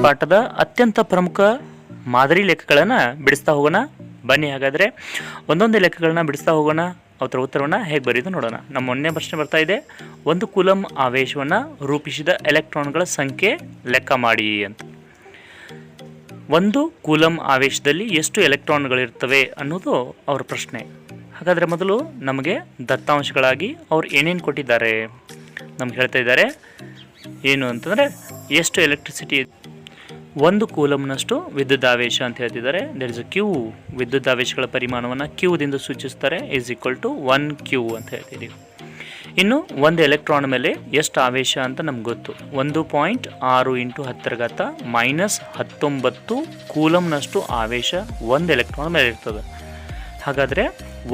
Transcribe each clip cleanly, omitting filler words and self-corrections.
ಪಾಠದ ಅತ್ಯಂತ ಪ್ರಮುಖ ಮಾದರಿ ಲೆಕ್ಕಗಳನ್ನು ಬಿಡಿಸ್ತಾ ಹೋಗೋಣ. ಬನ್ನಿ ಹಾಗಾದರೆ ಒಂದೊಂದೇ ಲೆಕ್ಕಗಳನ್ನ ಬಿಡಿಸ್ತಾ ಹೋಗೋಣ. ಅವರ ಉತ್ತರವನ್ನು ಹೇಗೆ ಬರೆಯೋದು ನೋಡೋಣ. ನಮ್ಮ ಮೊನ್ನೆ ಪ್ರಶ್ನೆ ಬರ್ತಾ ಇದೆ, ಒಂದು ಕೂಲಂಬ್ ಆವೇಶವನ್ನು ರೂಪಿಸಿದ ಎಲೆಕ್ಟ್ರಾನ್ಗಳ ಸಂಖ್ಯೆ ಲೆಕ್ಕ ಮಾಡಿ ಅಂತ. ಒಂದು ಕೂಲಂಬ್ ಆವೇಶದಲ್ಲಿ ಎಷ್ಟು ಎಲೆಕ್ಟ್ರಾನ್ಗಳಿರ್ತವೆ ಅನ್ನೋದು ಅವ್ರ ಪ್ರಶ್ನೆ. ಹಾಗಾದರೆ ಮೊದಲು ನಮಗೆ ದತ್ತಾಂಶಗಳಾಗಿ ಅವ್ರು ಏನೇನು ಕೊಟ್ಟಿದ್ದಾರೆ ನಮ್ಗೆ ಹೇಳ್ತಾ ಇದ್ದಾರೆ. ಏನು ಅಂತಂದರೆ ಎಷ್ಟು ಎಲೆಕ್ಟ್ರಿಸಿಟಿ, ಒಂದು ಕೂಲಂನಷ್ಟು ವಿದ್ಯುದಾವೇಶ ಅಂತ ಹೇಳ್ತಿದ್ದಾರೆ. There is a Q. ವಿದ್ಯುದಾವೇಶಗಳ ಪರಿಮಾಣವನ್ನು ಕ್ಯೂದಿಂದ ಸೂಚಿಸ್ತಾರೆ. ಈಸ್ ಈಕ್ವಲ್ ಟು 1 ಕ್ಯೂ ಅಂತ ಹೇಳ್ತಿದ್ದೀವಿ. ಇನ್ನು ಒಂದು ಎಲೆಕ್ಟ್ರಾನ್ ಮೇಲೆ ಎಷ್ಟು ಆವೇಶ ಅಂತ ನಮ್ಗೆ ಗೊತ್ತು. 1.6 × 10 - 19 ಕೂಲಂನಷ್ಟು ಆವೇಶ ಒಂದು ಎಲೆಕ್ಟ್ರಾನ್ ಮೇಲೆ ಇರ್ತದೆ. ಹಾಗಾದರೆ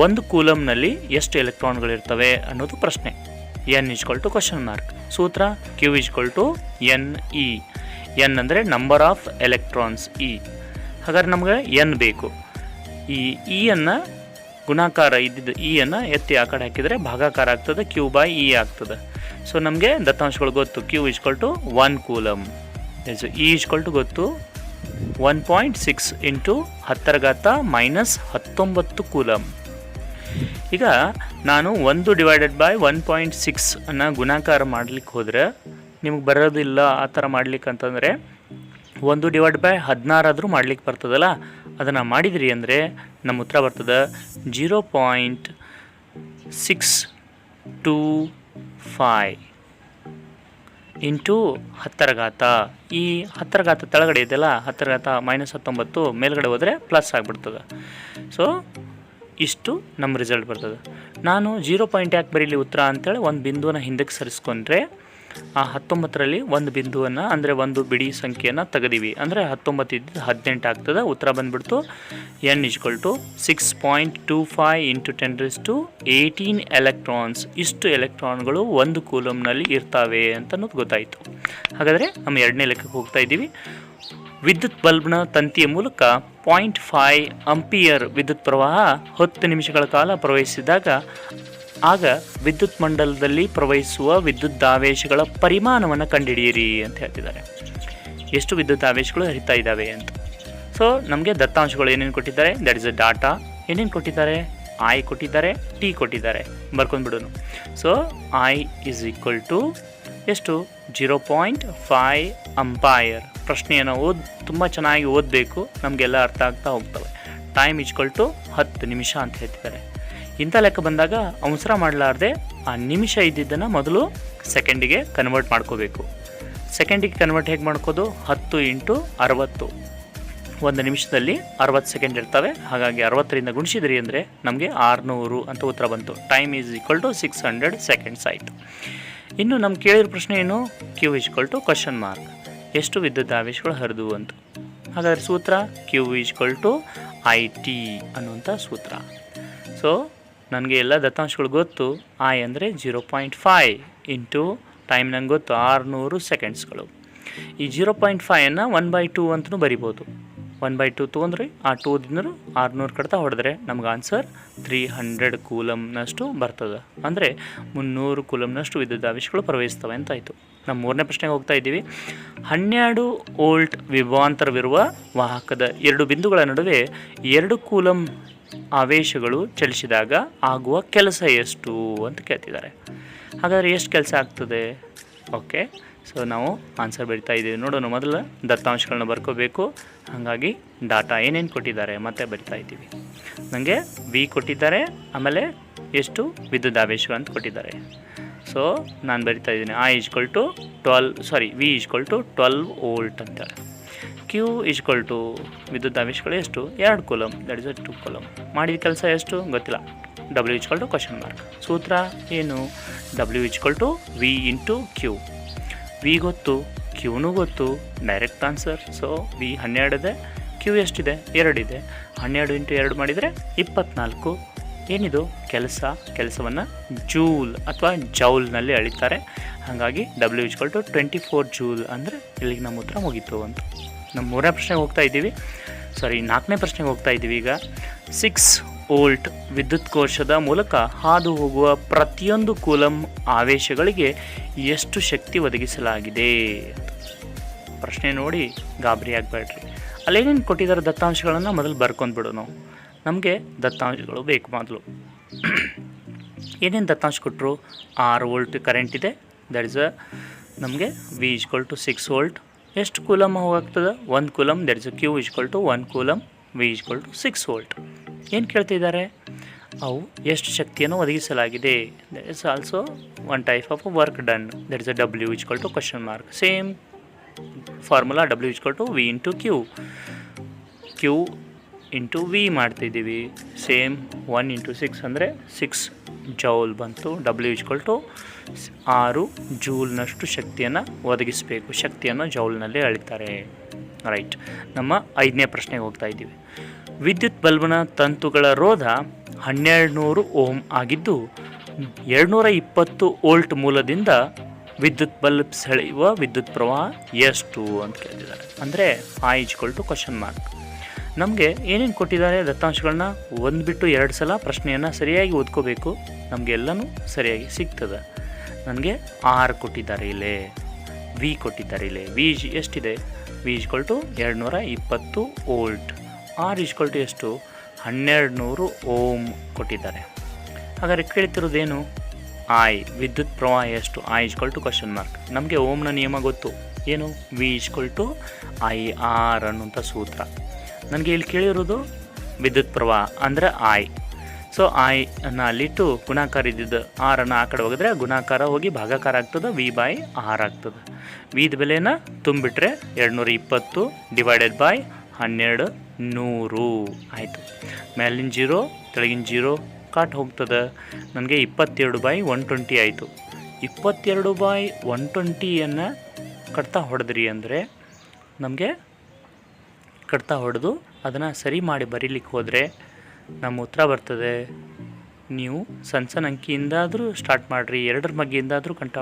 ಒಂದು ಕೂಲಂನಲ್ಲಿ ಎಷ್ಟು ಎಲೆಕ್ಟ್ರಾನ್ಗಳಿರ್ತವೆ ಅನ್ನೋದು ಪ್ರಶ್ನೆ. n = question mark. ಸೂತ್ರ q = ne. n ಅಂದರೆ ನಂಬರ್ ಆಫ್ ಎಲೆಕ್ಟ್ರಾನ್ಸ್ e. ಹಾಗಾದ್ರೆ ನಮಗೆ n ಬೇಕು. ಈ ಇಯನ್ನು ಗುಣಾಕಾರ ಇದ್ದಿದ್ದು ಇಯನ್ನು ಎತ್ತಿ ಆ ಕಡೆ ಹಾಕಿದರೆ ಭಾಗಾಕಾರ ಆಗ್ತದೆ, q/e ಆಗ್ತದೆ. ಸೊ ನಮಗೆ ದತ್ತಾಂಶಗಳು ಗೊತ್ತು. q = 1 coulomb. e ಗೊತ್ತು 1.6 × 10 - 19 ಕೂಲಮ್. ಈಗ ನಾನು 1/1.6 ಅನ್ನು ಗುಣಾಕಾರ ಮಾಡಲಿಕ್ಕೆ ಹೋದರೆ ನಿಮಗೆ ಬರೋದಿಲ್ಲ. ಆ ಥರ ಮಾಡ್ಲಿಕ್ಕೆ ಅಂತಂದರೆ 1/16 ಆದರೂ ಮಾಡ್ಲಿಕ್ಕೆ ಬರ್ತದಲ್ಲ. ಅದನ್ನು ಮಾಡಿದ್ರಿ ಅಂದರೆ ನಮ್ಮ ಉತ್ತರ ಬರ್ತದೆ 0.625 × 10. ಈ 10 ತೆಳಗಡೆ ಇದೆಯಲ್ಲ, 10 - 19 ಮೇಲ್ಗಡೆ ಹೋದರೆ ಪ್ಲಸ್ ಆಗಿಬಿಡ್ತದೆ. ಸೊ ಇಷ್ಟು ನಮ್ಮ ರಿಸಲ್ಟ್ ಬರ್ತದೆ. ನಾನು 0 ಪಾಯಿಂಟ್ ಯಾಕೆ ಬರೀಲಿ ಉತ್ತರ ಅಂತೇಳಿ ಒಂದು ಬಿಂದುವನ್ನು ಹಿಂದಕ್ಕೆ ಸರಿಸ್ಕೊಂಡ್ರೆ ಆ 19ರಲ್ಲಿ ಒಂದು ಬಿಂದುವನ್ನು ಅಂದರೆ ಒಂದು ಬಿಡಿ ಸಂಖ್ಯೆಯನ್ನು ತೆಗೆದೀವಿ ಅಂದರೆ 19 ಇದ್ದು 18 ಆಗ್ತದೆ. ಉತ್ತರ ಬಂದುಬಿಡ್ತು n = 6.25 × 1018 ಎಲೆಕ್ಟ್ರಾನ್ಸ್. ಇಷ್ಟು ಎಲೆಕ್ಟ್ರಾನ್ಗಳು ಒಂದು ಕೂಲಂನಲ್ಲಿ ಇರ್ತವೆ ಅಂತ ಅನ್ನೋದು ಗೊತ್ತಾಯಿತು. ಹಾಗಾದರೆ ನಮ್ಮ ಎರಡನೇ ಲೆಕ್ಕಕ್ಕೆ ಹೋಗ್ತಾ ಇದ್ದೀವಿ. ವಿದ್ಯುತ್ ಬಲ್ಬ್ನ ತಂತಿಯ ಮೂಲಕ 0.5 ಆಂಪಿಯರ್ ವಿದ್ಯುತ್ ಪ್ರವಾಹ 10 ನಿಮಿಷಗಳ ಕಾಲ ಪ್ರವಹಿಸಿದಾಗ ಆಗ ವಿದ್ಯುತ್ ಮಂಡಲದಲ್ಲಿ ಪ್ರವಹಿಸುವ ವಿದ್ಯುದಾವೇಶಗಳ ಪರಿಮಾಣವನ್ನು ಕಂಡುಹಿಡಿಯಿರಿ ಅಂತ ಹೇಳ್ತಿದ್ದಾರೆ. ಎಷ್ಟು ವಿದ್ಯುದಾವೇಶಗಳು ಹರಿತಾ ಇದ್ದಾವೆ ಅಂತ. ಸೊ ನಮಗೆ ದತ್ತಾಂಶಗಳು ಏನೇನು ಕೊಟ್ಟಿದ್ದಾರೆ, ದಟ್ ಇಸ್ ಅ ಡಾಟಾ. ಏನೇನು ಕೊಟ್ಟಿದ್ದಾರೆ, ಐ ಕೊಟ್ಟಿದ್ದಾರೆ, ಟಿ ಕೊಟ್ಟಿದ್ದಾರೆ. ಬರ್ಕೊಂಡ್ಬಿಡೋನು. ಸೊ ಐ = ಎಷ್ಟು, 0.5 ಆಂಪೈರ್. ಪ್ರಶ್ನೆಯನ್ನು ತುಂಬ ಚೆನ್ನಾಗಿ ಓದಬೇಕು, ನಮಗೆಲ್ಲ ಅರ್ಥ ಆಗ್ತಾ ಹೋಗ್ತವೆ. ಟೈಮ್ = 10 ನಿಮಿಷ ಅಂತ ಹೇಳ್ತಿದ್ದಾರೆ. ಇಂಥ ಲೆಕ್ಕ ಬಂದಾಗ ಅವಸರ ಮಾಡಲಾರ್ದೆ ಆ ನಿಮಿಷ ಇದ್ದಿದ್ದನ್ನು ಮೊದಲು ಸೆಕೆಂಡಿಗೆ ಕನ್ವರ್ಟ್ ಮಾಡ್ಕೋಬೇಕು. ಸೆಕೆಂಡಿಗೆ ಕನ್ವರ್ಟ್ ಹೇಗೆ ಮಾಡ್ಕೋದು, 10 × 60. ಒಂದು ನಿಮಿಷದಲ್ಲಿ 60 ಸೆಕೆಂಡ್ ಇರ್ತವೆ. ಹಾಗಾಗಿ 60ರಿಂದ ಗುಣಿಸಿದ್ರಿ ಅಂದರೆ ನಮಗೆ 600 ಅಂತ ಉತ್ತರ ಬಂತು. ಟೈಮ್ = 600 ಸೆಕೆಂಡ್ಸ್ ಆಯಿತು. ಇನ್ನು ನಮ್ಗೆ ಕೇಳಿರೋ ಪ್ರಶ್ನೆ ಏನು, q = ಕ್ವಶನ್ ಮಾರ್ಕ್. ಎಷ್ಟು ವಿದ್ಯುದಾವೇಶಗಳು ಹರಿದು ಅಂತ. ಹಾಗಾದರೆ ಸೂತ್ರ q = IT ಅನ್ನುವಂಥ ಸೂತ್ರ. ಸೊ ನನಗೆ ಎಲ್ಲ ದತ್ತಾಂಶಗಳು ಗೊತ್ತು. ಐ ಅಂದರೆ 0.5 ಇಂಟು ಟೈಮ್ ನಂಗೆ ಗೊತ್ತು 600 ಸೆಕೆಂಡ್ಸ್ಗಳು. ಈ 0.5 1/2 ಅಂತಲೂ ಬರಿಬೋದು. 1/2 ತೊಗೊಂಡ್ರೆ ಆ 2 600 ಕಡ್ತಾ ಹೊಡೆದ್ರೆ ನಮ್ಗೆ ಆನ್ಸರ್ 300 ಕೂಲಮ್ನಷ್ಟು ಬರ್ತದೆ. ಅಂದರೆ 300 ಕೂಲಮ್ನಷ್ಟು ವಿದ್ಯುದಾವೇಶಗಳು ಪ್ರವಹಿಸ್ತವೆ ಅಂತ ಆಯಿತು. ನಮ್ಮ ಮೂರನೇ ಪ್ರಶ್ನೆಗೆ ಹೋಗ್ತಾ ಇದ್ದೀವಿ. 12 ವೋಲ್ಟ್ ವಿಭವಾಂತರವಿರುವ ವಾಹಕದ 2 ಬಿಂದುಗಳ ನಡುವೆ 2 ಕೂಲಮ್ ಆವೇಶಗಳು ಚಲಿಸಿದಾಗ ಆಗುವ ಕೆಲಸ ಎಷ್ಟು ಅಂತ ಕೇಳ್ತಿದ್ದಾರೆ. ಹಾಗಾದರೆ ಎಷ್ಟು ಕೆಲಸ ಆಗ್ತದೆ? ಓಕೆ, ಸೊ ನಾವು ಆನ್ಸರ್ ಬರಿತಾ ಇದ್ದೀವಿ. ನೋಡೋಣ. ಮೊದಲು ದತ್ತಾಂಶಗಳನ್ನ ಬರ್ಕೋಬೇಕು. ಹಾಗಾಗಿ ಡಾಟಾ ಏನೇನು ಕೊಟ್ಟಿದ್ದಾರೆ ಮತ್ತೆ ಬರಿತಾ ಇದ್ದೀವಿ. ನನಗೆ ವಿ ಕೊಟ್ಟಿದ್ದಾರೆ, ಆಮೇಲೆ ಎಷ್ಟು ವಿದ್ಯುದಾವೇಶ ಅಂತ ಕೊಟ್ಟಿದ್ದಾರೆ. ಸೊ ನಾನು ಬರಿತಾ ಇದ್ದೀನಿ ವಿ = 12 ವೋಲ್ಟ್ ಅಂತೇಳಿ. q = ವಿದ್ಯುದಾವೇಶಗಳು ಎಷ್ಟು, 2 ಕೂಲಮ್, ದಟ್ ಇಸ್ 2 ಕೂಲಮ್. ಮಾಡಿದ ಕೆಲಸ ಎಷ್ಟು ಗೊತ್ತಿಲ್ಲ. w = question mark. ಸೂತ್ರ ಏನು, w = v × q. v ಗೊತ್ತು, qನೂ ಗೊತ್ತು, ಡೈರೆಕ್ಟ್ ಆನ್ಸರ್. ಸೊ v 12 ಇದೆ, q ಎಷ್ಟಿದೆ, 2 ಇದೆ. 12 × 2 ಮಾಡಿದರೆ 24. ಏನಿದು ಕೆಲಸವನ್ನು ಜೂಲ್ ಅಥವಾ ಜೌಲ್ನಲ್ಲಿ ಅಳಿತಾರೆ. ಹಾಗಾಗಿ w = 24 ಜೂಲ್ ಅಂದರೆ ಇಲ್ಲಿಗೆ ನಮ್ಮ ಉತ್ತರ ಮುಗೀತು ಅಂತ. ನಮ್ಮ ಮೂರನೇ ಪ್ರಶ್ನೆಗೆ ಹೋಗ್ತಾ ಇದ್ದೀವಿ. ನಾಲ್ಕನೇ ಪ್ರಶ್ನೆಗೆ ಹೋಗ್ತಾ ಇದ್ದೀವಿ. ಈಗ 6 ವೋಲ್ಟ್ ವಿದ್ಯುತ್ ಕೋಶದ ಮೂಲಕ ಹಾದು ಹೋಗುವ ಪ್ರತಿಯೊಂದು ಕೂಲಮ್ ಆವೇಶಗಳಿಗೆ ಎಷ್ಟು ಶಕ್ತಿ ಒದಗಿಸಲಾಗಿದೆ? ಪ್ರಶ್ನೆ ನೋಡಿ ಗಾಬರಿ ಆಗಬೇಡ್ರಿ. ಅಲ್ಲೇನೇನು ಕೊಟ್ಟಿದ್ದಾರೆ ದತ್ತಾಂಶಗಳನ್ನು ಮೊದಲು ಬರ್ಕೊಂಡ್ಬಿಡು. ನಾವು ನಮಗೆ ದತ್ತಾಂಶಗಳು ಬೇಕು ಮೊದಲು. ಏನೇನು ದತ್ತಾಂಶ ಕೊಟ್ಟರು? 6 ವೋಲ್ಟ್ ಕರೆಂಟ್ ಇದೆ, ದಟ್ ಇಸ್ ನಮಗೆ ವಿ ಈಕ್ವಲ್ ಟು 6 ವೋಲ್ಟ್. ಎಷ್ಟು ಕೂಲಮ್ ಹೋಗ್ತದೆ? 1 coulomb, that is Q equal to 1 coulomb, V equal to 6 volt. ಏನು ಕೇಳ್ತಿದ್ದಾರೆ? ಅವು ಎಷ್ಟು ಶಕ್ತಿಯನ್ನು ಒದಗಿಸಲಾಗಿದೆ. That is also one type of work done, that is W equal to question mark. Same formula W equal to V into Q into V ಮಾಡ್ತಿದ್ದೀವಿ. Same 1 into 6 ಅಂದರೆ 6 joule ಬಂತು. W equal to 6 ಜೂಲ್ನಷ್ಟು ಶಕ್ತಿಯನ್ನು ಒದಗಿಸಬೇಕು. ಶಕ್ತಿಯನ್ನು ಜೌಲ್ನಲ್ಲಿ ಅಳಿತಾರೆ. Right. ನಮ್ಮ 5ನೇ ಪ್ರಶ್ನೆಗೆ ಹೋಗ್ತಾ ಇದ್ದೀವಿ. ವಿದ್ಯುತ್ ಬಲ್ಬ್ನ ತಂತುಗಳ ರೋಧ 1200 ಓಮ್ ಆಗಿದ್ದು 220 ವೋಲ್ಟ್ ಮೂಲದಿಂದ ವಿದ್ಯುತ್ ಬಲ್ಬ್ ಸೆಳೆಯುವ ವಿದ್ಯುತ್ ಪ್ರವಾಹ ಎಷ್ಟು ಅಂತ ಕೇಳಿದ್ದಾರೆ. ಅಂದರೆ I equal to question mark. ನಮಗೆ ಏನೇನು ಕೊಟ್ಟಿದ್ದಾರೆ ದತ್ತಾಂಶಗಳನ್ನ ಒಂದು ಬಿಟ್ಟು 2 ಸಲ ಪ್ರಶ್ನೆಯನ್ನು ಸರಿಯಾಗಿ ಓದ್ಕೋಬೇಕು. ನಮಗೆ ಎಲ್ಲನೂ ಸರಿಯಾಗಿ ಸಿಗ್ತದೆ. ನನಗೆ ಆರ್ ಕೊಟ್ಟಿದ್ದಾರೆ ಇಲ್ಲೇ, ವಿ ಕೊಟ್ಟಿದ್ದಾರೆ ಇಲ್ಲೇ. ವಿ ಎಷ್ಟಿದೆ? V equal to 220 volt. R equal to ಎಷ್ಟು? 1200 ಓಮ್ ಕೊಟ್ಟಿದ್ದಾರೆ. ಹಾಗಾದರೆ ಕೇಳ್ತಿರೋದೇನು? ಐ ವಿದ್ಯುತ್ ಪ್ರವಾಹ ಎಷ್ಟು? I equal to question mark. ನಮಗೆ ಓಮ್ನ ನಿಯಮ ಗೊತ್ತು. ಏನು? V equal to I R ಅನ್ನುವಂಥ ಸೂತ್ರ. ನನಗೆ ಇಲ್ಲಿ ಕೇಳಿರೋದು ವಿದ್ಯುತ್ ಪ್ರವಾಹ ಅಂದರೆ ಐ. ಸೊ ಐ ಅನ್ನು ಅಲ್ಲಿಟ್ಟು ಗುಣಾಕಾರ ಇದ್ದಿದ್ದು ಆರನ್ನು ಆ ಕಡೆ ಹೋಗಿದ್ರೆ ಗುಣಾಕಾರ ಹೋಗಿ ಭಾಗಾಕಾರ ಆಗ್ತದೆ, ವಿ ಬೈ ಆರ್ ಆಗ್ತದೆ. ವಿದ ಬೆಲೆನ ತುಂಬಿಟ್ರೆ 220 ಡಿವೈಡೆಡ್ ಬೈ 1200 ಆಯಿತು. ಮೇಲಿನ 0 ತೆಳಗಿನ 0 ಕಾಟ್ ಹೋಗ್ತದೆ. ನನಗೆ 22/120 ಆಯಿತು. 22/120ಯನ್ನು ಕಟ್ತಾ ಹೊಡೆದ್ರಿ ಅಂದರೆ ನಮಗೆ ಕಟ್ತಾ ಹೊಡೆದು ಅದನ್ನು ಸರಿ ಮಾಡಿ ಬರೀಲಿಕ್ಕೆ ಹೋದರೆ ನಮ್ಮ ಉತ್ತರ ಬರ್ತದೆ. ನೀವು ಸಣ್ಣ ಅಂಕಿಯಿಂದಾದರೂ ಸ್ಟಾರ್ಟ್ ಮಾಡಿರಿ, 2ರ ಮಗ್ಗಿಯಿಂದಾದರೂ ಕಂಠ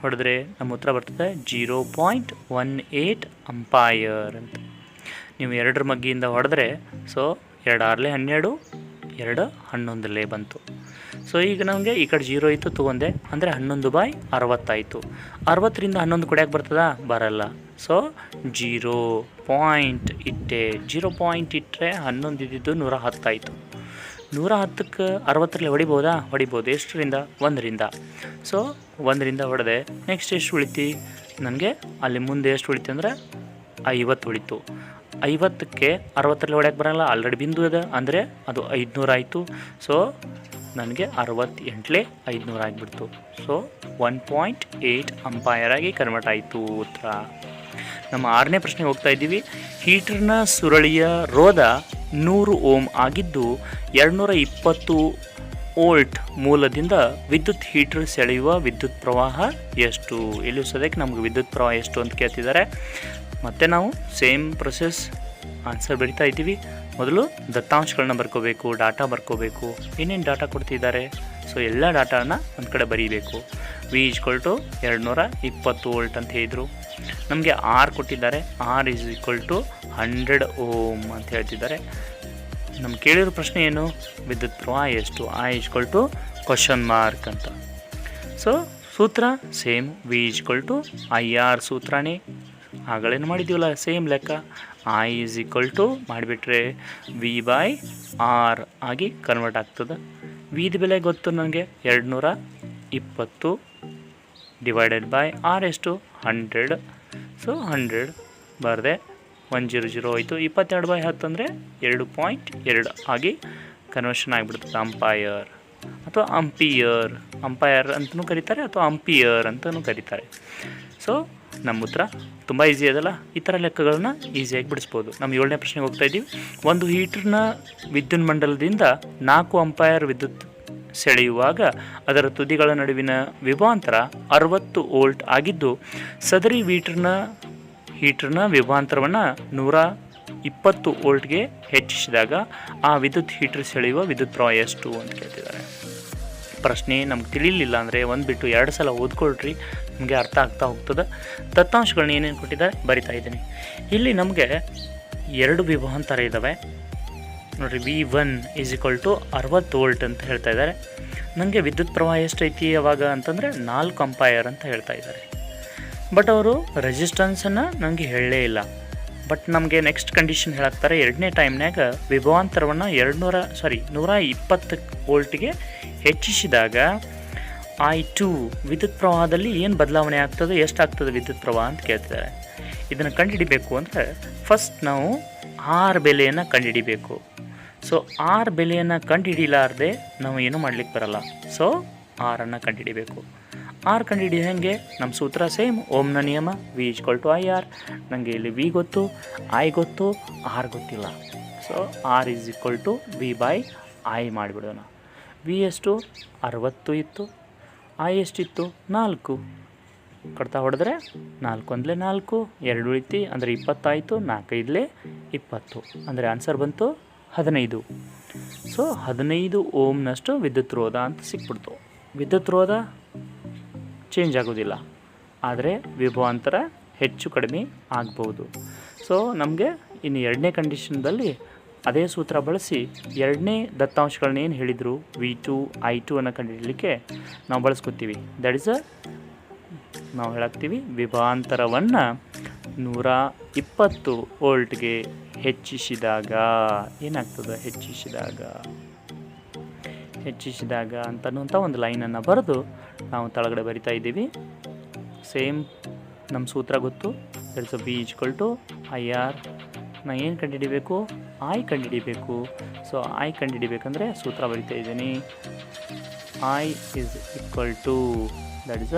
ಹೊಡೆದ್ರೆ ನಮ್ಮ ಉತ್ತರ ಬರ್ತದೆ 0.18 ಅಂಪೈರ್ ಅಂತ. ನೀವು 2ರ ಮಗ್ಗಿಯಿಂದ ಹೊಡೆದ್ರೆ ಸೊ 2 ಆರ್ಲೆ 12, 2 11 ಬಂತು. ಸೊ ಈಗ ನಮಗೆ ಈ ಕಡೆ 0 ಇತ್ತು ತೊಗೊಂಡೆ ಅಂದರೆ 11/60 ಆಯಿತು. 60ರಿಂದ 11 ಕೊಡ್ಯಾಕೆ ಬರ್ತದಾ? ಬರಲ್ಲ. ಸೊ 0 ಪಾಯಿಂಟ್ ಇಟ್ಟೆ. 0 ಪಾಯಿಂಟ್ ಇಟ್ಟರೆ 11 ಇದ್ದಿದ್ದು 110 ಆಯಿತು. 110ಕ್ಕೆ 60ರಲ್ಲಿ ಹೊಡಿಬೋದಾ? ಹೊಡಿಬೋದು. ಎಷ್ಟರಿಂದ? 1ರಿಂದ. ಸೊ 1ರಿಂದ ಹೊಡೆದೆ. ನೆಕ್ಸ್ಟ್ ಎಷ್ಟು ಉಳಿತು? ನನಗೆ ಅಲ್ಲಿ ಮುಂದೆ ಎಷ್ಟು ಉಳಿತು ಅಂದರೆ 50 ಉಳಿತು. 50ಕ್ಕೆ 60ರಲ್ಲಿ ಹೊಡ್ಯಕ್ಕೆ ಬರೋಲ್ಲ, ಆಲ್ರೆಡಿ ಬಿಂದು ಇದೆ ಅಂದರೆ ಅದು 500 ಆಯಿತು. ಸೊ ನನಗೆ 68 500 ಆಗಿಬಿಡ್ತು. ಸೊ 1.8 ಅಂಪೈರ್ ಆಗಿ ಕನ್ವರ್ಟ್ ಆಯಿತು ಉತ್ತರ. ನಮ್ಮ 6ನೇ ಪ್ರಶ್ನೆಗೆ ಹೋಗ್ತಾ ಇದ್ದೀವಿ. ಹೀಟರ್ನ ಸುರಳಿಯ ರೋಧ 100 ಓಮ್ ಆಗಿದ್ದು 220 ವೋಲ್ಟ್ ಮೂಲದಿಂದ ವಿದ್ಯುತ್ ಹೀಟರ್ ಸೆಳೆಯುವ ವಿದ್ಯುತ್ ಪ್ರವಾಹ ಎಷ್ಟು? ಇಲ್ಲಿ ಸದ್ಯಕ್ಕೆ ನಮಗೆ ವಿದ್ಯುತ್ ಪ್ರವಾಹ ಎಷ್ಟು ಅಂತ ಕೇಳ್ತಿದ್ದಾರೆ. ಮತ್ತು ನಾವು ಸೇಮ್ ಪ್ರೊಸೆಸ್ ಆನ್ಸರ್ ಬರಿತಾ ಇದ್ದೀವಿ. ಮೊದಲು ದತ್ತಾಂಶಗಳನ್ನ ಬರ್ಕೋಬೇಕು, ಡಾಟಾ ಬರ್ಕೋಬೇಕು. ಏನೇನು ಡಾಟಾ ಕೊಡ್ತಿದ್ದಾರೆ? ಸೊ ಎಲ್ಲ ಡಾಟಾನ ಒಂದು ಕಡೆ ಬರೀಬೇಕು. ವಿ ಈಕ್ವಲ್ ಟು 220 ವೋಲ್ಟ್ ಅಂತ ಹೇಳಿದರು. ನಮಗೆ ಆರ್ ಕೊಟ್ಟಿದ್ದಾರೆ. R is equal to 100 ohm ಅಂತ ಹೇಳ್ತಿದ್ದಾರೆ. ನಮ್ಗೆ ಕೇಳಿರೋ ಪ್ರಶ್ನೆ ಏನು? ವಿದ್ಯುತ್ ಪ್ರವಾಹ ಎಷ್ಟು? I equal to question mark ಅಂತ. ಸೊ ಸೂತ್ರ same, V equal to I R ಸೂತ್ರನೇ ಆಗಳೇನು ಮಾಡಿದ್ದೀವಲ್ಲ ಸೇಮ್ ಲೆಕ್ಕ. ಐ ಈಸ್ ಈಕ್ವಲ್ ಟು ಮಾಡಿಬಿಟ್ರೆ ವಿ ಬೈ ಆರ್ ಆಗಿ ಕನ್ವರ್ಟ್ ಆಗ್ತದೆ. ವಿದ ಬೆಲೆ ಗೊತ್ತು ನನಗೆ 220 ಡಿವೈಡೆಡ್ ಬೈ ಆರ್ ಎಷ್ಟು? 100. ಸೊ 100 ಬರದೆ 100 ಹೋಯಿತು. 22/10 ಅಂದರೆ 2.2 ಆಗಿ ಕನ್ವರ್ಷನ್ ಆಗಿಬಿಡ್ತದೆ ಅಂಪೈರ್ ಅಥವಾ ಅಂಪೈರ್ ಅಂತಲೂ ಕರೀತಾರೆ ಅಥವಾ ಅಂಪಿಯರ್ ಅಂತಲೂ ಕರೀತಾರೆ. ಸೊ ನಮ್ಮ ಉತ್ತರ ತುಂಬ ಈಸಿ ಅದಲ್ಲ. ಈ ಥರ ಲೆಕ್ಕಗಳನ್ನ ಈಸಿಯಾಗಿ ಬಿಡಿಸ್ಬೋದು. ನಮ್ಮ 7ನೇ ಪ್ರಶ್ನೆಗೆ ಹೋಗ್ತಾ ಇದ್ದೀವಿ. ಒಂದು ಹೀಟರ್ನ ವಿದ್ಯುನ್ಮಂಡಲದಿಂದ 4 ಅಂಪೈರ್ ವಿದ್ಯುತ್ ಸೆಳೆಯುವಾಗ ಅದರ ತುದಿಗಳ ನಡುವಿನ ವಿಭವಾಂತರ 60 ವೋಲ್ಟ್ ಆಗಿದ್ದು ಸದರಿ ಹೀಟರ್ನ ವಿಭವಾಂತರವನ್ನು 120 ವೋಲ್ಟ್ಗೆ ಹೆಚ್ಚಿಸಿದಾಗ ಆ ವಿದ್ಯುತ್ ಹೀಟರ್ ಸೆಳೆಯುವ ವಿದ್ಯುತ್ ಪ್ರವಾಹ ಎಷ್ಟು ಅಂತ ಕೇಳ್ತಿದ್ದಾರೆ. ಪ್ರಶ್ನೆ ನಮ್ಗೆ ತಿಳಿಲಿಲ್ಲ ಅಂದರೆ ಒಂದು ಬಿಟ್ಟು 2 ಸಲ ಓದ್ಕೊಳ್ರಿ, ನಮಗೆ ಅರ್ಥ ಆಗ್ತಾ ಹೋಗ್ತದೆ. ದತ್ತಾಂಶಗಳನ್ನ ಏನೇನು ಕೊಟ್ಟಿದ್ದಾರೆ ಬರಿತಾ ಇದ್ದೀನಿ. ಇಲ್ಲಿ ನಮಗೆ 2 ವಿಭವಾಂತರ ಇದ್ದಾವೆ ನೋಡಿರಿ. V1 is equal to 60 volt ಅಂತ ಹೇಳ್ತಾ ಇದ್ದಾರೆ. ನನಗೆ ವಿದ್ಯುತ್ ಪ್ರವಾಹ ಎಷ್ಟೈತಿ ಅವಾಗ ಅಂತಂದರೆ 4 ಅಂಪೈರ್ ಅಂತ ಹೇಳ್ತಾ ಇದ್ದಾರೆ. ಬಟ್ ಅವರು ರೆಸಿಸ್ಟೆನ್ಸನ್ನು ನನಗೆ ಹೇಳಲೇ ಇಲ್ಲ. ಬಟ್ ನಮಗೆ ನೆಕ್ಸ್ಟ್ ಕಂಡೀಷನ್ ಹೇಳಾಕ್ತಾರೆ, ಎರಡನೇ ಟೈಮ್ನಾಗ ವಿಭವಾಂತರವನ್ನು 120 ವೋಲ್ಟ್ಗೆ ಹೆಚ್ಚಿಸಿದಾಗ I2 ವಿದ್ಯುತ್ ಪ್ರವಾಹದಲ್ಲಿ ಏನು ಬದಲಾವಣೆ ಆಗ್ತದೆ, ಎಷ್ಟಾಗ್ತದೆ ವಿದ್ಯುತ್ ಪ್ರವಾಹ ಅಂತ ಕೇಳ್ತಿದ್ದಾರೆ. ಇದನ್ನು ಕಂಡುಹಿಡಿಬೇಕು ಅಂದರೆ ಫಸ್ಟ್ ನಾವು R ಬೆಲೆಯನ್ನು ಕಂಡುಹಿಡಿಬೇಕು. ಸೊ R ಬೆಲೆಯನ್ನು ಕಂಡುಹಿಡಿಲಾರ್ದೆ ನಾವು ಏನೂ ಮಾಡ್ಲಿಕ್ಕೆ ಬರಲ್ಲ. ಸೊ ಆರನ್ನು ಕಂಡುಹಿಡಿಬೇಕು. ಆರ್ ಕಂಡುಹಿಡಿಯೋದು ಹೇಗೆ? ನಮ್ಮ ಸೂತ್ರ ಸೇಮ್, ಓಮ್ನ ನಿಯಮ, V = IR. ನನಗೆ ಇಲ್ಲಿ V ಗೊತ್ತು, I ಗೊತ್ತು, R ಗೊತ್ತಿಲ್ಲ. ಸೊ R = V/I ಮಾಡಿಬಿಡೋಣ. V ಎಷ್ಟು? 60 ಇತ್ತು. I ಎಷ್ಟಿತ್ತು? 4. ಕಡ್ತಾ ಹೊಡೆದ್ರೆ 4 × 4 2 ಉಳಿತಿ, ಅಂದರೆ 20 ಆಯಿತು. 4 × 5 20, ಅಂದರೆ ಆನ್ಸರ್ ಬಂತು 15. ಸೊ 15 ಓಮ್ನಷ್ಟು ವಿದ್ಯುತ್ ರೋಧ ಅಂತ ಸಿಕ್ಬಿಡ್ತು. ವಿದ್ಯುತ್ ರೋಧ ಚೇಂಜ್ ಆಗೋದಿಲ್ಲ, ಆದರೆ ವಿಭವಾಂತರ ಹೆಚ್ಚು ಕಡಿಮೆ ಆಗ್ಬೋದು. ಸೊ ನಮಗೆ ಇನ್ನು ಎರಡನೇ ಕಂಡೀಷನ್ದಲ್ಲಿ ಅದೇ ಸೂತ್ರ ಬಳಸಿ ಎರಡನೇ ದತ್ತಾಂಶಗಳನ್ನ ಏನು ಹೇಳಿದರು, V2 I2 ಅನ್ನು ಕಂಡುಹಿಡಲಿಕ್ಕೆ ನಾವು ಬಳಸ್ಕೊತೀವಿ. ದಟ್ ಇಸ್ ನಾವು ಹೇಳಾಕ್ತೀವಿ, ವಿಭವಾಂತರವನ್ನು 120 ವೋಲ್ಟ್ಗೆ ಹೆಚ್ಚಿಸಿದಾಗ ಏನಾಗ್ತದೆ, ಹೆಚ್ಚಿಸಿದಾಗ ಅಂತನ್ನುವಂಥ ಒಂದು ಲೈನನ್ನು ಬರೆದು ನಾವು ತಳಗಡೆ ಬರಿತಾ ಇದ್ದೀವಿ. ಸೇಮ್ ನಮ್ಮ ಸೂತ್ರ ಗೊತ್ತು, ದಟ್ ಇಸ್ V = IR. ನಾನು ಏನು ಕಂಡುಹಿಡಿಬೇಕು? I ಕಂಡುಹಿಡಿಬೇಕು. ಸೊ I ಕಂಡುಹಿಡಿಬೇಕಂದ್ರೆ ಸೂತ್ರ ಬರಿತಾ ಇದ್ದೀನಿ, I = that is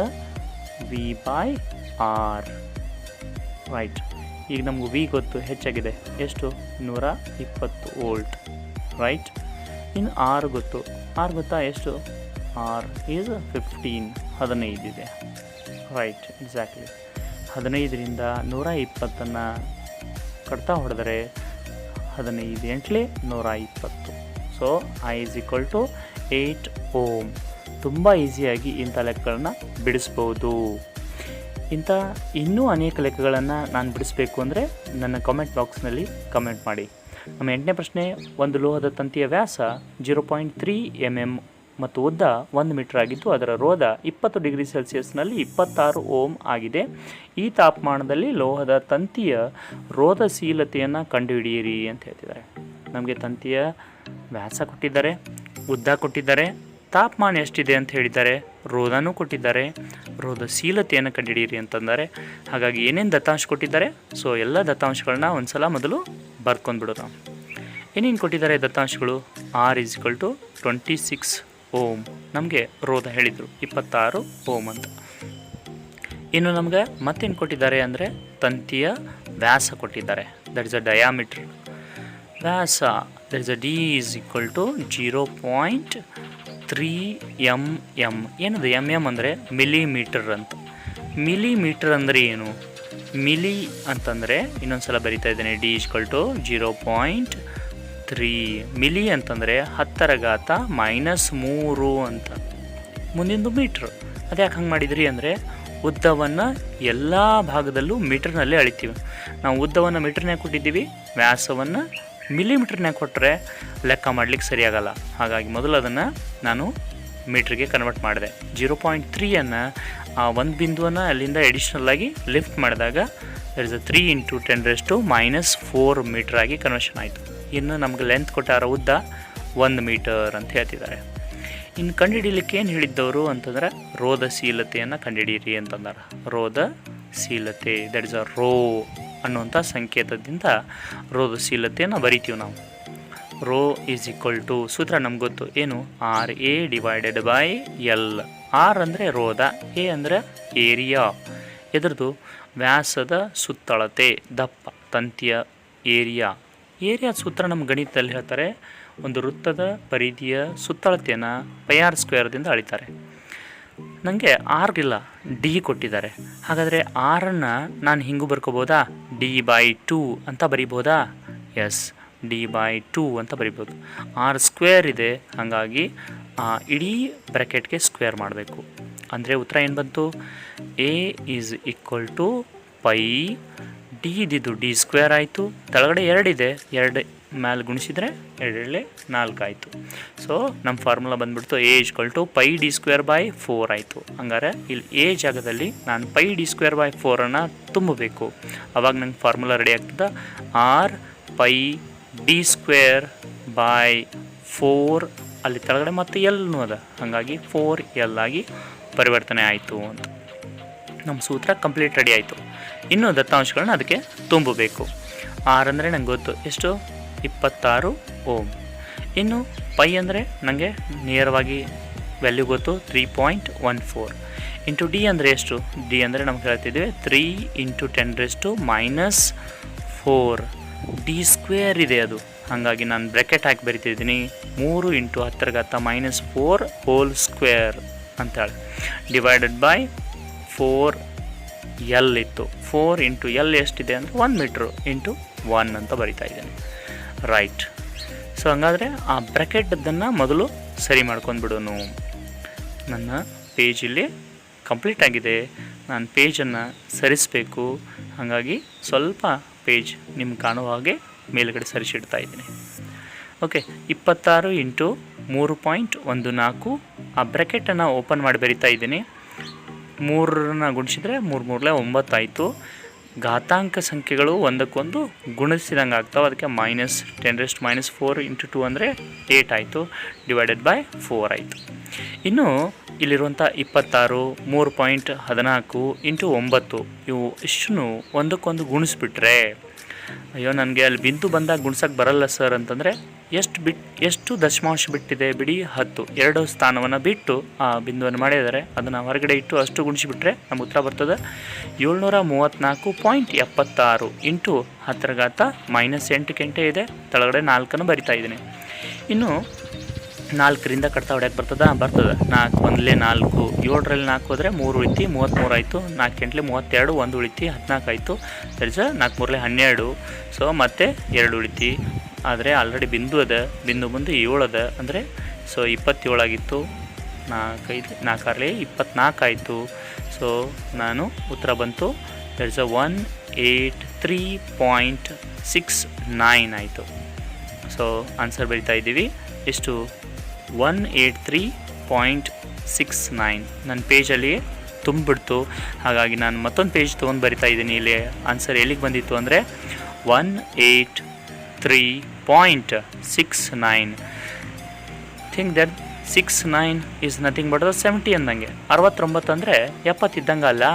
V/R. Right. ಈಗ ನಮಗೂ V ಗೊತ್ತು, ಹೆಚ್ಚಾಗಿದೆ. ಎಷ್ಟು? 120 ವೋಲ್ಟ್. ರೈಟ್. ಇನ್ನು R ಗೊತ್ತು. R ಗೊತ್ತಾ? ಎಷ್ಟು? R ಈಸ್ 15 ಇದೆ. Right, exactly. 15ರಿಂದ 120 ಕಡ್ತಾ ಹೊಡೆದರೆ 15 8 120. So I = 8 ohm. ತುಂಬ ಈಸಿಯಾಗಿ ಇಂಥ ಲೆಕ್ಕಗಳನ್ನ ಬಿಡಿಸ್ಬೋದು. ಇಂಥ ಇನ್ನೂ ಅನೇಕ ಲೆಕ್ಕಗಳನ್ನು ನಾನು ಬಿಡಿಸ್ಬೇಕು ಅಂದರೆ ನನ್ನ ಕಾಮೆಂಟ್ ಬಾಕ್ಸ್ನಲ್ಲಿ ಕಮೆಂಟ್ ಮಾಡಿ. ನಮ್ಮ 8ನೇ ಪ್ರಶ್ನೆ, ಒಂದು ಲೋಹದ ತಂತಿಯ ವ್ಯಾಸ 0.3 mm ಮತ್ತು ಉದ್ದ 1 ಮೀಟರ್ ಆಗಿದ್ದು ಅದರ ರೋಧ 20 ಡಿಗ್ರಿ ಸೆಲ್ಸಿಯಸ್ನಲ್ಲಿ 26 ಓಮ್ ಆಗಿದೆ. ಈ ತಾಪಮಾನದಲ್ಲಿ ಲೋಹದ ತಂತಿಯ ರೋಧಶೀಲತೆಯನ್ನು ಕಂಡುಹಿಡಿಯಿರಿ ಅಂತ ಹೇಳ್ತಿದ್ದಾರೆ. ನಮಗೆ ತಂತಿಯ ವ್ಯಾಸ ಕೊಟ್ಟಿದ್ದಾರೆ, ಉದ್ದ ಕೊಟ್ಟಿದ್ದಾರೆ, ತಾಪಮಾನ ಎಷ್ಟಿದೆ ಅಂತ ಹೇಳಿದ್ದಾರೆ, ರೋಧನೂ ಕೊಟ್ಟಿದ್ದಾರೆ, ರೋಧಶೀಲತೆಯನ್ನು ಕಂಡುಹಿಡಿಯಿರಿ ಅಂತಂದರೆ. ಹಾಗಾಗಿ ಏನೇನು ದತ್ತಾಂಶ ಕೊಟ್ಟಿದ್ದಾರೆ, ಸೊ ಎಲ್ಲ ದತ್ತಾಂಶಗಳನ್ನ ಒಂದು ಸಲ ಮೊದಲು ಬರ್ಕೊಂಡ್ಬಿಡೋಣ. ಏನೇನು ಕೊಟ್ಟಿದ್ದಾರೆ ದತ್ತಾಂಶಗಳು? R = 26 ohm. ನಮಗೆ ರೋಧ ಹೇಳಿದರು 26 ಓಮ್ ಅಂತ. ಇನ್ನು ನಮಗೆ ಮತ್ತೇನು ಕೊಟ್ಟಿದ್ದಾರೆ ಅಂದರೆ ತಂತಿಯ ವ್ಯಾಸ ಕೊಟ್ಟಿದ್ದಾರೆ, that is a diameter. Vyasa that is a D = 0.3 mm. ಏನದು mm ಅಂದರೆ ಮಿಲಿಮೀಟರ್ ಅಂತ. ಮಿಲಿಮೀಟರ್ ಅಂದರೆ ಏನು? ಮಿಲಿ ಅಂತಂದರೆ ಇನ್ನೊಂದು ಸಲ ಬರಿತಾ ಇದ್ದೇನೆ, D = 0.3. ಮಿಲಿ ಅಂತಂದರೆ 10⁻³ ಅಂತ. ಮುಂದಿಂದು ಮೀಟ್ರ್. ಅದ್ಯಾಕೆ ಹಂಗೆ ಮಾಡಿದ್ರಿ ಅಂದರೆ ಉದ್ದವನ್ನು ಎಲ್ಲ ಭಾಗದಲ್ಲೂ ಮೀಟರ್ನಲ್ಲೇ ಅಳಿತೀವಿ. ನಾವು ಉದ್ದವನ್ನು ಮೀಟರ್ನಾಗ ಕೊಟ್ಟಿದ್ದೀವಿ, ವ್ಯಾಸವನ್ನು ಮಿಲಿಮೀಟರ್ನಾಗ ಕೊಟ್ಟರೆ ಲೆಕ್ಕ ಮಾಡಲಿಕ್ಕೆ ಸರಿಯಾಗಲ್ಲ. ಹಾಗಾಗಿ ಮೊದಲು ಅದನ್ನು ನಾನು ಮೀಟ್ರಿಗೆ ಕನ್ವರ್ಟ್ ಮಾಡಿದೆ. 0.3 ಆ ಒಂದು ಬಿಂದುವನ್ನು ಅಲ್ಲಿಂದ ಎಡಿಷ್ನಲ್ ಆಗಿ ಲಿಫ್ಟ್ ಮಾಡಿದಾಗ ದಟ್ ಇಸ್ 3 × 10⁻⁴ ಮೀಟರ್ ಆಗಿ ಕನ್ವರ್ಷನ್ ಆಯಿತು. ಇನ್ನು ನಮಗೆ ಲೆಂತ್ ಕೊಟ್ಟಾರ ಉದ್ದ 1 ಮೀಟರ್ ಅಂತ ಹೇಳ್ತಿದ್ದಾರೆ. ಇನ್ನು ಕಂಡುಹಿಡಿಯಲಿಕ್ಕೆ ಏನು ಹೇಳಿದ್ದವರು ಅಂತಂದರೆ ರೋಧಶೀಲತೆಯನ್ನು ಕಂಡುಹಿಡಿಯಿರಿ ಅಂತಂದಾರೆ. ರೋಧಶೀಲತೆ ದಟ್ ಇಸ್ ಅ ರೋ ಅನ್ನುವಂಥ ಸಂಕೇತದಿಂದ ರೋಧಶೀಲತೆಯನ್ನು ಬರಿತೀವಿ ನಾವು. ರೋ = ಸೂತ್ರ ನಮ್ಗೆ ಗೊತ್ತು ಏನು, RA/L. R ಅಂದರೆ ರೋಧ, A ಅಂದರೆ ಏರಿಯಾ, ಎದ್ರದ್ದು ವ್ಯಾಸದ ಸುತ್ತಳತೆ, ದಪ್ಪ ತಂತಿಯ ಏರಿಯಾ. ಸೂತ್ರ ನಮ್ಮ ಗಣಿತದಲ್ಲಿ ಹೇಳ್ತಾರೆ, ಒಂದು ವೃತ್ತದ ಪರಿಧಿಯ ಸುತ್ತಳತೆಯನ್ನು πr² ಅಳಿತಾರೆ. ನನಗೆ R ಇಲ್ಲ, D ಕೊಟ್ಟಿದ್ದಾರೆ. ಹಾಗಾದರೆ ಆರನ್ನು ನಾನು ಹಿಂಗೂ ಬರ್ಕೋಬೋದಾ? D/2 ಅಂತ ಬರಿಬೋದಾ? ಎಸ್, D/2 ಅಂತ ಬರಿಬೋದು. R² ಇದೆ, ಹಾಗಾಗಿ ಇಡೀ ಬ್ರ್ಯಾಕೆಟ್ಗೆ ಸ್ಕ್ವೇರ್ ಮಾಡಬೇಕು. ಅಂದರೆ ಉತ್ತರ ಏನು ಬಂತು? A = π. D ಇದ್ದಿದ್ದು D² ಆಯಿತು. ಕೆಳಗಡೆ 2 ಇದೆ, 2 ಮೇಲೆ ಗುಣಿಸಿದರೆ 2 4 ಆಯಿತು. ಸೊ ನಮ್ಮ ಫಾರ್ಮುಲಾ ಬಂದುಬಿಡ್ತು A equal to pi D square by 4 ಆಯಿತು. ಹಂಗಾರೆ ಇಲ್ಲಿ ಎ ಜಾಗದಲ್ಲಿ ನಾನು ಪೈ ಡಿ ಸ್ಕ್ವೇರ್ ಬೈ 4 ತುಂಬಬೇಕು. ಅವಾಗ ನಂಗೆ ಫಾರ್ಮುಲಾ ರೆಡಿ ಆಗ್ತದೆ. R pi D square by 4 ಅಲ್ಲಿ ಕೆಳಗಡೆ ಮತ್ತು ಎಲ್ಲೂ ಅದ, ಹಾಗಾಗಿ 4L ಆಗಿ ಪರಿವರ್ತನೆ ಆಯಿತು ಅಂತ ನಮ್ಮ ಸೂತ್ರ ಕಂಪ್ಲೀಟ್ ರೆಡಿ ಆಯಿತು. ಇನ್ನೂ ದತ್ತಾಂಶಗಳನ್ನ ಅದಕ್ಕೆ ತುಂಬಬೇಕು. ಆರ್ ಅಂದರೆ ನಂಗೆ ಗೊತ್ತು ಎಷ್ಟು, 26 ಓಮ್. ಇನ್ನು ಪೈ ಅಂದರೆ ನನಗೆ ನೇರವಾಗಿ ವ್ಯಾಲ್ಯೂ ಗೊತ್ತು, 3.14. ಇಂಟು ಡಿ ಅಂದರೆ ಎಷ್ಟು, ಡಿ ಅಂದರೆ ನಮ್ಗೆ ಹೇಳ್ತಿದ್ವಿ 3 × 10⁻⁴ ಡಿ ಸ್ಕ್ವೇರ್ ಇದೆ ಅದು, ಹಾಗಾಗಿ ನಾನು ಬ್ರ್ಯಾಕೆಟ್ ಹಾಕಿ ಬರಿತಿದ್ದೀನಿ 3 × 10⁻⁴ ಹೋಲ್ ಸ್ಕ್ವೇರ್ ಅಂತೇಳಿ ಡಿವೈಡೆಡ್ ಬೈ 4L ಇತ್ತು. 4 × L ಎಷ್ಟಿದೆ ಅಂದರೆ 1 ಮೀಟ್ರು ಇಂಟು 1 ಅಂತ ಬರಿತಾ ಇದ್ದೇನೆ. ರೈಟ್. ಸೊ ಹಂಗಾದರೆ ಆ ಬ್ರ್ಯಾಕೆಟನ್ನು ಮೊದಲು ಸರಿ ಮಾಡ್ಕೊಂಡ್ಬಿಡೋನು. ನನ್ನ ಪೇಜ್ ಇಲ್ಲಿ ಕಂಪ್ಲೀಟ್ ಆಗಿದೆ, ನಾನು ಪೇಜನ್ನು ಸರಿಸಬೇಕು. ಹಾಗಾಗಿ ಸ್ವಲ್ಪ ಪೇಜ್ ನಿಮ್ಗೆ ಕಾಣುವ ಹಾಗೆ ಮೇಲುಗಡೆ ಸರಿಸಿಡ್ತಾ ಇದ್ದೀನಿ. ಓಕೆ, 26 × 3.14 ಆ ಬ್ರ್ಯಾಕೆಟನ್ನು ಓಪನ್ ಮಾಡಿ ಬರಿತಾ ಇದ್ದೀನಿ. 3 ಗುಣಿಸಿದರೆ 3 × 3 9 ಆಯಿತು. ಘಾತಾಂಕ ಸಂಖ್ಯೆಗಳು ಒಂದಕ್ಕೊಂದು ಗುಣಿಸಿದಂಗೆ ಆಗ್ತಾವೆ, ಅದಕ್ಕೆ -10⁻⁴ × 2 ಅಂದರೆ 8 ಆಯಿತು, ಡಿವೈಡೆಡ್ ಬೈ 4 ಆಯಿತು. ಇನ್ನು ಇಲ್ಲಿರುವಂಥ 26, 3.14 × 9 ಇವು ಇಷ್ಟು ಒಂದಕ್ಕೊಂದು ಗುಣಿಸ್ಬಿಟ್ರೆ, ಅಯ್ಯೋ ನನಗೆ ಅಲ್ಲಿ ಬಿಂದು ಬಂದಾಗ ಗುಣ್ಸಕ್ಕೆ ಬರಲ್ಲ ಸರ್ ಅಂತಂದರೆ ಎಷ್ಟು ದಶಮಾಂಶ ಬಿಟ್ಟಿದೆ ಬಿಡಿ, 10 2 ಸ್ಥಾನವನ್ನು ಬಿಟ್ಟು ಆ ಬಿಂದುವನ್ನು ಮಾಡಿದರೆ ಅದನ್ನು ಹೊರಗಡೆ ಇಟ್ಟು ಅಷ್ಟು ಗುಣಿಸಿಬಿಟ್ರೆ ನಮ್ಮ ಉತ್ತರ ಬರ್ತದೆ 734.76 ಇಂಟು 10⁻⁸ ಗಂಟೆ ಇದೆ. ಕೆಳಗಡೆ 4 ಬರಿತಾ ಇದ್ದೀನಿ. ಇನ್ನು 4ರಿಂದ ಕಡ್ತಾ ಹೊಡ್ಯಕ್ಕೆ ಬರ್ತದೆ 4 1 4, 7ರಲ್ಲಿ 4 ಹೋದರೆ 3 ಉಳಿತಿ 33 ಆಯಿತು. 4 8 32, 1 ಉಳಿತಿ 14 ಆಯಿತು. ಸರಿ ಸರ್, 4 3 12. ಸೊ ಮತ್ತೆ 2 ಉಳಿತಿ, ಆದರೆ ಆಲ್ರೆಡಿ ಬಿಂದು ಅದ, ಬಿಂದು ಮುಂದೆ 7 ಅದ, ಅಂದರೆ ಸೊ 27 ಆಗಿತ್ತು. 4 5 4 24 ಆಯಿತು. ಸೊ ನಾನು ಉತ್ತರ ಬಂತು 183.69 ಆಯಿತು. ಸೊ ಆನ್ಸರ್ ಬರಿತಾ ಇದ್ದೀವಿ ಎಷ್ಟು, 183.69 ನನ್ನ ಪೇಜಲ್ಲಿ ತುಂಬಿಬಿಡ್ತು. ಹಾಗಾಗಿ ನಾನು ಮತ್ತೊಂದು ಪೇಜ್ ತೊಗೊಂಡು ಬರಿತಾ ಇದ್ದೀನಿ. ಇಲ್ಲಿ ಆನ್ಸರ್ ಎಲ್ಲಿಗೆ ಬಂದಿತ್ತು ಅಂದರೆ 183.69. Think that 69 is nothing but 70 ಅಂದಂಗೆ. 69 ಅಂದರೆ 70 ಇದ್ದಂಗೆ ಅಲ್ಲ.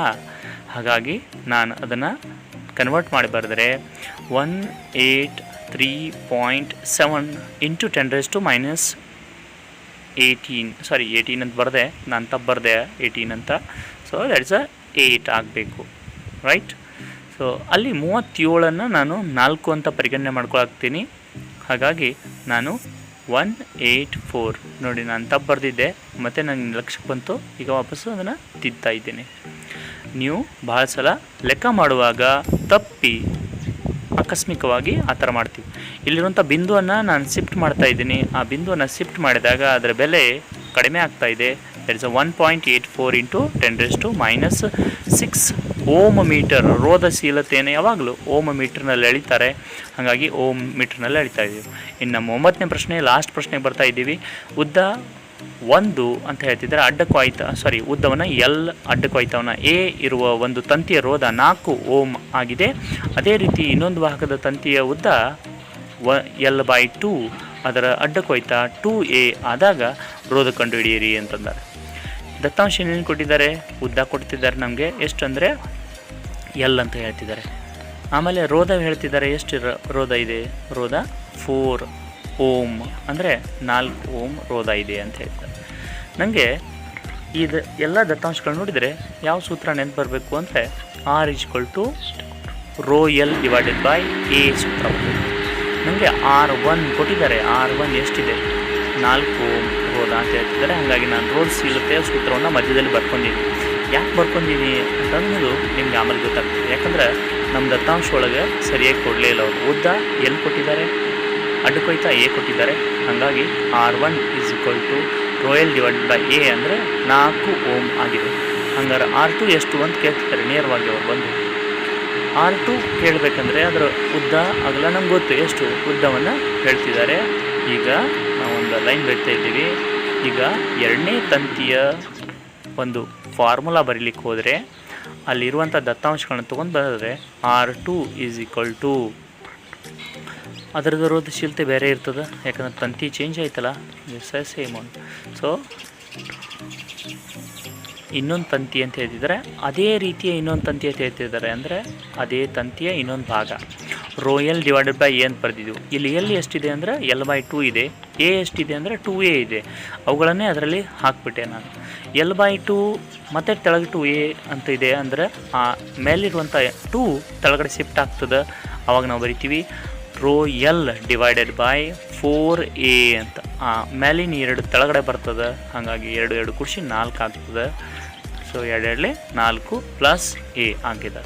ಹಾಗಾಗಿ ನಾನು ಅದನ್ನು ಕನ್ವರ್ಟ್ ಮಾಡಿ ಬರೆದರೆ 183.7 × 10⁻18 ಅಂತ ಬರೆದೆ, ನಾನು ತಪ್ಪು ಬರೆದೆ 18 ಅಂತ. ಸೊ ದಟ್ಸ್ 8 ಆಗಬೇಕು, ರೈಟ್. ಸೊ ಅಲ್ಲಿ 37 ನಾನು 4 ಅಂತ ಪರಿಗಣನೆ ಮಾಡ್ಕೊಳಾಗ್ತೀನಿ. ಹಾಗಾಗಿ ನಾನು 184 ನೋಡಿ, ನಾನು ತಪ್ಪು ಬರೆದಿದ್ದೆ, ಮತ್ತು ನನಗೆ ಲಕ್ಷಕ್ಕೆ ಬಂತು. ಈಗ ವಾಪಸ್ಸು ಅದನ್ನು ತಿದ್ತಾ ಇದ್ದೀನಿ. ನೀವು ಭಾಳ ಸಲ ಲೆಕ್ಕ ಮಾಡುವಾಗ ತಪ್ಪಿ ಆಕಸ್ಮಿಕವಾಗಿ ಆ ಥರ ಮಾಡ್ತೀವಿ. ಇಲ್ಲಿರುವಂಥ ಬಿಂದುವನ್ನು ನಾನು ಶಿಫ್ಟ್ ಮಾಡ್ತಾ ಇದ್ದೀನಿ. ಆ ಬಿಂದುವನ್ನು ಶಿಫ್ಟ್ ಮಾಡಿದಾಗ ಅದರ ಬೆಲೆ ಕಡಿಮೆ ಆಗ್ತಾ ಇದೆ. That is 1.84 × 10⁻⁶ ohm metre. ರೋಧಶೀಲತೆಯನ್ನು ಯಾವಾಗಲೂ ಓಮ್ ಮೀಟರ್ನಲ್ಲಿ ಎಳಿತಾರೆ, ಹಾಗಾಗಿ ಓಮ್ ಮೀಟರ್ನಲ್ಲಿ ಎಳಿತಾ ಇದ್ದೀವಿ. ಇನ್ನು ನಮ್ಮ 9ನೇ ಪ್ರಶ್ನೆ, ಲಾಸ್ಟ್ ಪ್ರಶ್ನೆಗೆ ಬರ್ತಾ ಇದ್ದೀವಿ. ಉದ್ದ 1 ಅಂತ ಹೇಳ್ತಿದ್ದಾರೆ, ಉದ್ದವನ್ನು L, ಅಡ್ಡಕ್ವಾಯ್ತವನ್ನ A ಇರುವ ಒಂದು ತಂತಿಯ ರೋಧ 4 ಓಮ್ ಆಗಿದೆ. ಅದೇ ರೀತಿ ಇನ್ನೊಂದು ವಾಹಕದ ತಂತಿಯ ಉದ್ದ L/2, ಅದರ ಅಡ್ಡಕ್ವಾಯ್ತ 2A ಆದಾಗ ರೋಧ ಕಂಡುಹಿಡಿಯಿರಿ ಅಂತಂದರೆ. ದತ್ತಾಂಶ ಏನೇನು ಕೊಟ್ಟಿದ್ದಾರೆ, ಉದ್ದ ಕೊಡ್ತಿದ್ದಾರೆ ನಮಗೆ ಎಷ್ಟು ಅಂದರೆ L ಅಂತ ಹೇಳ್ತಿದ್ದಾರೆ. ಆಮೇಲೆ ರೋಧ ಹೇಳ್ತಿದ್ದಾರೆ, ಎಷ್ಟು ರೋಧ ಇದೆ, ರೋಧ 4 ಓಮ್ ಅಂದರೆ 4 ಓಮ್ ರೋಧ ಇದೆ ಅಂತ ಹೇಳ್ತಾರೆ. ನನಗೆ ಇದು ಎಲ್ಲ ದತ್ತಾಂಶಗಳು ನೋಡಿದರೆ ಯಾವ ಸೂತ್ರ ನೆನಪು ಬರಬೇಕು ಅಂದರೆ R = ρL / A ಸೂತ್ರ ಬರಬೇಕು. ನನಗೆ R1 ಕೊಟ್ಟಿದ್ದಾರೆ, R1 ಎಷ್ಟಿದೆ, 4 ಓಮ್ ರೋಧ ಅಂತ ಹೇಳ್ತಿದ್ದಾರೆ. ಹಾಗಾಗಿ ನಾನು ರೋಧಶೀಲತೆಯ ಸೂತ್ರವನ್ನು ಮಧ್ಯದಲ್ಲಿ ಬರ್ಕೊಂಡಿದ್ದೀನಿ. ಯಾಕೆ ಬರ್ಕೊಂಡಿದ್ದೀನಿ ಅಂತಂದು ನಿಮ್ಗೆ ಆಮೇಲೆ ಗೊತ್ತಾಗ್ತದೆ. ಯಾಕಂದರೆ ನಮ್ಮ ದತ್ತಾಂಶ ಒಳಗೆ ಸರಿಯಾಗಿ ಕೊಡಲೇ ಇಲ್ಲ ಅವರು. ಉದ್ದ L ಕೊಟ್ಟಿದ್ದಾರೆ, ಅಡ್ಡಕ್ವಾಯ್ತ A ಕೊಟ್ಟಿದ್ದಾರೆ. ಹಾಗಾಗಿ R1 = ρL / A ಅಂದರೆ 4 ಓಮ್ ಆಗಿದೆ. ಹಂಗಾರೆ R2 ಎಷ್ಟು ಅಂತ ಕೇಳ್ತಿದ್ದಾರೆ ನೇರವಾಗಿ ಅವರು ಬಂದು. R2 ಕೇಳಬೇಕಂದ್ರೆ ಅದರ ಉದ್ದ ಅಗಲ ನಮ್ಗೆ ಗೊತ್ತು, ಎಷ್ಟು ಉದ್ದವನ್ನು ಹೇಳ್ತಿದ್ದಾರೆ. ಈಗ ನಾವೊಂದು ಲೈನ್ ಬರಿತಾ ಇದ್ದೀವಿ. ಈಗ ಎರಡನೇ ತಂತಿಯ ಒಂದು ಫಾರ್ಮುಲಾ ಬರೀಲಿಕ್ಕೆ ಹೋದರೆ ಅಲ್ಲಿರುವಂಥ ದತ್ತಾಂಶಗಳನ್ನ ತೊಗೊಂಡು ಬರೆದ್ರೆ R2 = ಅದರದ್ದು ರೋಧಶೀಲತೆ ಬೇರೆ ಇರ್ತದೆ, ಯಾಕಂದ್ರೆ ತಂತಿ ಚೇಂಜ್ ಆಯ್ತಲ್ಲ, ಸೇಮ್ ಒನ್. ಸೊ ಇನ್ನೊಂದು ತಂತಿ ಅಂತ ಹೇಳ್ತಿದ್ದಾರೆ, ಅದೇ ರೀತಿಯ ಇನ್ನೊಂದು ತಂತಿ ಅಂತ ಹೇಳ್ತಿದ್ದಾರೆ, ಅಂದರೆ ಅದೇ ತಂತಿಯ ಇನ್ನೊಂದು ಭಾಗ. ρl / a ಅಂತ ಬರೆದಿದ್ದು. ಇಲ್ಲಿ L ಎಷ್ಟಿದೆ ಅಂದರೆ L/2 ಇದೆ, A ಎಷ್ಟಿದೆ ಅಂದರೆ 2A ಇದೆ. ಅವುಗಳನ್ನೇ ಅದರಲ್ಲಿ ಹಾಕ್ಬಿಟ್ಟೆ ನಾನು. L/2 ಮತ್ತು ತೆಳಗೆ 2A ಅಂತ ಇದೆ, ಅಂದರೆ ಆ ಮೇಲಿರುವಂಥ 2 ತೆಳಗಡೆ ಶಿಫ್ಟ್ ಆಗ್ತದೆ. ಆವಾಗ ನಾವು ಬರಿತೀವಿ ρl / 4A ಅಂತ. ಮೇಲಿನ 2 ತೆಳಗಡೆ ಬರ್ತದೆ, ಹಾಗಾಗಿ 2 ಕೂಡಿಸಿ 4 ಆಗ್ತದೆ. ಸೊ 2 4 + A ಆಗಿದೆ.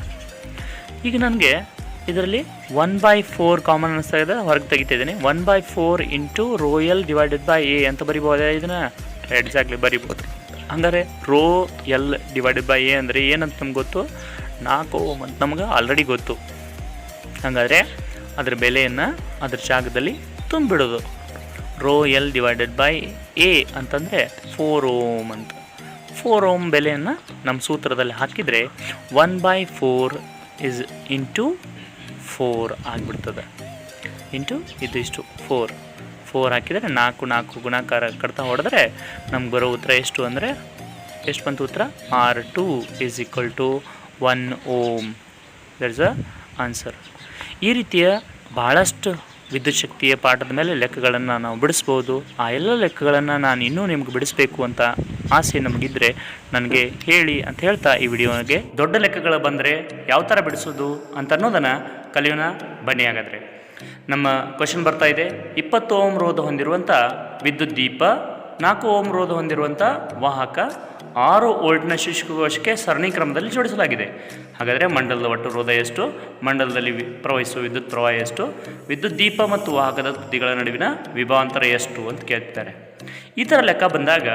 ಈಗ ನನಗೆ ಇದರಲ್ಲಿ 1/4 ಕಾಮನ್ ಅನ್ನಿಸ್ತಾ ಇದೆ, ಹೊರಗೆ ತೆಗಿತಿದ್ದೀನಿ. 1/4 × ρl / A ಅಂತ ಬರಿಬೋದೇ? ಇದನ್ನು ಎಕ್ಸಾಕ್ಟ್ಲಿ ಬರಿಬೋದು. ಹಂಗಾರೆ ρl / A ಅಂದರೆ ಏನಂತ ನಮ್ಗೆ ಗೊತ್ತು, 4 Ω ಅಂತ ನಮ್ಗೆ ಆಲ್ರೆಡಿ ಗೊತ್ತು. ಹಾಗಾದರೆ ಅದರ ಬೆಲೆಯನ್ನು ಅದರ ಜಾಗದಲ್ಲಿ ತುಂಬಿಡೋದು. ρl / A ಅಂತಂದರೆ 4 Ω ಅಂತ. 4 Ω ಬೆಲೆಯನ್ನು ನಮ್ಮ ಸೂತ್ರದಲ್ಲಿ ಹಾಕಿದರೆ 1/4 × 4 ಆಗಿಬಿಡ್ತದೆ. ಇದಿಷ್ಟು 4 ಹಾಕಿದರೆ 4 ಗುಣಾಕಾರ ಕಡ್ತಾ ಹೊಡೆದ್ರೆ ನಮ್ಗೆ ಬರೋ ಉತ್ತರ ಎಷ್ಟು ಅಂದರೆ, ಎಷ್ಟು ಬಂತು ಉತ್ತರ? R2 = 1 Ω. That's a answer. ಈ ರೀತಿಯ ಬಹಳಷ್ಟು ವಿದ್ಯುತ್ ಶಕ್ತಿಯ ಪಾಠದ ಮೇಲೆ ಲೆಕ್ಕಗಳನ್ನು ನಾವು ಬಿಡಿಸ್ಬೋದು. ಆ ಎಲ್ಲ ಲೆಕ್ಕಗಳನ್ನು ನಾನು ಇನ್ನೂ ನಿಮ್ಗೆ ಬಿಡಿಸ್ಬೇಕು ಅಂತ ಆಸೆ ನಮಗಿದ್ರೆ ನನಗೆ ಹೇಳಿ ಅಂತ ಹೇಳ್ತಾ ಈ ವಿಡಿಯೋಗೆ ದೊಡ್ಡ ಲೆಕ್ಕಗಳು ಬಂದರೆ ಯಾವ ಥರ ಬಿಡಿಸೋದು ಅಂತ ಅನ್ನೋದನ್ನು ಕಲಿಯೋಣ ಬನ್ನಿ. ಹಾಗಾದರೆ ನಮ್ಮ ಕ್ವಶನ್ ಬರ್ತಾ ಇದೆ. 20 Ω ರೋಧ ಹೊಂದಿರುವಂಥ ವಿದ್ಯುತ್ ದೀಪ, 4 Ω ರೋಧ ಹೊಂದಿರುವಂಥ ವಾಹಕ 6 ವೋಲ್ಟ್ನ ಶುಷ್ಕಕೋಶಕ್ಕೆ ಸರಣಿ ಕ್ರಮದಲ್ಲಿ ಜೋಡಿಸಲಾಗಿದೆ. ಹಾಗಾದರೆ ಮಂಡಲದ ಒಟ್ಟು ರೋಧ ಎಷ್ಟು? ಮಂಡಲದಲ್ಲಿ ಪ್ರವಹಿಸುವ ವಿದ್ಯುತ್ ಪ್ರವಾಹ ಎಷ್ಟು? ವಿದ್ಯುತ್ ದೀಪ ಮತ್ತು ವಾಹಕದ ತುದಿಗಳ ನಡುವಿನ ವಿಭವಾಂತರ ಎಷ್ಟು ಅಂತ ಕೇಳ್ತಿದ್ದಾರೆ. ಈ ಥರ ಲೆಕ್ಕ ಬಂದಾಗ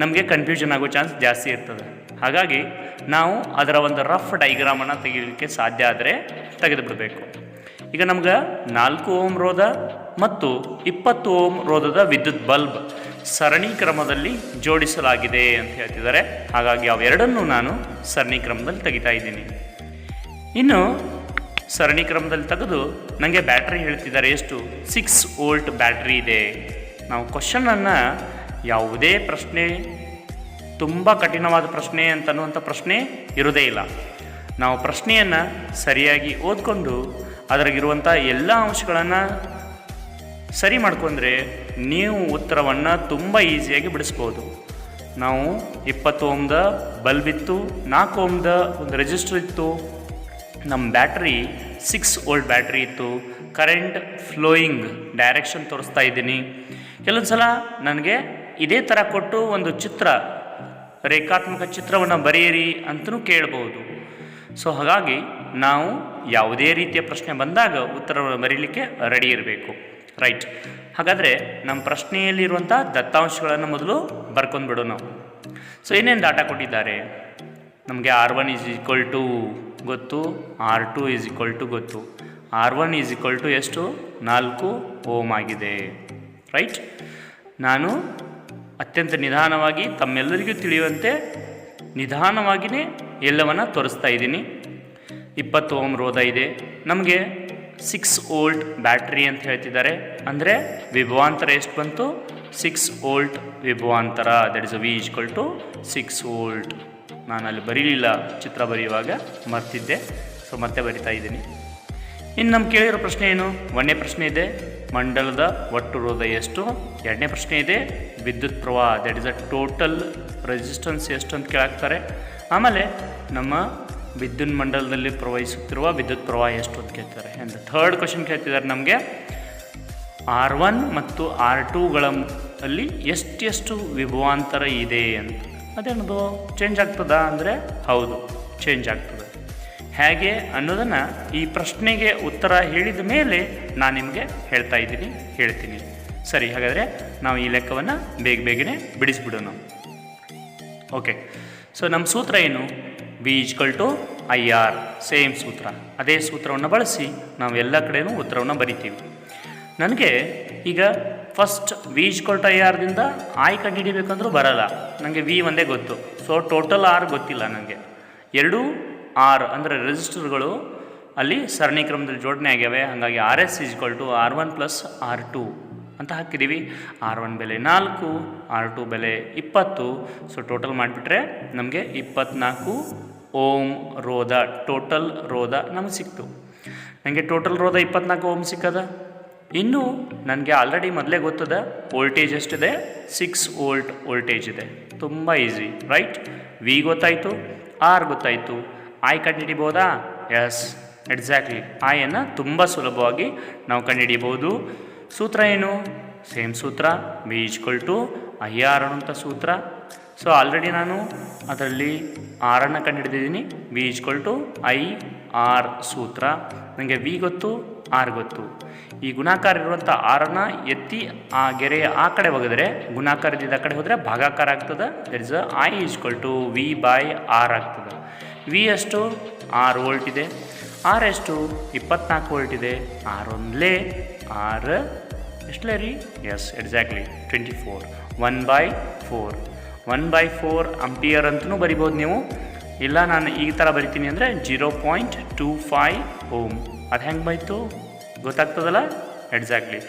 ನಮಗೆ ಕನ್ಫ್ಯೂಷನ್ ಆಗೋ ಚಾನ್ಸ್ ಜಾಸ್ತಿ ಇರ್ತದೆ. ಹಾಗಾಗಿ ನಾವು ಅದರ ಒಂದು ರಫ್ ಡೈಗ್ರಾಮನ್ನು ತೆಗಿಲಿಕ್ಕೆ ಸಾಧ್ಯ ಆದರೆ ತೆಗೆದು ಬಿಡಬೇಕು. ಈಗ ನಮ್ಗೆ 4 Ω ರೋಧ ಮತ್ತು 20 Ω ರೋಧದ ವಿದ್ಯುತ್ ಬಲ್ಬ್ ಸರಣಿ ಕ್ರಮದಲ್ಲಿ ಜೋಡಿಸಲಾಗಿದೆ ಅಂತ ಹೇಳ್ತಿದ್ದಾರೆ. ಹಾಗಾಗಿ ಅವೆರಡನ್ನೂ ನಾನು ಸರಣಿ ಕ್ರಮದಲ್ಲಿ ತೆಗಿತಾ ಇದ್ದೀನಿ. ಇನ್ನು ಸರಣಿ ಕ್ರಮದಲ್ಲಿ ತೆಗೆದು ನನಗೆ ಬ್ಯಾಟ್ರಿ ಹೇಳ್ತಿದ್ದಾರೆ ಎಷ್ಟು? 6 ವೋಲ್ಟ್ ಬ್ಯಾಟ್ರಿ ಇದೆ. ನಾವು ಕ್ವಶನನ್ನು ಯಾವುದೇ ಪ್ರಶ್ನೆ ತುಂಬ ಕಠಿಣವಾದ ಪ್ರಶ್ನೆ ಅಂತನ್ನುವಂಥ ಪ್ರಶ್ನೆ ಇರೋದೇ ಇಲ್ಲ. ನಾವು ಪ್ರಶ್ನೆಯನ್ನು ಸರಿಯಾಗಿ ಓದ್ಕೊಂಡು ಅದರಾಗಿರುವಂಥ ಎಲ್ಲ ಅಂಶಗಳನ್ನು ಸರಿ ಮಾಡ್ಕೊಂಡ್ರೆ ನೀವು ಉತ್ತರವನ್ನು ತುಂಬ ಈಸಿಯಾಗಿ ಬಿಡಿಸ್ಬೋದು. ನಾವು 20 Ωದ ಬಲ್ಬ್ ಇತ್ತು, 4 Ωದ ಒಂದು ರೆಜಿಸ್ಟರ್ ಇತ್ತು, ನಮ್ಮ ಬ್ಯಾಟ್ರಿ 6 ವೋಲ್ಟ್ ಬ್ಯಾಟ್ರಿ ಇತ್ತು. ಕರೆಂಟ್ ಫ್ಲೋಯಿಂಗ್ ಡೈರೆಕ್ಷನ್ ತೋರಿಸ್ತಾ ಇದ್ದೀನಿ. ಕೆಲವೊಂದು ಸಲ ನನಗೆ ಇದೇ ಥರ ಕೊಟ್ಟು ಒಂದು ರೇಖಾತ್ಮಕ ಚಿತ್ರವನ್ನು ಬರೆಯಿರಿ ಅಂತಲೂ ಕೇಳ್ಬೋದು. ಸೊ ಹಾಗಾಗಿ ನಾವು ಯಾವುದೇ ರೀತಿಯ ಪ್ರಶ್ನೆ ಬಂದಾಗ ಉತ್ತರವನ್ನು ಬರೀಲಿಕ್ಕೆ ರೆಡಿ ಇರಬೇಕು. ರೈಟ್. ಹಾಗಾದರೆ ನಮ್ಮ ಪ್ರಶ್ನೆಯಲ್ಲಿರುವಂಥ ದತ್ತಾಂಶಗಳನ್ನು ಮೊದಲು ಬರ್ಕೊಂಡ್ಬಿಡು ನಾವು. ಸೊ ಏನೇನು ಡಾಟಾ ಕೊಟ್ಟಿದ್ದಾರೆ ನಮಗೆ? R1 = ಗೊತ್ತು, R2 = ಗೊತ್ತು. R1 = ಎಷ್ಟು? 4 Ω ಆಗಿದೆ. ರೈಟ್. ನಾನು ಅತ್ಯಂತ ನಿಧಾನವಾಗಿ ತಮ್ಮೆಲ್ಲರಿಗೂ ತಿಳಿಯುವಂತೆ ನಿಧಾನವಾಗಿಯೇ ಎಲ್ಲವನ್ನು ತೋರಿಸ್ತಾ ಇದ್ದೀನಿ. 20 Ω ರೋಧ ಇದೆ. ನಮಗೆ 6 ವೋಲ್ಟ್ ಬ್ಯಾಟ್ರಿ ಅಂತ ಹೇಳ್ತಿದ್ದಾರೆ. ಅಂದರೆ ವಿಭವಾಂತರ ಎಷ್ಟು ಬಂತು? 6 ವೋಲ್ಟ್ ವಿಭವಾಂತರ. That is V = 6 volt. ನಾನು ಅಲ್ಲಿ ಬರೀಲಿಲ್ಲ, ಚಿತ್ರ ಬರೆಯುವಾಗ ಮರ್ತಿದ್ದೆ. ಸೊ ಮತ್ತೆ ಬರಿತಾ ಇದ್ದೀನಿ. ಇನ್ನು ನಮ್ಗೆ ಕೇಳಿರೋ ಪ್ರಶ್ನೆ ಏನು? 1ನೇ ಪ್ರಶ್ನೆ ಇದೆ, ಮಂಡಲದ ಒಟ್ಟು ರೋಧ ಎಷ್ಟು? 2ನೇ ಪ್ರಶ್ನೆ ಇದೆ, ವಿದ್ಯುತ್ ಪ್ರವಾಹ that is a total resistance ಎಷ್ಟು ಅಂತ ಕೇಳಾಕ್ತಾರೆ. ಆಮೇಲೆ ನಮ್ಮ ವಿದ್ಯುತ್ ಮಂಡಲದಲ್ಲಿ ಪ್ರವಹಿಸುತ್ತಿರುವ ವಿದ್ಯುತ್ ಪ್ರವಾಹ ಎಷ್ಟು ಅಂತ ಕೇಳ್ತಾರೆ. ಆ್ಯಂಡ್ ಥರ್ಡ್ ಕ್ವಶನ್ ಕೇಳ್ತಿದ್ದಾರೆ ನಮಗೆ R1 ಮತ್ತು R2ಗಳ ಅಲ್ಲಿ ಎಷ್ಟು ವಿಭವಾಂತರ ಇದೆ ಅಂತ. ಅದೇನದು ಚೇಂಜ್ ಆಗ್ತದಾ ಅಂದರೆ ಹೌದು, ಚೇಂಜ್ ಆಗ್ತದೆ. ಹೇಗೆ ಅನ್ನೋದನ್ನು ಈ ಪ್ರಶ್ನೆಗೆ ಉತ್ತರ ಹೇಳಿದ ಮೇಲೆ ನಾನು ನಿಮಗೆ ಹೇಳ್ತೀನಿ. ಸರಿ, ಹಾಗಾದರೆ ನಾವು ಈ ಲೆಕ್ಕವನ್ನು ಬೇಗನೆ ಬಿಡಿಸ್ಬಿಡೋಣ. ಓಕೆ. ಸೊ ನಮ್ಮ ಸೂತ್ರ ಏನು? V = IR ಸೇಮ್ ಸೂತ್ರ. ಅದೇ ಸೂತ್ರವನ್ನು ಬಳಸಿ ನಾವು ಎಲ್ಲ ಕಡೆಯೂ ಉತ್ತರವನ್ನು ಬರಿತೀವಿ. ನನಗೆ ಈಗ ಫಸ್ಟ್ V = IRದಿಂದ I ಕಂಡುಹಿಡಿಬೇಕಂದ್ರೂ ಬರಲ್ಲ, ನನಗೆ V ಒಂದೇ ಗೊತ್ತು. ಸೊ ಟೋಟಲ್ R ಗೊತ್ತಿಲ್ಲ ನನಗೆ. ಎರಡೂ R ಅಂದರೆ ರೆಸಿಸ್ಟರ್ಗಳು ಅಲ್ಲಿ ಸರಣಿ ಕ್ರಮದಲ್ಲಿ ಜೋಡಣೆ ಆಗ್ಯಾವೆ. ಹಾಗಾಗಿ RS = R1 + R2 ಅಂತ ಹಾಕಿದ್ದೀವಿ. R1 ಬೆಲೆ 4, R2 ಬೆಲೆ 20. ಸೊ ಟೋಟಲ್ ಮಾಡಿಬಿಟ್ರೆ ನಮಗೆ 24 ಓಮ್ ರೋಧ, ಟೋಟಲ್ ರೋಧ ನಮಗೆ ಸಿಕ್ತು. ನನಗೆ ಟೋಟಲ್ ರೋಧ 24 ಓಮ್ ಸಿಕ್ಕದ. ಇನ್ನು ನನಗೆ ಆಲ್ರೆಡಿ ಮೊದಲೇ ಗೊತ್ತದ ವೋಲ್ಟೇಜ್ ಎಷ್ಟಿದೆ, 6 ವೋಲ್ಟ್ ವೋಲ್ಟೇಜ್ ಇದೆ. ತುಂಬ ಈಸಿ ರೈಟ್. V ಗೊತ್ತಾಯಿತು, R ಗೊತ್ತಾಯಿತು, I ಕಂಡುಹಿಡಿಬೋದಾ? Yes, exactly. ಐಯನ್ನು ತುಂಬ ಸುಲಭವಾಗಿ ನಾವು ಕಂಡುಹಿಡಿಯಬಹುದು. ಸೂತ್ರ ಏನು? ಸೇಮ್ ಸೂತ್ರ, V = IR ಅನ್ನುವಂಥ ಸೂತ್ರ. ಸೊ ಆಲ್ರೆಡಿ ನಾನು ಅದರಲ್ಲಿ ಆರನ್ನು ಕಂಡುಹಿಡಿದಿದ್ದೀನಿ. V = IR ಸೂತ್ರ. ನನಗೆ V ಗೊತ್ತು, R ಗೊತ್ತು. ಈ ಗುಣಾಕಾರ ಇರುವಂಥ ಆರನ್ನು ಎತ್ತಿ ಆ ಗೆರೆಯ ಆ ಕಡೆ ಒಗೆದ್ರೆ ಗುಣಾಕಾರದಿಂದ ಆ ಕಡೆ ಹೋದರೆ ಭಾಗಾಕಾರ ಆಗ್ತದೆ. ದಟ್ ಇಸ್ I = V/R ಆಗ್ತದೆ. V ಎಷ್ಟು? 6 ವೋಲ್ಟ್ ಇದೆ. R ಎಷ್ಟು? 24 ವೋಲ್ಟ್ ಇದೆ. R ಒಂದಲೇ R ಎಷ್ಟಲೇ ರೀ? S, exactly 24. 1/4 1/4 ಆಂಪಿಯರ್ ಅಂತಲೂ ಬರಿಬೋದು ನೀವು. ಇಲ್ಲ ನಾನು ಈ ಥರ ಬರಿತೀನಿ ಅಂದರೆ 0.25 ಓಮ್. ಅದು ಹೆಂಗೆ ಬಾಯ್ತು ಗೊತ್ತಾಗ್ತದಲ್ಲ? ಎಕ್ಸಾಕ್ಟ್ಲಿ.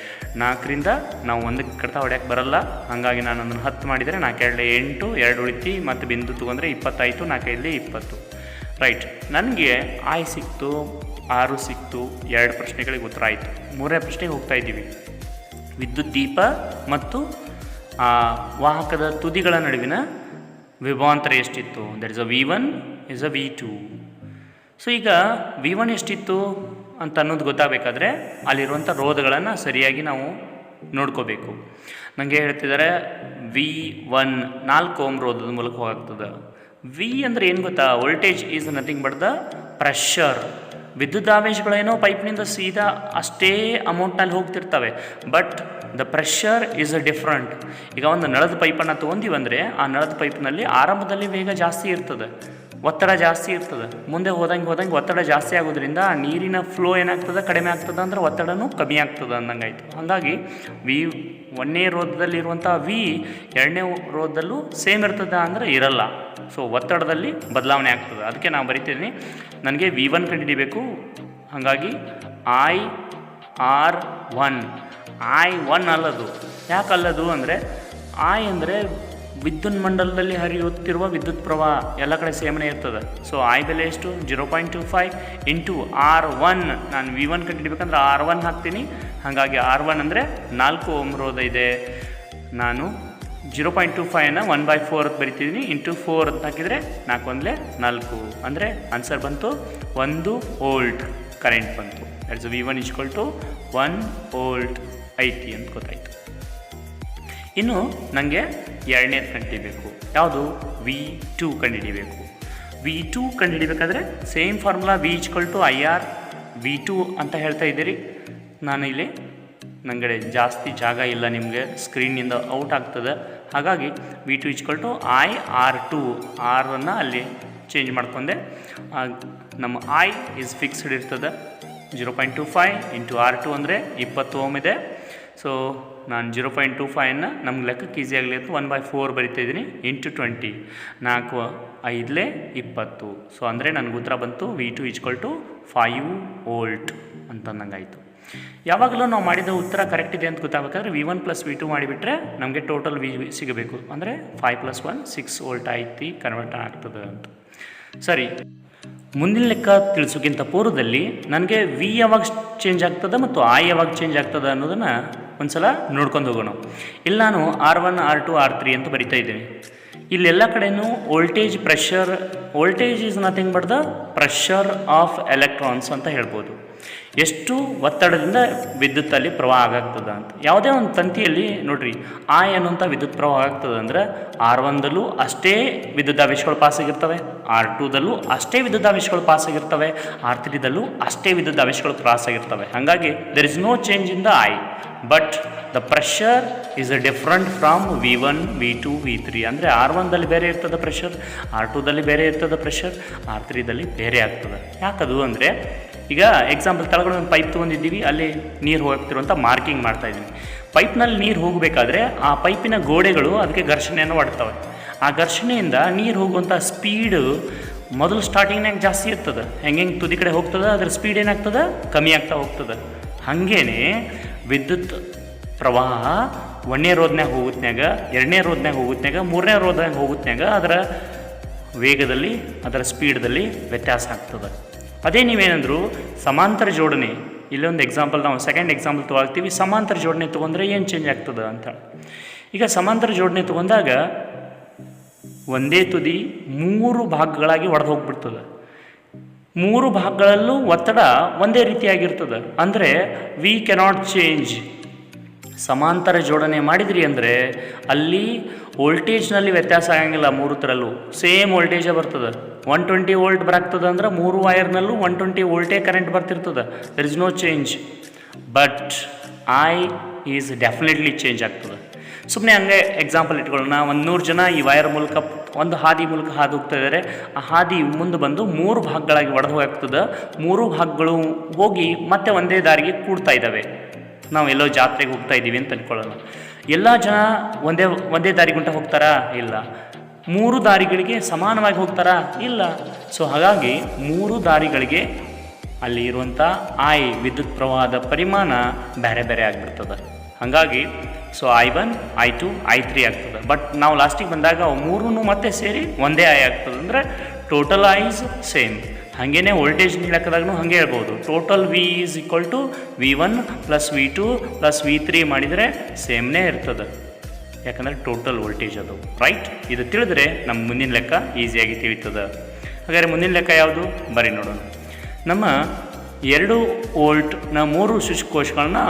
4ರಿಂದ ನಾವು 1ಕ್ಕೆ ಕಡ್ತಾ ಹೊಡ್ಯಕ್ಕೆ ಬರಲ್ಲ. ಹಾಗಾಗಿ ನಾನು ಅದನ್ನು 10 ಮಾಡಿದರೆ 4 8, 2 ಉಳಿತಿ ಮತ್ತು ಬಿಂದು ತೊಗೊಂಡ್ರೆ 20 ಆಯಿತು. 4 20 ರೈಟ್. ನನಗೆ I ಸಿಕ್ತು, R ಸಿಕ್ತು. 2 ಪ್ರಶ್ನೆಗಳಿಗೆ ಉತ್ತರ ಆಯಿತು. 3ನೇ ಪ್ರಶ್ನೆಗೆ ಹೋಗ್ತಾ ಇದ್ದೀವಿ. ವಿದ್ಯುತ್ ದೀಪ ಮತ್ತು ವಾಹಕದ ತುದಿಗಳ ನಡುವಿನ ವಿಭವಾಂತರ ಎಷ್ಟಿತ್ತು? That is V1 = V2. So ಈಗ V1 ಎಷ್ಟಿತ್ತು ಅಂತ ಅನ್ನೋದು ಗೊತ್ತಾಗಬೇಕಾದ್ರೆ ಅಲ್ಲಿರುವಂಥ ರೋಧಗಳನ್ನು ಸರಿಯಾಗಿ ನಾವು ನೋಡ್ಕೋಬೇಕು. ನನಗೆ ಹೇಳ್ತಿದ್ದಾರೆ V1 4 ಓಮ್ ರೋಧದ ಮೂಲಕ ಹೋಗ್ತದೆ. V ಅಂದರೆ ಏನು ಗೊತ್ತಾ? Voltage is nothing but the pressure. ವಿದ್ಯುದಾವೇಶಗಳೇನೋ ಪೈಪ್ನಿಂದ ಸೀದಾ ಅಷ್ಟೇ ಅಮೌಂಟ್ನಲ್ಲಿ ಹೋಗ್ತಿರ್ತವೆ, but the pressure is different. ಈಗ ಒಂದು ನಳದ ಪೈಪನ್ನು ತೊಗೊಂಡಿವಂದರೆ ಆ ನಳದ ಪೈಪ್ನಲ್ಲಿ ಆರಂಭದಲ್ಲಿ ವೇಗ ಜಾಸ್ತಿ ಇರ್ತದೆ, ಒತ್ತಡ ಜಾಸ್ತಿ ಇರ್ತದೆ. ಮುಂದೆ ಹೋದಂಗೆ ಒತ್ತಡ ಜಾಸ್ತಿ ಆಗೋದ್ರಿಂದ ಆ ನೀರಿನ ಫ್ಲೋ ಏನಾಗ್ತದೆ, ಕಡಿಮೆ ಆಗ್ತದೆ, ಅಂದ್ರೆ ಒತ್ತಡನೂ ಕಮ್ಮಿ ಆಗ್ತದೆ ಅಂದಂಗೆ ಆಯಿತು. ಹಾಗಾಗಿ ಒಂದನೇ ರೋಧದಲ್ಲಿರುವಂಥ V 2ನೇ ರೋಧದಲ್ಲೂ ಸೇಮ್ ಇರ್ತದೆ ಅಂದರೆ ಇರಲ್ಲ. ಸೊ ಒತ್ತಡದಲ್ಲಿ ಬದಲಾವಣೆ ಆಗ್ತದೆ. ಅದಕ್ಕೆ ನಾವು ಬರಿತೀನಿ, ನನಗೆ V1 ಕಂಡುಹಿಡಿಬೇಕು. ಹಾಗಾಗಿ IR1 I1 ಅಲ್ಲದು. ಯಾಕೆ ಅಲ್ಲದು ಅಂದರೆ I ಅಂದರೆ ವಿದ್ಯುತ್ ಮಂಡಲದಲ್ಲಿ ಹರಿಯುತ್ತಿರುವ ವಿದ್ಯುತ್ ಪ್ರವಾಹ ಎಲ್ಲ ಕಡೆ ಸೇಮನೆ ಇರ್ತದೆ. ಸೊ I ಬೆಲೆ ಎಷ್ಟು? 0.25 ಇಂಟು R1. ನಾನು V1 ಕಂಡುಹಿಡಿಬೇಕಂದ್ರೆ R1 ಹಾಕ್ತೀನಿ. ಹಾಗಾಗಿ R1 ಅಂದರೆ 4 ಓಮ್ ರೋಧ ಇದೆ. ನಾನು 0.25ನ್ನು 1/4 ಬರಿತಿದ್ದೀನಿ. ಇಂಟು 4 ಅಂತ ಹಾಕಿದರೆ 4 1 4 ಅಂದರೆ ಆನ್ಸರ್ ಬಂತು 1 ವೋಲ್ಟ್ ಕರೆಂಟ್ ಬಂತು. ದಟ್ಸ್ V1 = 1 ವೋಲ್ಟ್ ಐತಿ ಅಂತ ಗೊತ್ತಾಯಿತು. ಇನ್ನು ನನಗೆ 2ನೇದು ಕಂಡುಹಿಡಿಬೇಕು. ಯಾವುದು? V2 ಕಂಡುಹಿಡಿಬೇಕು. V2 ಕಂಡುಹಿಡಿಬೇಕಾದ್ರೆ same formula, V = IR V2 ಅಂತ ಹೇಳ್ತಾ ಇದ್ದೀರಿ. ನಾನು ಇಲ್ಲಿ ನನಗಡೆ ಜಾಸ್ತಿ ಜಾಗ ಇಲ್ಲ, ನಿಮಗೆ ಸ್ಕ್ರೀನಿಂದ ಔಟ್ ಆಗ್ತದೆ. ಹಾಗಾಗಿ V2 = IR2. ಆರನ್ನು ಅಲ್ಲಿ ಚೇಂಜ್ ಮಾಡ್ಕೊಂಡೆ. ನಮ್ಮ I ಈಸ್ ಫಿಕ್ಸ್ಡ್ ಇರ್ತದೆ. 0.25 ಇಂಟು R2 ಅಂದರೆ 20 ಓಮ್ ಇದೆ. ಸೊ ನಾನು 0.25ನ್ನು ನಮ್ಗೆ ಲೆಕ್ಕಕ್ಕೆ ಈಸಿ ಆಗಲಿ ಅಂತ 1/4 ಬರಿತಾಯಿದ್ದೀನಿ. ಇಂಟು 20, 4 5 20. ಸೊ ಅಂದರೆ ನನಗೆ ಉತ್ತರ ಬಂತು V2 = 5 ವೋಲ್ಟ್ ಅಂತಂದಂಗಾಯಿತು. ಯಾವಾಗಲೂ ನಾವು ಮಾಡಿದ ಉತ್ತರ ಕರೆಕ್ಟ್ ಇದೆ ಅಂತ ಗೊತ್ತಾಗಬೇಕಾದ್ರೆ V1 + V2 ಮಾಡಿಬಿಟ್ರೆ ನಮಗೆ ಟೋಟಲ್ V ಸಿಗಬೇಕು. ಅಂದರೆ 5 + 1 6 ವೋಲ್ಟ್ ಐತಿ, ಕನ್ವರ್ಟ್ ಆಗ್ತದೆ ಅಂತ. ಸರಿ, ಮುಂದಿನ ಲೆಕ್ಕ ತಿಳಿಸೋಕ್ಕಿಂತ ಪೂರ್ವದಲ್ಲಿ ನನಗೆ V ಯಾವಾಗ ಚೇಂಜ್ ಆಗ್ತದೆ ಮತ್ತು I ಯಾವಾಗ ಚೇಂಜ್ ಆಗ್ತದೆ ಅನ್ನೋದನ್ನು ಒಂದು ಸಲ ನೋಡ್ಕೊಂಡು ಹೋಗೋಣ. ಇಲ್ಲಿ ನಾನು R1 R2 R3 ಅಂತ ಬರಿತಾ ಇದ್ದೀನಿ. ಇಲ್ಲೆಲ್ಲ ಕಡೆಯೂ voltage is nothing but the pressure of electrons ಅಂತ ಹೇಳ್ಬೋದು. ಎಷ್ಟು ಒತ್ತಡದಿಂದ ವಿದ್ಯುತ್ತಲ್ಲಿ ಪ್ರವಾಹ ಆಗಾಗ್ತದೆ ಅಂತ. ಯಾವುದೇ ಒಂದು ತಂತಿಯಲ್ಲಿ ನೋಡ್ರಿ I ಅನ್ನುವಂಥ ವಿದ್ಯುತ್ ಪ್ರವಾಹ ಆಗ್ತದೆ ಅಂದರೆ R1ದಲ್ಲೂ ಅಷ್ಟೇ ವಿದ್ಯುದಾವೇಶಗಳು ಪಾಸಾಗಿರ್ತವೆ, R2ದಲ್ಲೂ ಅಷ್ಟೇ ವಿದ್ಯುದಾವೇಶಗಳು ಪಾಸಾಗಿರ್ತವೆ, R3ದಲ್ಲೂ ಅಷ್ಟೇ ವಿದ್ಯುದಾವೇಶಗಳು ಪಾಸಾಗಿರ್ತವೆ. ಹಾಗಾಗಿ there is no change in the I, but the pressure is different from V1, V2, V3. ಅಂದರೆ R1ದಲ್ಲಿ ಬೇರೆ ಇರ್ತದೆ ಪ್ರೆಷರ್, R2ದಲ್ಲಿ ಬೇರೆ ಇರ್ತದೆ ಪ್ರೆಷರ್, R3ದಲ್ಲಿ ಬೇರೆ ಆಗ್ತದೆ. ಯಾಕದು ಅಂದರೆ ಈಗ ಎಕ್ಸಾಂಪಲ್ ಕೆಳಗಡೆ ಒಂದು ಪೈಪ್ ತೊಗೊಂಡಿದ್ದೀವಿ, ಅಲ್ಲಿ ನೀರು ಹೋಗ್ತಿರುವಂಥ ಮಾರ್ಕಿಂಗ್ ಮಾಡ್ತಾ ಇದ್ದೀನಿ. ಪೈಪ್ನಲ್ಲಿ ನೀರು ಹೋಗಬೇಕಾದ್ರೆ ಆ ಪೈಪಿನ ಗೋಡೆಗಳು ಅದಕ್ಕೆ ಘರ್ಷಣೆಯನ್ನು ಮಾಡ್ತವೆ. ಆ ಘರ್ಷಣೆಯಿಂದ ನೀರು ಹೋಗುವಂಥ ಸ್ಪೀಡು ಮೊದಲು ಸ್ಟಾರ್ಟಿಂಗ್ನಾಗ ಜಾಸ್ತಿ ಇರ್ತದೆ, ಹೆಂಗೆ ತುದಿ ಕಡೆ ಹೋಗ್ತದೆ ಅದರ ಸ್ಪೀಡ್ ಏನಾಗ್ತದೆ ಕಮ್ಮಿ ಆಗ್ತಾ ಹೋಗ್ತದೆ. ಹಾಗೇನೆ ವಿದ್ಯುತ್ ಪ್ರವಾಹ 1ನೇ ರೋದ್ನಾಗ ಹೋಗುತ್ನ್ಯಾಗ, 2ನೇ ರೋದ್ನಾಗ ಹೋಗುತ್ನ್ಯಾಗ, 3ನೇ ರೋದ್ನಾಗ ಹೋಗುತ್ನ್ಯಾಗ ಅದರ ವೇಗದಲ್ಲಿ ಅದರ ಸ್ಪೀಡ್ದಲ್ಲಿ ವ್ಯತ್ಯಾಸ ಆಗ್ತದೆ. ಅದೇ ನೀವೇನಂದ್ರು ಸಮಾಂತರ ಜೋಡಣೆ, ಇಲ್ಲೊಂದು ಎಕ್ಸಾಂಪಲ್ ನಾವು ಸೆಕೆಂಡ್ ಎಕ್ಸಾಂಪಲ್ ತೊಗೊಳ್ತೀವಿ. ಸಮಾಂತರ ಜೋಡಣೆ ತೊಗೊಂಡ್ರೆ ಏನು ಚೇಂಜ್ ಆಗ್ತದೆ ಅಂತ. ಈಗ ಸಮಾಂತರ ಜೋಡಣೆ ತೊಗೊಂಡಾಗ ಒಂದೇ ತುದಿ 3 ಭಾಗಗಳಾಗಿ ಒಡೆದು ಹೋಗ್ಬಿಡ್ತದೆ. 3 ಭಾಗಗಳಲ್ಲೂ ಒತ್ತಡ ಒಂದೇ ರೀತಿಯಾಗಿರ್ತದೆ. ಅಂದರೆ ವಿ ಕೆನಾಟ್ ಚೇಂಜ್. ಸಮಾಂತರ ಜೋಡಣೆ ಮಾಡಿದ್ರಿ ಅಂದರೆ ಅಲ್ಲಿ ವೋಲ್ಟೇಜ್ನಲ್ಲಿ ವ್ಯತ್ಯಾಸ ಆಗಂಗಿಲ್ಲ. 3 ಥರಲ್ಲೂ ಸೇಮ್ ವೋಲ್ಟೇಜೇ ಬರ್ತದೆ. 120 ವೋಲ್ಟ್ ಬರಾಗ್ತದೆ ಅಂದ್ರೆ 3 ವೈರ್ನಲ್ಲೂ 120 ವೋಲ್ಟೇ ಕರೆಂಟ್ ಬರ್ತಿರ್ತದೆ. There is no change. But I is definitely change ಆಗ್ತದೆ. ಸುಮ್ಮನೆ ಹಂಗೆ ಎಕ್ಸಾಂಪಲ್ ಇಟ್ಕೊಳ್ಳೋಣ. 100 ಜನ ಈ ವೈರ್ ಮೂಲಕ ಒಂದು ಹಾದಿ ಮೂಲಕ ಹಾದು ಹೋಗ್ತಾ ಇದ್ದಾರೆ. ಆ ಹಾದಿ ಮುಂದೆ ಬಂದು 3 ಭಾಗಗಳಾಗಿ ಒಡೆದು ಹೋಗ್ತದೆ. 3 ಭಾಗಗಳು ಹೋಗಿ ಮತ್ತೆ ಒಂದೇ ದಾರಿಗೆ ಕೂಡ್ತಾ ಇದ್ದಾವೆ. ನಾವು ಎಲ್ಲೋ ಜಾತ್ರೆಗೆ ಹೋಗ್ತಾ ಇದ್ದೀವಿ ಅಂತ ಅಂದ್ಕೊಳ್ಳೋಣ. ಎಲ್ಲ ಜನ ಒಂದೇ ದಾರಿ ಗುಂಟ ಹೋಗ್ತಾರಾ? ಇಲ್ಲ. 3 ದಾರಿಗಳಿಗೆ ಸಮಾನವಾಗಿ ಹೋಗ್ತಾರಾ? ಇಲ್ಲ. ಸೊ ಹಾಗಾಗಿ 3 ದಾರಿಗಳಿಗೆ ಅಲ್ಲಿ ಇರುವಂಥ I ವಿದ್ಯುತ್ ಪ್ರವಾಹದ ಪರಿಮಾಣ ಬೇರೆ ಬೇರೆ ಆಗಿಬಿಡ್ತದೆ. ಹಾಗಾಗಿ ಸೊ I1, I2, I3 ಆಗ್ತದೆ. ಬಟ್ ನಾವು ಲಾಸ್ಟಿಗೆ ಬಂದಾಗ ಅವು 3 ಮತ್ತೆ ಸೇರಿ ಒಂದೇ I ಆಗ್ತದೆ. ಅಂದರೆ ಟೋಟಲ್ I ಇಸ್ ಸೇಮ್. ಹಾಗೇನೆ ವೋಲ್ಟೇಜ್ ಲೆಕ್ಕದಾಗೂ ಹಾಗೆ ಹೇಳ್ಬೋದು. Total V is equal to V1 + V2 + V3 ಮಾಡಿದರೆ ಸೇಮ್ನೇ ಇರ್ತದೆ. ಯಾಕಂದರೆ ಟೋಟಲ್ ವೋಲ್ಟೇಜ್ ಅದು, ರೈಟ್? ಇದು ತಿಳಿದ್ರೆ ನಮ್ಮ ಮುಂದಿನ ಲೆಕ್ಕ ಈಸಿಯಾಗಿ ತಿಳಿತದೆ. ಹಾಗಾದರೆ ಮುಂದಿನ ಲೆಕ್ಕ ಯಾವುದು? ಬರೀ ನೋಡೋಣ. ನಮ್ಮ 2 ವೋಲ್ಟ್ನ 3 ಸ್ವಿಚ್ ಕೋಶಗಳನ್ನ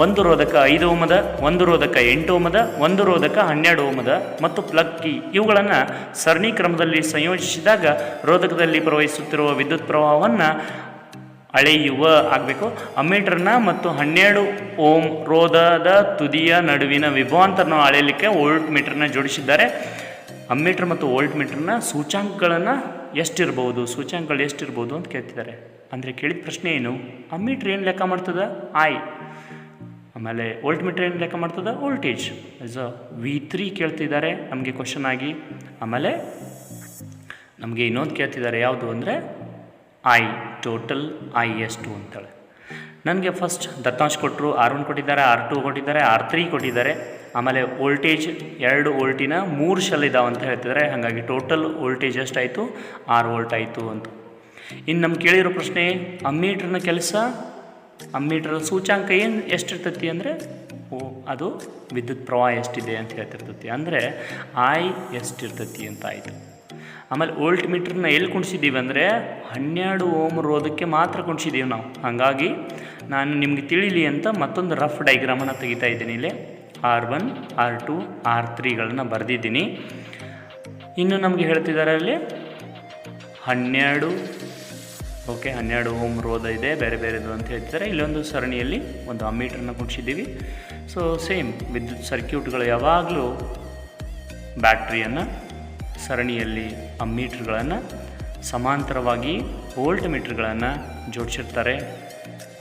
ಒಂದು ರೋಧಕ 5 ಓಮದ, ಒಂದು ರೋಧಕ 8 ಓಮದ, ಒಂದು ರೋಧಕ 12 ಓಮದ ಮತ್ತು ಪ್ಲಗ್ ಕೀ ಇವುಗಳನ್ನು ಸರಣಿ ಕ್ರಮದಲ್ಲಿ ಸಂಯೋಜಿಸಿದಾಗ ರೋಧಕದಲ್ಲಿ ಪ್ರವಹಿಸುತ್ತಿರುವ ವಿದ್ಯುತ್ ಪ್ರವಾಹವನ್ನು ಅಳೆಯುವ ಆಗಬೇಕು. ಅಮ್ಮೀಟರ್ನ ಮತ್ತು 12 ಓಮ್ ರೋಧದ ತುದಿಯ ನಡುವಿನ ವಿಭವಾಂತರನ ಅಳೆಯಲಿಕ್ಕೆ ವೋಲ್ಟ್ ಮೀಟರ್ನ ಜೋಡಿಸಿದ್ದಾರೆ. ಅಮ್ಮೀಟರ್ ಮತ್ತು ವೋಲ್ಟ್ ಮೀಟರ್ನ ಸೂಚ್ಯಾಂಕಗಳನ್ನು ಸೂಚ್ಯಾಂಕಗಳು ಎಷ್ಟಿರ್ಬೋದು ಅಂತ ಕೇಳ್ತಿದ್ದಾರೆ. ಅಂದರೆ ಕೇಳಿದ ಪ್ರಶ್ನೆ ಏನು? ಅಮ್ಮೀಟ್ರ್ ಏನು ಲೆಕ್ಕ ಮಾಡ್ತದೆ? I. ಆಮೇಲೆ ವೋಲ್ಟ್ ಮೀಟರ್ ಏನು ಲೆಕ್ಕ ಮಾಡ್ತದೆ? ವೋಲ್ಟೇಜ್. V3 ಕೇಳ್ತಿದ್ದಾರೆ ನಮಗೆ ಕ್ವಶನ್ ಆಗಿ. ಆಮೇಲೆ ನಮಗೆ ಇನ್ನೊಂದು ಕೇಳ್ತಿದ್ದಾರೆ, ಯಾವುದು ಅಂದರೆ I, ಟೋಟಲ್ I ಎಷ್ಟು ಅಂತೇಳಿ. ನನಗೆ ಫಸ್ಟ್ ದತ್ತಾಂಶ ಕೊಟ್ಟರು. R1 ಕೊಟ್ಟಿದ್ದಾರೆ, R2 ಕೊಟ್ಟಿದ್ದಾರೆ, R3 ಕೊಟ್ಟಿದ್ದಾರೆ. ಆಮೇಲೆ ವೋಲ್ಟೇಜ್ 2 ವೋಲ್ಟಿನ 3 ಶೆಲ್ ಇದಾವೆ ಅಂತ ಹೇಳ್ತಿದ್ದಾರೆ. ಹಾಗಾಗಿ ಟೋಟಲ್ ವೋಲ್ಟೇಜ್ ಎಷ್ಟಾಯಿತು? 6 ವೋಲ್ಟ್ ಆಯಿತು ಅಂತ. ಇನ್ನು ನಮ್ಗೆ ಕೇಳಿರೋ ಪ್ರಶ್ನೆ ಅಮ್ಮೀಟ್ರನ ಕೆಲಸ, ಅಮ್ಮೀಟ್ರ ಸೂಚ್ಯಾಂಕ ಎಷ್ಟಿರ್ತೈತಿ ಅಂದರೆ ಅದು ವಿದ್ಯುತ್ ಪ್ರವಾಹ ಎಷ್ಟಿದೆ ಅಂತ ಹೇಳ್ತಿರ್ತೈತಿ. ಅಂದರೆ I ಎಷ್ಟಿರ್ತೈತಿ ಅಂತ ಆಯಿತು. ಆಮೇಲೆ ವೋಲ್ಟ್ ಮೀಟ್ರನ್ನ ಎಲ್ಲಿ ಕುಣಿಸಿದ್ದೀವಿ ಅಂದರೆ 12 ಓಮ್ ರೋಧಕ್ಕೆ ಮಾತ್ರ ಕುಣಿಸಿದ್ದೀವಿ ನಾವು. ಹಾಗಾಗಿ ನಾನು ನಿಮಗೆ ತಿಳಿಲಿ ಅಂತ ಮತ್ತೊಂದು ರಫ್ ಡೈಗ್ರಾಮನ್ನು ತೆಗಿತಾ ಇದ್ದೀನಿ. ಇಲ್ಲಿ R1, R2, R3ಗಳನ್ನ ಬರೆದಿದ್ದೀನಿ. ಇನ್ನು ನಮಗೆ ಹೇಳ್ತಿದ್ದಾರೆ ಅಲ್ಲಿ 12 ಓಮ್ ರೋಧ ಇದೆ, ಬೇರೆ ಬೇರೆದು ಅಂತ ಹೇಳ್ತಿದ್ದಾರೆ. ಇಲ್ಲೊಂದು ಸರಣಿಯಲ್ಲಿ ಒಂದು ಅಮ್ಮೀಟ್ರನ್ನ ಕುಣಿಸಿದ್ದೀವಿ. ಸೊ ಸೇಮ್ ವಿದ್ಯುತ್ ಸರ್ಕ್ಯೂಟ್ಗಳು ಯಾವಾಗಲೂ ಬ್ಯಾಟ್ರಿಯನ್ನು ಸರಣಿಯಲ್ಲಿ ಅಮ್ಮೀಟ್ರ್ಗಳನ್ನು ಸಮಾಂತರವಾಗಿ ವೋಲ್ಟ್ ಮೀಟ್ರ್ಗಳನ್ನು ಜೋಡಿಸಿರ್ತಾರೆ.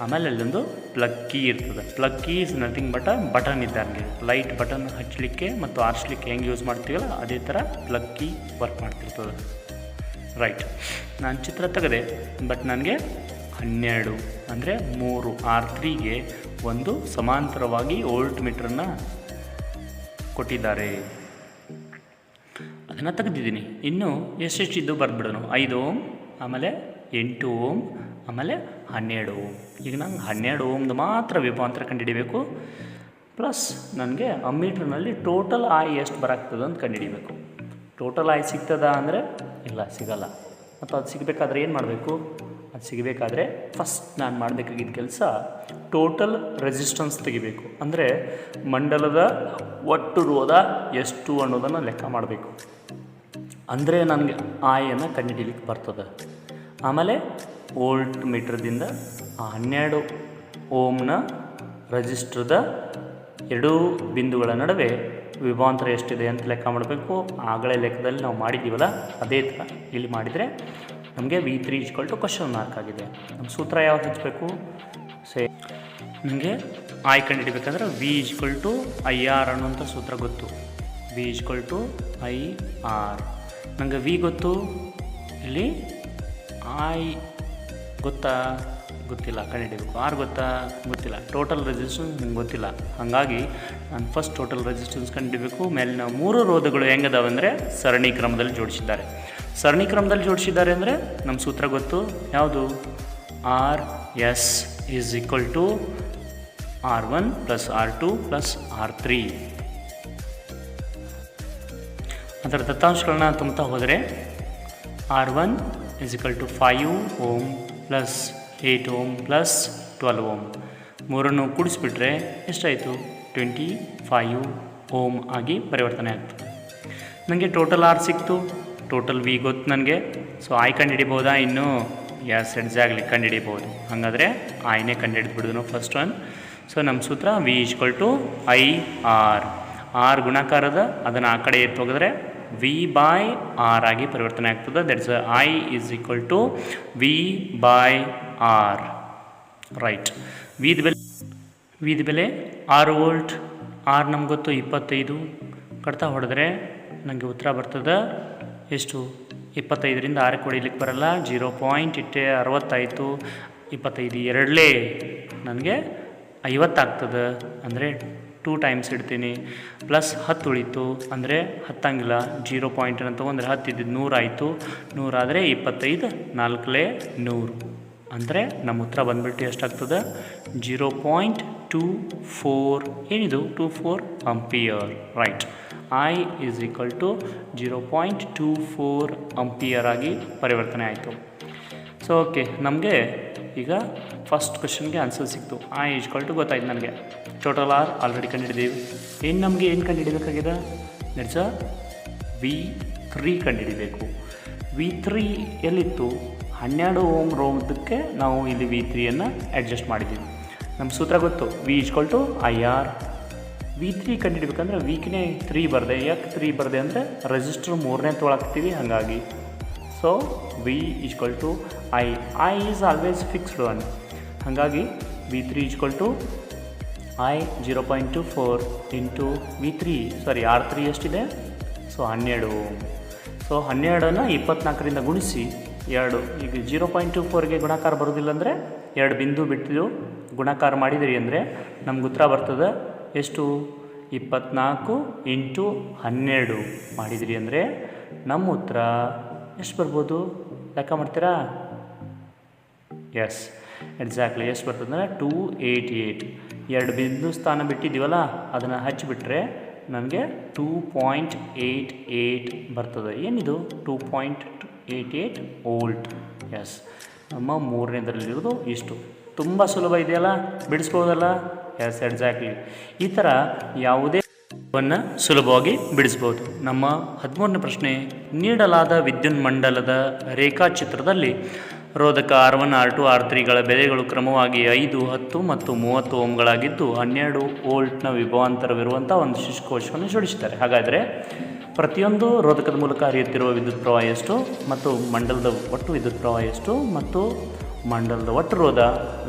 ಆಮೇಲೆ ಅಲ್ಲೊಂದು ಪ್ಲಗ್ ಕೀ ಇರ್ತದೆ. Plug key is nothing but button ಇದ್ದಂಗೆ. ಲೈಟ್ ಬಟನ್ ಹಚ್ಚಲಿಕ್ಕೆ ಮತ್ತು ಆರಿಸ್ಲಿಕ್ಕೆ ಹೆಂಗೆ ಯೂಸ್ ಮಾಡ್ತೀವಲ್ಲ ಅದೇ ಥರ ಪ್ಲಗ್ ಕೀ ವರ್ಕ್ ಮಾಡ್ತಿರ್ತದೆ, ರೈಟ್? ನಾನು ಚಿತ್ರ ತೆಗೆದೆ, ಬಟ್ ನನಗೆ 12 ಅಂದರೆ 3 R3ಗೆ ಒಂದು ಸಮಾಂತರವಾಗಿ ವೋಲ್ಟ್ ಮೀಟ್ರನ್ನು ಕೊಟ್ಟಿದ್ದಾರೆ. ಅದನ್ನು ತೆಗೆದಿದ್ದೀನಿ. ಇನ್ನು ಎಷ್ಟೆಷ್ಟಿದ್ದು ಬರೆದ್ಬಿಡೋಣ. 5 ಓಮ್, ಆಮೇಲೆ 8 ಓಮ್, ಆಮೇಲೆ 12 ಓಮ್. ಈಗ ನಂಗೆ 12 ಓಮ್ದು ಮಾತ್ರ ವಿಭವಾಂತರ ಕಂಡುಹಿಡಿಬೇಕು. ಪ್ಲಸ್ ನನಗೆ ಅಮ್ಮೀಟ್ರ್ನಲ್ಲಿ ಟೋಟಲ್ I ಎಷ್ಟು ಬರಾಗ್ತದೆ ಅಂತ ಕಂಡುಹಿಡಿಬೇಕು. ಟೋಟಲ್ I ಸಿಗ್ತದ ಅಂದರೆ ಇಲ್ಲ, ಸಿಗಲ್ಲ. ಮತ್ತು ಅದು ಸಿಗಬೇಕಾದ್ರೆ ಏನು ಮಾಡಬೇಕು? ಅದು ಸಿಗಬೇಕಾದ್ರೆ ಫಸ್ಟ್ ನಾನು ಮಾಡಬೇಕಾಗಿದ್ದ ಕೆಲಸ ಟೋಟಲ್ ರೆಸಿಸ್ಟೆನ್ಸ್ ತೆಗಿಬೇಕು. ಅಂದರೆ ಮಂಡಲದ ಒಟ್ಟು ರೋಧ ಎಷ್ಟು ಅನ್ನೋದನ್ನು ಲೆಕ್ಕ ಮಾಡಬೇಕು. ಅಂದರೆ ನನಗೆ ಆಯನ್ನು ಕಂಡುಹಿಡಿಯಲಿಕ್ಕೆ ಬರ್ತದೆ. ಆಮೇಲೆ ವೋಲ್ಟ್ ಮೀಟ್ರದಿಂದ ಆ 12 ಓಮ್ನ ರೆಸಿಸ್ಟರ್ದ ಎರಡೂ ಬಿಂದುಗಳ ನಡುವೆ ವಿಭವಾಂತರ ಎಷ್ಟಿದೆ ಅಂತ ಲೆಕ್ಕ ಮಾಡಬೇಕು. ಆಗಲೇ ಲೆಕ್ಕದಲ್ಲಿ ನಾವು ಮಾಡಿದ್ದೀವಲ್ಲ ಅದೇ ಥರ ಇಲ್ಲಿ ಮಾಡಿದರೆ ನಮಗೆ V3 = ಕ್ವಶನ್ ಮಾರ್ಕ್ ಆಗಿದೆ. ನಮ್ಮ ಸೂತ್ರ ಯಾವ್ದು ಹಚ್ಚಬೇಕು? ನನಗೆ ಆಯ್ ಕಂಡುಹಿಡಿಬೇಕಂದ್ರೆ V = IR ಅನ್ನುವಂಥ ಸೂತ್ರ ಗೊತ್ತು. V = IR. ನನಗೆ V ಗೊತ್ತು, ಇಲ್ಲಿ I ಗೊತ್ತಿಲ್ಲ, ಕಂಡುಹಿಡಿಬೇಕು. R ಗೊತ್ತಿಲ್ಲ. ಟೋಟಲ್ ರೆಸಿಸ್ಟೆನ್ಸ್ ನಂಗೆ ಗೊತ್ತಿಲ್ಲ. ಹಾಗಾಗಿ ನಾನು ಫಸ್ಟ್ ಟೋಟಲ್ ರೆಸಿಸ್ಟೆನ್ಸ್ ಕಂಡುಹಿಡಿಬೇಕು. ಮೇಲಿನ 3 ರೋಧಗಳು ಹೆಂಗದಾವೆ ಅಂದರೆ ಸರಣಿ ಕ್ರಮದಲ್ಲಿ ಜೋಡಿಸಿದ್ದಾರೆ. ಸರಣಿ ಕ್ರಮದಲ್ಲಿ ಜೋಡಿಸಿದ್ದಾರೆ ಅಂದರೆ ನಮ್ಮ ಸೂತ್ರ ಗೊತ್ತು. ಯಾವುದು? RS = R1 + R2 + R3. ಅದರ ದತ್ತಾಂಶಗಳನ್ನ ತುಂಬ್ತಾ ಹೋದರೆ R1 = 5 ಓಮ್ + 8 ಓಮ್ + 12 ಓಮ್. ಮೂರನ್ನು ಕೂಡಿಸ್ಬಿಟ್ರೆ ಎಷ್ಟಾಯಿತು? 25 ಓಮ್ ಆಗಿ ಪರಿವರ್ತನೆ ಆಗ್ತದೆ. ನನಗೆ ಟೋಟಲ್ R ಸಿಕ್ತು, ಟೋಟಲ್ V ಗೊತ್ತು ನನಗೆ. ಸೊ ಆಯ್ ಕಂಡುಹಿಡಿಬೋದಾ? ಇನ್ನೂ ಎಸ್, ಎಕ್ಸಾಕ್ಟ್ಲಿ ಕಂಡುಹಿಡಿಬೋದು. ಹಾಗಾದರೆ ಆಯ್ನೇ ಕಂಡುಹಿಡಿದ್ಬಿಡೋದು ಫಸ್ಟ್ ಒನ್. ಸೊ ನಮ್ಮ ಸೂತ್ರ V = IR. R ಗುಣಾಕಾರದ ಅದನ್ನು ಆ ಕಡೆ ಎತ್ತು ಹೋಗಿದ್ರೆ V/R ಆಗಿ ಪರಿವರ್ತನೆ ಆಗ್ತದೆ. That's I = V/R. ರೈಟ್. ವಿದ ಬೆಲೆ 6 ವೋಲ್ಟ್. R ನಮ್ಗೆ ಗೊತ್ತು 25. ಕಡ್ತಾ ಹೊಡೆದ್ರೆ ನನಗೆ ಉತ್ತರ ಬರ್ತದೆ ಎಷ್ಟು? 25ರಿಂದ 6 ಹೊಡಿಲಿಕ್ಕೆ ಬರಲ್ಲ. 0.60 ಆಯಿತು. 25 ಎರಡಲೇ ನನಗೆ 50 ಆಗ್ತದೆ. ಅಂದರೆ 2 ಟೈಮ್ಸ್ ಇಡ್ತೀನಿ. ಪ್ಲಸ್ 10 ಉಳಿತು ಅಂದರೆ 10 ಹಂಗಿಲ್ಲ. 0 ಪಾಯಿಂಟನ್ನು ತೊಗೊಂಡ್ರೆ 10 ಇದ್ದಿದ್ದು 100 ಆಯಿತು. 100 ಆದರೆ 25 4 100. ಅಂದರೆ ನಮ್ಮ ಉತ್ತರ ಬಂದುಬಿಟ್ಟು ಎಷ್ಟಾಗ್ತದೆ? 0.24. ಏನಿದು? 24 ಆಂಪಿಯರ್. ರೈಟ್. I = 0.24 ಆಂಪಿಯರ್ ಆಗಿ ಪರಿವರ್ತನೆ ಆಯಿತು. ಸೊ ಓಕೆ, ನಮಗೆ ಈಗ ಫಸ್ಟ್ ಕ್ವೆಶನ್ಗೆ ಆನ್ಸರ್ ಸಿಕ್ತು. I = ಗೊತ್ತಾಯ್ತು ನನಗೆ. ಟೋಟಲ್ R ಆಲ್ರೆಡಿ ಕಂಡುಹಿಡಿದೀವಿ. ಇನ್ನು ನಮಗೆ ಏನು ಕಂಡುಹಿಡಿಬೇಕಾಗಿದೆ? ದಟ್ಸ್ V3 ಕಂಡುಹಿಡಿಬೇಕು. V3 ಎಲ್ಲಿತ್ತು? 12 ಓಮ್ ರೋಧಕ್ಕೆ ನಾವು ಇಲ್ಲಿ V3ಯನ್ನು ಅಡ್ಜಸ್ಟ್ ಮಾಡಿದ್ದೀವಿ. ನಮ್ಮ ಸೂತ್ರ ಗೊತ್ತು. V = IR. V3 ಕಂಡುಹಿಡ್ಬೇಕಂದ್ರೆ ವಿಕ್ನೇ 3 ಬರದೆ. ಯಾಕೆ 3 ಬರದೆ ಅಂದರೆ ರೆಸಿಸ್ಟರ್ 3ನೇ ತೊಗೊಳಕ್ತೀವಿ, ಹಾಗಾಗಿ. So V = I is always fixed one. ಹಾಗಾಗಿ V3 = I 0.24 into V3 R3 ಎಷ್ಟಿದೆ? So 12 ohm. ಸೊ 12ನ್ನು 24ರಿಂದ ಗುಣಿಸಿ 2. ಈಗ 0.24ಗೆ ಗುಣಾಕಾರ ಬರೋದಿಲ್ಲ ಅಂದರೆ 2 ಬಿಂದು ಬಿಟ್ಟು ಗುಣಾಕಾರ ಮಾಡಿದಿರಿ ಅಂದರೆ ನಮ್ಗೆ ಉತ್ತರ ಬರ್ತದೆ ಎಷ್ಟು? 24 ಇಂಟು 12 ಮಾಡಿದಿರಿ ಅಂದರೆ ನಮ್ಮ ಉತ್ತರ ಎಷ್ಟು ಬರ್ಬೋದು? ಲೆಕ್ಕ ಮಾಡ್ತೀರಾ? ಎಸ್, ಎಕ್ಸಾಕ್ಟ್ಲಿ ಎಷ್ಟು ಬರ್ತದೆ ಅಂದರೆ 288. 2 ಬಿಂದು ಸ್ಥಾನ ಬಿಟ್ಟಿದ್ದೀವಲ್ಲ, ಅದನ್ನು ಹಚ್ಚಿಬಿಟ್ರೆ ನನಗೆ 2.88 ಬರ್ತದೆ. ಏನಿದು? 2.88 ವೋಲ್ಟ್. ಎಸ್, ನಮ್ಮ ಮೂರನೇದರಲ್ಲಿರೋದು ಇಷ್ಟು. ತುಂಬ ಸುಲಭ ಇದೆಯಲ್ಲ, ಬಿಡಿಸ್ಬೋದಲ್ಲ? S, exactly. ಈ ಥರ ಯಾವುದೇ ವನ್ನು ಸುಲಭವಾಗಿ ಬಿಡಿಸ್ಬೋದು. ನಮ್ಮ 13ನೇ ಪ್ರಶ್ನೆ, ನೀಡಲಾದ ವಿದ್ಯುನ್ಮಂಡಲದ ರೇಖಾಚಿತ್ರದಲ್ಲಿ ರೋಧಕ R1, R2, R3ಗಳ ಬೆಲೆಗಳು ಕ್ರಮವಾಗಿ 5, 10 ಮತ್ತು 30 ಓಮ್ಗಳಾಗಿದ್ದು 12 ವೋಲ್ಟ್ನ ವಿಭವಾಂತರವಿರುವಂಥ ಒಂದು ಶುಷ್ಕೋಶವನ್ನು ಜೋಡಿಸಿದ್ದಾರೆ. ಹಾಗಾದರೆ ಪ್ರತಿಯೊಂದು ರೋಧಕದ ಮೂಲಕ ಹರಿಯುತ್ತಿರುವ ವಿದ್ಯುತ್ ಪ್ರವಾಹ ಎಷ್ಟು ಮತ್ತು ಮಂಡಲದ ಒಟ್ಟು ವಿದ್ಯುತ್ ಪ್ರವಾಹ ಎಷ್ಟು ಮತ್ತು ಮಂಡಲದ ಒಟ್ಟು ರೋಧ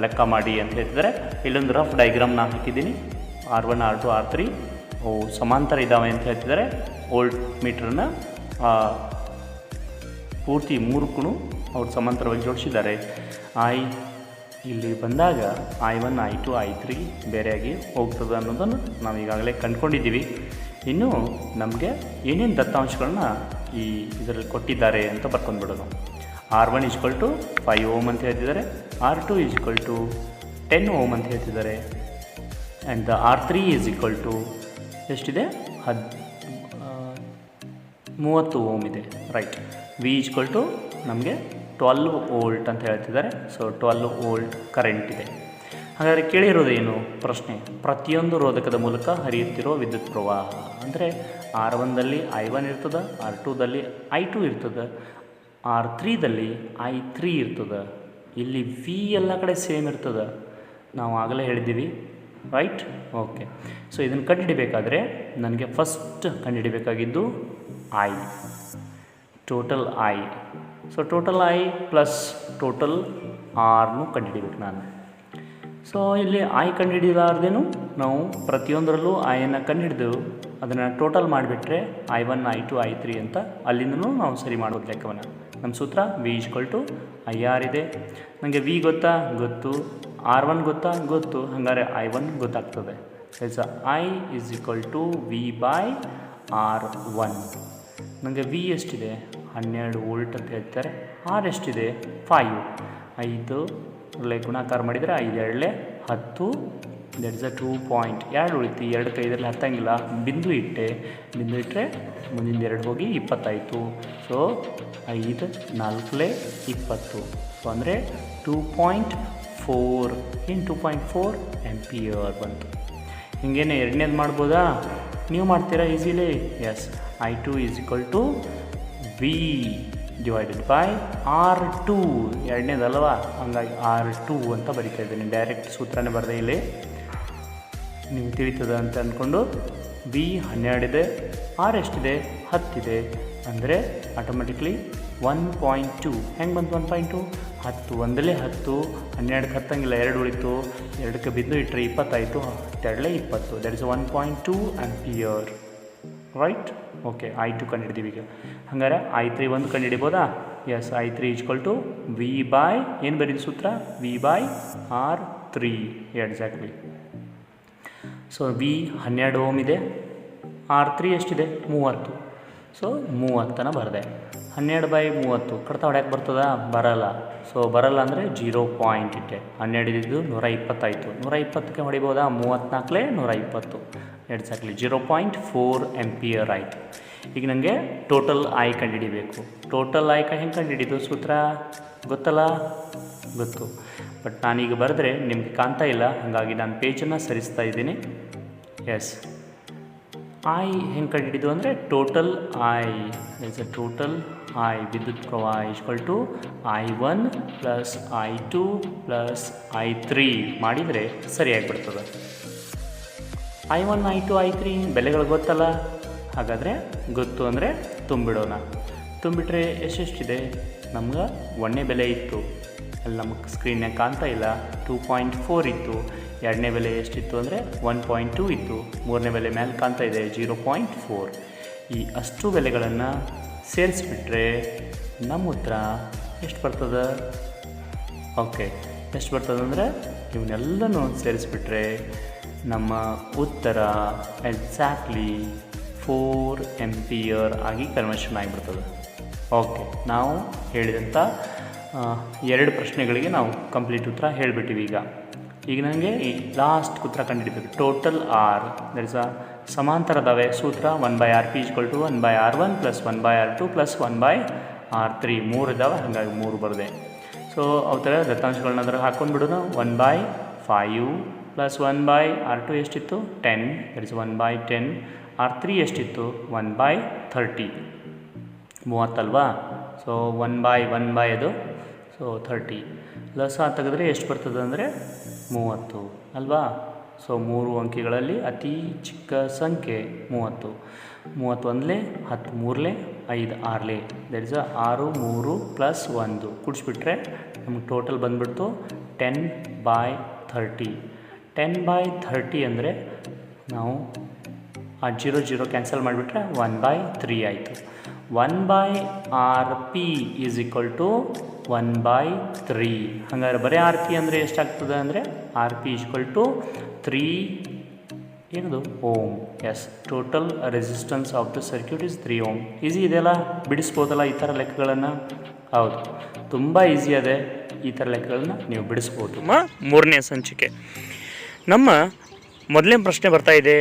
ಲೆಕ್ಕ ಮಾಡಿ ಅಂತ ಹೇಳ್ತಿದ್ದಾರೆ. ಇಲ್ಲೊಂದು ರಫ್ ಡಯಾಗ್ರಾಮ್ನ ಹಾಕಿದ್ದೀನಿ. R1, R2, R3 ಅವು ಸಮಾಂತರ ಇದ್ದಾವೆ ಅಂತ ಹೇಳ್ತಿದ್ದಾರೆ. ವೋಲ್ಟ್ ಮೀಟ್ರನ್ನ ಪೂರ್ತಿ 3 ಅವ್ರು ಸಮಾಂತರವಾಗಿ ಜೋಡಿಸಿದ್ದಾರೆ. ಇಲ್ಲಿ ಬಂದಾಗ I1, I2, I3 ಬೇರೆಯಾಗಿ ಹೋಗ್ತದೆ ಅನ್ನೋದನ್ನು ನಾವು ಈಗಾಗಲೇ ಕಂಡುಕೊಂಡಿದ್ದೀವಿ. ಇನ್ನು ನಮಗೆ ಏನೇನು ದತ್ತಾಂಶಗಳನ್ನ ಇದರಲ್ಲಿ ಕೊಟ್ಟಿದ್ದಾರೆ ಅಂತ ಬರ್ಕೊಂಡ್ಬಿಡೋದು. R1 = 5 ಓಮ್ ಅಂತ ಹೇಳ್ತಿದ್ದಾರೆ. R2 = 10 ಓಮ್ ಅಂತ ಹೇಳ್ತಿದ್ದಾರೆ. ಆ್ಯಂಡ್ R3 = ಎಷ್ಟಿದೆ? 30 ಓಮ್ ಇದೆ. ರೈಟ್. V = ನಮಗೆ 12 ವೋಲ್ಟ್ ಅಂತ ಹೇಳ್ತಿದ್ದಾರೆ. ಸೊ 12 ವೋಲ್ಟ್ ಕರೆಂಟ್ ಇದೆ. ಹಾಗಾದರೆ ಕೇಳಿರೋದೇನು ಪ್ರಶ್ನೆ, ಪ್ರತಿಯೊಂದು ರೋಧಕದ ಮೂಲಕ ಹರಿಯುತ್ತಿರೋ ವಿದ್ಯುತ್ ಪ್ರವಾಹ ಅಂದರೆ R1ದಲ್ಲಿ I1 ಇರ್ತದೆ, R2ದಲ್ಲಿ I2 ಇರ್ತದೆ, R3ದಲ್ಲಿ I3 ಇರ್ತದೆ. ಇಲ್ಲಿ V ಎಲ್ಲ ಕಡೆ ಸೇಮ್ ಇರ್ತದೆ, ನಾವು ಆಗಲೇ ಹೇಳಿದ್ದೀವಿ, ರೈಟ್? ಓಕೆ. ಸೊ ಇದನ್ನು ಕಂಡುಹಿಡಿಬೇಕಾದ್ರೆ ನನಗೆ ಫಸ್ಟ್ ಕಂಡುಹಿಡಿಬೇಕಾಗಿದ್ದು I, total I. So total I plus total Rನು ಕಂಡುಹಿಡಿಬೇಕು ನಾನು. ಸೊ ಇಲ್ಲಿ I ಕಂಡುಹಿಡಿಲಾರ್ದೇನು ನಾವು ಪ್ರತಿಯೊಂದರಲ್ಲೂ Iಯನ್ನು ಕಂಡುಹಿಡಿದು ಅದನ್ನು ಟೋಟಲ್ ಮಾಡಿಬಿಟ್ರೆ I1, I2, I3 ಅಂತ ಅಲ್ಲಿಂದನೂ ನಾವು ಸರಿ ಮಾಡ್ಬೋದು ಲೆಕ್ಕವನ್ನು. ನಮ್ಮ ಸೂತ್ರ V = IR ಇದೆ. ನನಗೆ V ಗೊತ್ತಾ? ಗೊತ್ತು. R1 ಗೊತ್ತಾ? ಗೊತ್ತು. ಹಾಗಾದರೆ I1 ಗೊತ್ತಾಗ್ತದೆ. I = V/R1. ನನಗೆ V ಎಷ್ಟಿದೆ? 12 ವೋಲ್ಟ್ ಅಂತ ಹೇಳ್ತಾರೆ. R ಎಷ್ಟಿದೆ? 5. 5 ಗುಣಾಕಾರ ಮಾಡಿದರೆ 5 2 10. That is 2 point. 2 ಉಳಿತು, 2 5 ಹತ್ತಂಗಿಲ್ಲ. ಬಿಂದು ಇಟ್ಟರೆ ಮುಂದಿನ 2 ಹೋಗಿ 20 ಆಯಿತು. ಸೊ 5 4 20. ಸೊ ಅಂದರೆ 2.4 ಇನ್ 2.4 ಆಂಪಿಯರ್ ಬಂತು. ಹಿಂಗೇನೆ ಎರಡನೇದು ಮಾಡ್ಬೋದಾ? ನೀವು ಮಾಡ್ತೀರಾ ಈಸಿಲಿ? ಎಸ್. I2 = V/R2. ಎರಡನೇದಲ್ವಾ, ಹಂಗಾಗಿ R2 ಅಂತ ಬರಿತಾ ಇದ್ದೀನಿ. ಡೈರೆಕ್ಟ್ ಸೂತ್ರನೇ ಬರೆದೆ ಇಲ್ಲಿ, ನೀವು ತಿಳಿತದ ಅಂತ ಅಂದ್ಕೊಂಡು. V 12 ಇದೆ, R ಎಷ್ಟಿದೆ? 10 ಇದೆ. ಅಂದರೆ ಆಟೋಮೆಟಿಕ್ಲಿ 1.2. ಹೆಂಗೆ ಬಂತು 1.2? 10 ಒಂದಲೇ 10, 12ಕ್ಕೆ ಹತ್ತಂಗಿಲ್ಲ, 2 ಉಳಿತು, 2ಕ್ಕೆ ಬಿಂದು ಇಟ್ಟರೆ 20 ಆಯಿತು, 2 20. That is 1.2 ampere, right? Okay. I2 ಕಂಡುಹಿಡಿದೀವಿ ಈಗ. ಹಾಗಾದ್ರೆ I3 ಒಂದು ಕಂಡುಹಿಡಿಬೋದಾ? ಎಸ್. I3 = ಏನು ಬರೀದು ಸೂತ್ರ? V/R3 exactly. So V 12 ohm ಇದೆ, R3 ಎಷ್ಟಿದೆ? 30. ಸೊ 30 ಬರದೆ. 12/30 ಕಡ್ತಾ ಹೊಡ್ಯಾಕೆ ಬರ್ತದ? ಬರಲ್ಲ. ಸೊ ಬರಲ್ಲ ಅಂದರೆ 0 ಪಾಯಿಂಟ್ ಇಟ್ಟೆ. 12 ಇದ್ದು 120 ಆಯಿತು. 120ಕ್ಕೆ ಹೊಡಿಬೋದಾ? 34 120 ಎಕ್ಸಾಕ್ಟ್ಲಿ 0.4 ಆಂಪಿಯರ್ ಆಯಿತು. ಈಗ ನನಗೆ ಟೋಟಲ್ I ಕಂಡುಹಿಡಿಬೇಕು. ಟೋಟಲ್ I ಹೆಂಗೆ ಕಂಡುಹಿಡಿದು ಸೂತ್ರ ಗೊತ್ತಲ್ಲ? ಗೊತ್ತು. ಬಟ್ ನಾನೀಗ ಬರೆದ್ರೆ ನಿಮಗೆ ಕಾಣ್ತಾ ಇಲ್ಲ, ಹಾಗಾಗಿ ನಾನು ಪೇಜನ್ನು ಸರಿಸ್ತಾ ಇದ್ದೀನಿ. ಎಸ್. I ಹೆಂಗೆ ಕಂಡುಹಿಡಿದು ಅಂದರೆ ಟೋಟಲ್ ಟೋಟಲ್ I ವಿದ್ಯುತ್ ಪ್ರವಾಹ I1 + I2 + I3 ಮಾಡಿದರೆ ಸರಿಯಾಗಿಬಿಡ್ತದೆ. I1, I2, I3 ಬೆಲೆಗಳು ಗೊತ್ತಲ್ಲ? ಹಾಗಾದರೆ ಗೊತ್ತು ಅಂದರೆ ತುಂಬಿಡೋಣ. ತುಂಬಿಟ್ರೆ ಎಷ್ಟೆಷ್ಟಿದೆ? ನಮ್ಗೆ 1ನೇ ಬೆಲೆ ಇತ್ತು, ಅಲ್ಲಿ ನಮಗೆ ಸ್ಕ್ರೀನ್ನಾಗ ಕಾಣ್ತಾ ಇಲ್ಲ, 2.4 ಇತ್ತು. 2ನೇ ಬೆಲೆ ಎಷ್ಟಿತ್ತು ಅಂದರೆ 1.2 ಇತ್ತು. 3ನೇ ಬೆಲೆ ಮೇಲೆ ಕಾಣ್ತಾ ಇದೆ 0.4. ಈ ಅಷ್ಟು ಬೆಲೆಗಳನ್ನು ಸೇರಿಸ್ಬಿಟ್ರೆ ನಮ್ಮ ಉತ್ತರ ಎಷ್ಟು ಬರ್ತದೆ? ಓಕೆ, ಎಷ್ಟು ಬರ್ತದೆ ಅಂದರೆ ಇವನ್ನೆಲ್ಲನೂ ಸೇರಿಸ್ಬಿಟ್ರೆ ನಮ್ಮ ಉತ್ತರ ಎಕ್ಸಾಕ್ಟ್ಲಿ 4 ಆಂಪಿಯರ್ ಆಗಿ ಕನ್ವರ್ಷನ್ ಆಗಿಬಿಡ್ತದೆ. ಓಕೆ, ನಾವು ಹೇಳಿದಂಥ 2 ಪ್ರಶ್ನೆಗಳಿಗೆ ನಾವು ಕಂಪ್ಲೀಟ್ ಉತ್ತರ ಹೇಳಿಬಿಟ್ಟಿವಿ. ಈಗ ನನಗೆ ಈ ಲಾಸ್ಟ್ ಉತ್ತರ ಕಂಡುಹಿಡಿಬೇಕು. ಟೋಟಲ್ R ದಟ್ ಇಸ್ ಸಮಾಂತರದವೆ ಸೂತ್ರ 1/Rp = 1/R1 + 1/R2 + 1/R3. 3 ಇದ್ದಾವೆ, ಹಾಗಾಗಿ 3 ಬರದೆ. ಸೊ ಅವು ಥರ ದತ್ತಾಂಶಗಳನ್ನ ಅದರ ಹಾಕ್ಕೊಂಡ್ಬಿಡೋಣ. 1/5 + 1/R2 ಎಷ್ಟಿತ್ತು? 10. That is 1/10. R3 ಎಷ್ಟಿತ್ತು? 1/30. 30 ಅಲ್ವಾ? ಸೊ 1/1 ಅದು, ಸೊ 30 ಲಸ ತೆಗೆದ್ರೆ ಎಷ್ಟು ಬರ್ತದೆ ಅಂದರೆ 30 ಅಲ್ವಾ? ಸೊ 3 ಅಂಕಿಗಳಲ್ಲಿ ಅತಿ ಚಿಕ್ಕ ಸಂಖ್ಯೆ 30. 31 10 3 5 6 ದಟ್ ಇಸ್ 6 3 + 1 ಕೂಡಿಸ್ಬಿಟ್ರೆ ನಮ್ಗೆ ಟೋಟಲ್ ಬಂದುಬಿಡ್ತು 10/30. 10/30 ಅಂದರೆ ನಾವು ಆ 0 0 ಕ್ಯಾನ್ಸಲ್ ಮಾಡಿಬಿಟ್ರೆ 1/3 ಆಯಿತು. 1/Rp = 1/3. ಹಾಗಾದ್ರೆ ಬರೀ RP ಅಂದರೆ ಎಷ್ಟಾಗ್ತದೆ ಅಂದರೆ RP = 3 ಏನದು ohm. Yes, total resistance of the circuit is 3 ohm. Easy ಇದೆಯಲ್ಲ, ಬಿಡಿಸ್ಬೋದಲ್ಲ ಈ ಥರ ಲೆಕ್ಕಗಳನ್ನು? ಹೌದು, ತುಂಬ ಈಸಿ ಇದೆ. ಈ ಥರ ಲೆಕ್ಕಗಳನ್ನ ನೀವು ಬಿಡಿಸ್ಬೋದು. 3ನೇ ಸಂಚಿಕೆ ನಮ್ಮ ಮೊದಲನೇ ಪ್ರಶ್ನೆ ಬರ್ತಾ ಇದೆ.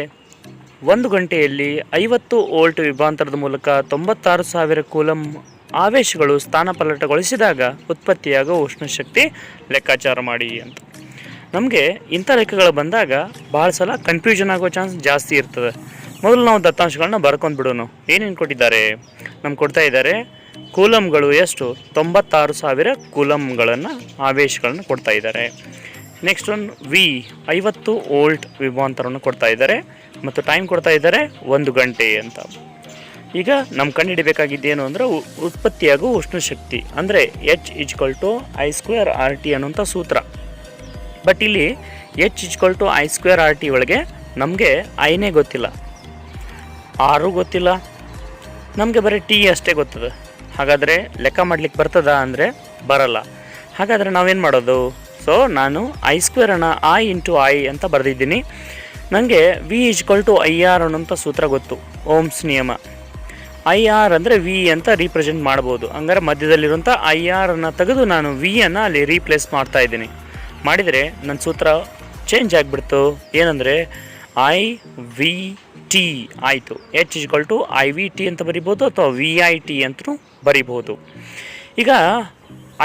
1 ಗಂಟೆಯಲ್ಲಿ 50 ವೋಲ್ಟ್ ವಿಭಾಂತರದ ಮೂಲಕ 96,000 ಕೂಲಂ ಆವೇಶಗಳು ಸ್ಥಾನಪಲ್ಲಟಗೊಳಿಸಿದಾಗ ಉತ್ಪತ್ತಿಯಾಗುವ ಉಷ್ಣಶಕ್ತಿ ಲೆಕ್ಕಾಚಾರ ಮಾಡಿ ಅಂತ. ನಮಗೆ ಇಂಥ ಲೆಕ್ಕಗಳು ಬಂದಾಗ ಭಾಳ ಸಲ ಕನ್ಫ್ಯೂಷನ್ ಆಗೋ ಚಾನ್ಸ್ ಜಾಸ್ತಿ ಇರ್ತದೆ. ಮೊದಲು ನಾವು ದತ್ತಾಂಶಗಳನ್ನ ಬರ್ಕೊಂಡು ಬಿಡೋಣ. ಏನೇನು ಕೊಟ್ಟಿದ್ದಾರೆ? ನಮ್ಗೆ ಕೊಡ್ತಾ ಇದ್ದಾರೆ ಕೂಲಮ್ಗಳು ಎಷ್ಟು? 96,000 ಕೂಲಮ್ಗಳನ್ನು ಆವೇಶಗಳನ್ನು ಕೊಡ್ತಾ ಇದ್ದಾರೆ. ನೆಕ್ಸ್ಟ್ ಒಂದು 50 ವೋಲ್ಟ್ ವಿಭವಾಂತರವನ್ನು ಕೊಡ್ತಾ ಇದ್ದಾರೆ ಮತ್ತು ಟೈಮ್ ಕೊಡ್ತಾ ಇದ್ದಾರೆ 1 ಗಂಟೆ ಅಂತ. ಈಗ ನಮ್ಮ ಕಂಡುಹಿಡಿಬೇಕಾಗಿದ್ದೇನು ಅಂದರೆ ಉತ್ಪತ್ತಿಯಾಗುವ ಉಷ್ಣಶಕ್ತಿ ಅಂದರೆ H=I²RT ಅನ್ನುವಂಥ ಸೂತ್ರ. ಬಟ್ ಇಲ್ಲಿ H=I²RT ಒಳಗೆ ನಮಗೆ ಐನೇ ಗೊತ್ತಿಲ್ಲ, ಆರು ಗೊತ್ತಿಲ್ಲ, ನಮಗೆ ಬರೀ ಟಿ ಅಷ್ಟೇ ಗೊತ್ತದ. ಹಾಗಾದರೆ ಲೆಕ್ಕ ಮಾಡ್ಲಿಕ್ಕೆ ಬರ್ತದ ಅಂದರೆ ಬರಲ್ಲ. ಹಾಗಾದರೆ ನಾವೇನು ಮಾಡೋದು? ಸೊ ನಾನು I² I ಅಂತ ಬರೆದಿದ್ದೀನಿ. ನನಗೆ V=IR ಅನ್ನೋಂಥ ಸೂತ್ರ ಗೊತ್ತು, ಓಮ್ಸ್ ನಿಯಮ. IR ಅಂದರೆ V ಅಂತ ರೀಪ್ರೆಸೆಂಟ್ ಮಾಡ್ಬೋದು. ಹಂಗಾರೆ ಮಧ್ಯದಲ್ಲಿರುವಂಥ IR ಅನ್ನು ತೆಗೆದು ನಾನು V ಅನ್ನು ಅಲ್ಲಿ ರೀಪ್ಲೇಸ್ ಮಾಡ್ತಾ ಇದ್ದೀನಿ. ಮಾಡಿದರೆ ನನ್ನ ಸೂತ್ರ ಚೇಂಜ್ ಆಗಿಬಿಡ್ತು. ಏನಂದರೆ IVT ಆಯಿತು. H=IVT ಅಂತ ಬರಿಬೋದು ಅಥವಾ VIT ಅಂತಲೂ ಬರಿಬೋದು. ಈಗ